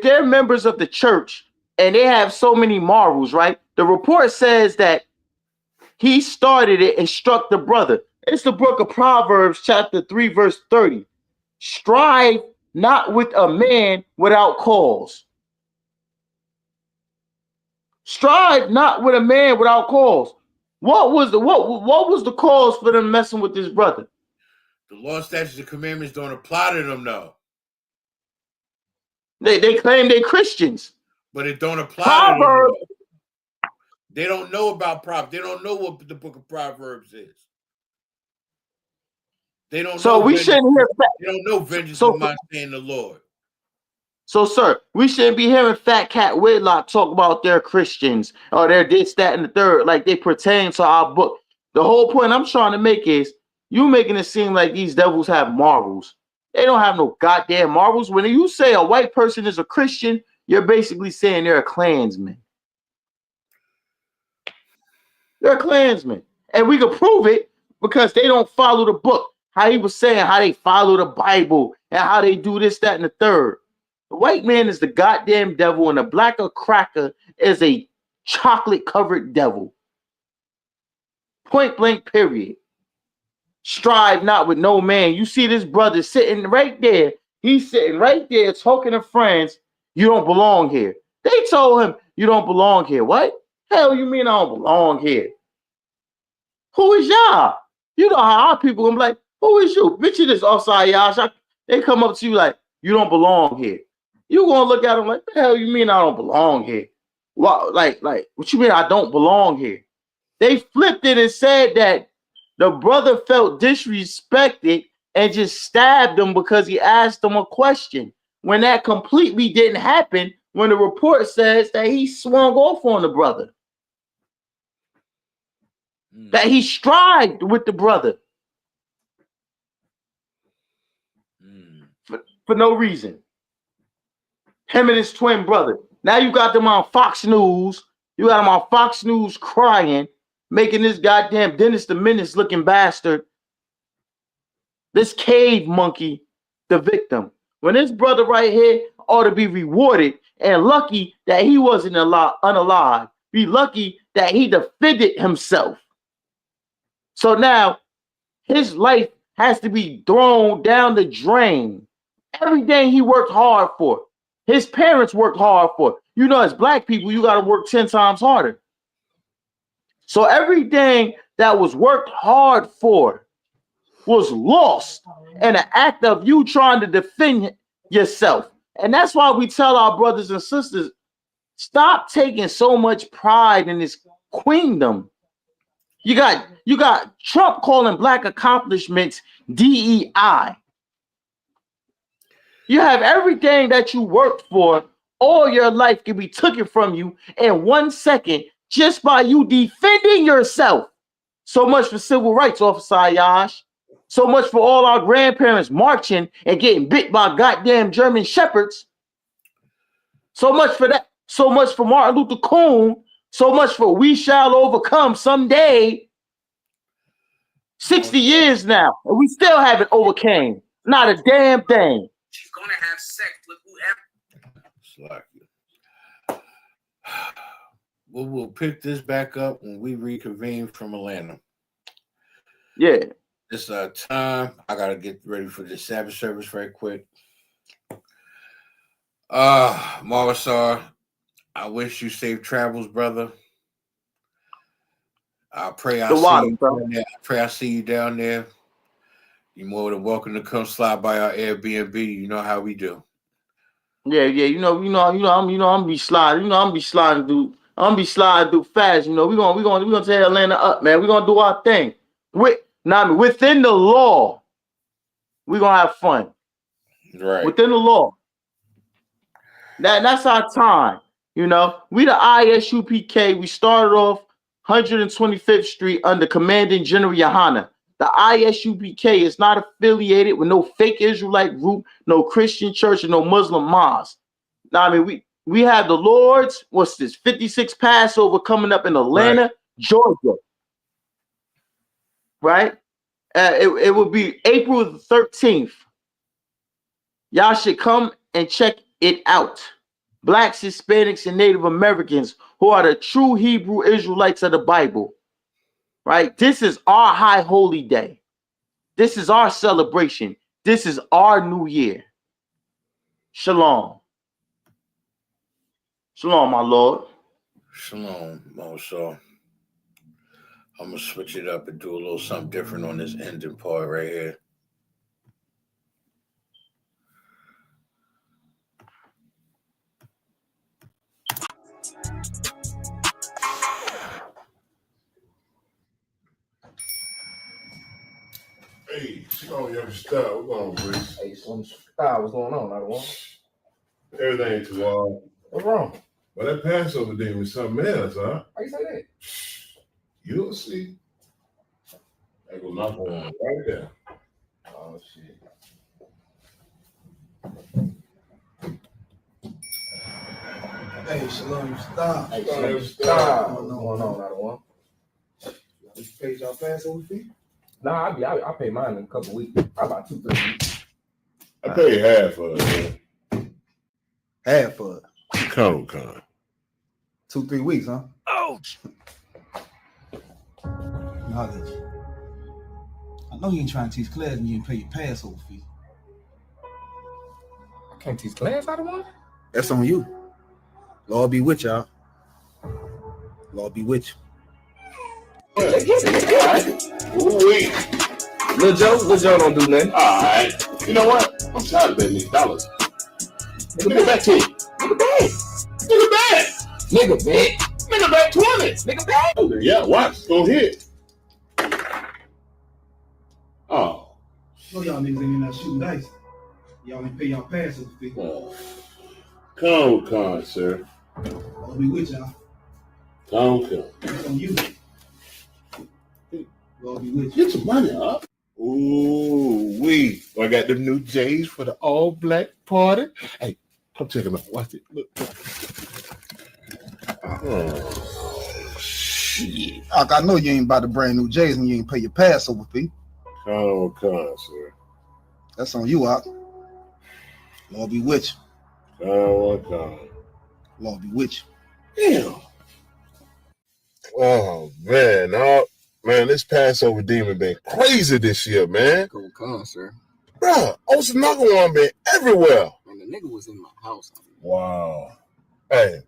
they're members of the church and they have so many morals, right? The report says that he started it and struck the brother. It's the book of Proverbs, chapter 3, verse 30. Strive not with a man without cause. Strive not with a man without cause. What was the cause for them messing with this brother? The law, statutes, and commandments don't apply to them, though. They claim they're Christians, but it don't apply to them. They don't know about Proverbs. They don't know what the book of Proverbs is. They don't. So we shouldn't hear. They don't know vengeance of mine, saying the Lord. So, sir, we shouldn't be hearing Fat Cat Whitlock talk about they're Christians or they're this, that, and the third, like they pertain to our book. The whole point I'm trying to make is you making it seem like these devils have morals. They don't have no goddamn morals. When you say a white person is a Christian, you're basically saying they're a Klansman. They're Klansmen. And we can prove it because they don't follow the book. How he was saying how they follow the Bible and how they do this, that, and the third. The white man is the goddamn devil, and the black cracker is a chocolate-covered devil. Point blank, period. Strive not with no man. You see this brother sitting right there. He's sitting right there talking to friends. You don't belong here. They told him, you don't belong here. What? Hell you mean I don't belong here? Who is y'all? You know how our people gonna be like, who is you? Bitch, you this offside y'all. They come up to you like, you don't belong here. You gonna look at them like, the hell you mean I don't belong here? What, like, what you mean I don't belong here? They flipped it and said that the brother felt disrespected and just stabbed him because he asked him a question. When that completely didn't happen, when the report says that he swung off on the brother. That he strived with the brother. For no reason. Him and his twin brother. Now you got them on Fox News. You got them on Fox News crying, making this goddamn Dennis the Menace looking bastard, this cave monkey, the victim. When this brother right here ought to be rewarded and lucky that he wasn't unalive. Be lucky that he defended himself. So now his life has to be thrown down the drain. Everything he worked hard for, his parents worked hard for. You know, as black people, you got to work 10 times harder. So everything that was worked hard for was lost in an act of you trying to defend yourself. And that's why we tell our brothers and sisters, stop taking so much pride in this queendom. You got Trump calling black accomplishments DEI. You have everything that you worked for all your life can be taken from you in 1 second just by you defending yourself. So much for civil rights, Officer Yash. So much for all our grandparents marching and getting bit by goddamn German shepherds. So much for that. So much for Martin Luther King. So much for we shall overcome someday. 60 years now, and we still haven't overcame. Not a damn thing. She's gonna have sex with whoever. We'll pick this back up when we reconvene from Atlanta. Yeah. This time I gotta get ready for the Sabbath service right quick. Marisar, I wish you safe travels, brother. I pray I see you down there. You're more than welcome to come slide by our Airbnb. You know how we do. Yeah. I'm be sliding. I'm be sliding through fast. We're gonna tear Atlanta up, man. We're gonna do our thing. Within the law, we're gonna have fun. Right. Within the law. That's our time. We the ISUPK. We started off 125th Street under Commanding General YAHANNA. The ISUPK is not affiliated with no fake Israelite group, no Christian church, and no Muslim mosque. Now, we have the Lord's, 56 Passover coming up in Atlanta, Georgia. Right? It will be April the 13th. Y'all should come and check it out. Blacks, Hispanics, and Native Americans who are the true Hebrew Israelites of the Bible. Right? This is our high holy day. This is our celebration. This is our new year. Shalom. Shalom, my Lord. Shalom, Moshe. I'm going to switch it up and do a little something different on this ending part right here. Hey, Shalom, you ever stop? What's going on, Bruce? Hey, what's going on? I don't want Everything too long. What's wrong? Well, that Passover thing was something else, huh? Why you say that? You'll see. That goes knock on right there. Oh, shit. Hey, Shalom, stop. Hey, stop. What's going on? I don't want. You paid y'all Passover fee? Nah, I pay mine in a couple weeks. Probably about 2-3 weeks. I paid half of it, man. Half of it. Con. 2-3 weeks, huh? Ouch. Knowledge. I know you ain't trying to teach class and you ain't pay your Passover fee. I can't teach class out of one? That's on you. Lord be with y'all. Lord be with you. All right. Ooh-wee. Lil Joe don't do nothing. All right. You know what? I'm tired of betting these dollars. Nigga bet 10. Nigga bet. Nigga bet. Nigga bet 20. Nigga bet. Yeah, watch. Go hit. Oh. No, y'all niggas ain't not shooting dice. Y'all ain't pay y'all Passover fee. Con, sir. Lord be with y'all. Con. That's on you. Lord be with you. Get your money up. Ooh-wee. I got them new J's for the all-black party. Hey, come check them out. Watch it. Look. Oh, shit. I know you ain't about to brand new J's and you ain't pay your Passover fee. Con, sir. That's on you, Ock. Lord be with you. Con. Lord be with you. Damn. Oh, man. Man, this Passover demon been crazy this year, man. Con, sir. Bruh, Osanaga been everywhere. And the nigga was in my house. Wow. Hey,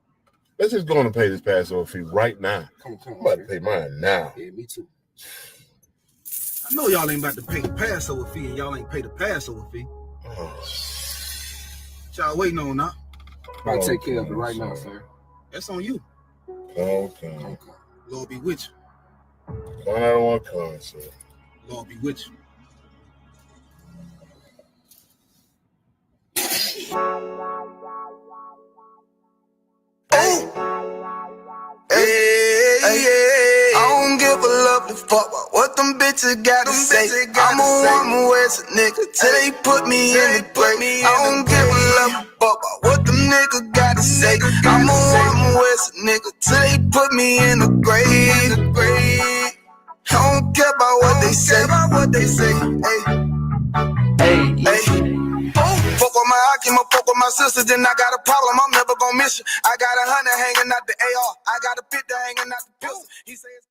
let's just go on and pay this Passover fee right now. Come I'm about to pay mine now. Yeah, me too. I know y'all ain't about to pay the Passover fee and y'all ain't pay the Passover fee. What y'all waiting on now? I'll take care of it right now, sir. That's on you. Okay. Lord be with you. I don't want to come, sir. Lord be with you. Hey, I don't give a lovely fuck about what them bitches gotta say. I'm a woman with a nigga till they put me in the grave. I don't give a lovely fuck about what them niggas gotta say. I'm a woman with a nigga till they put me in the grave. I don't care about what they say. Hey. Fuck with my Akima, fuck with my sisters, then I got a problem, I'm never gonna miss you. I got 100 hanging out the AR, I got a 50 hanging out the pistol. He says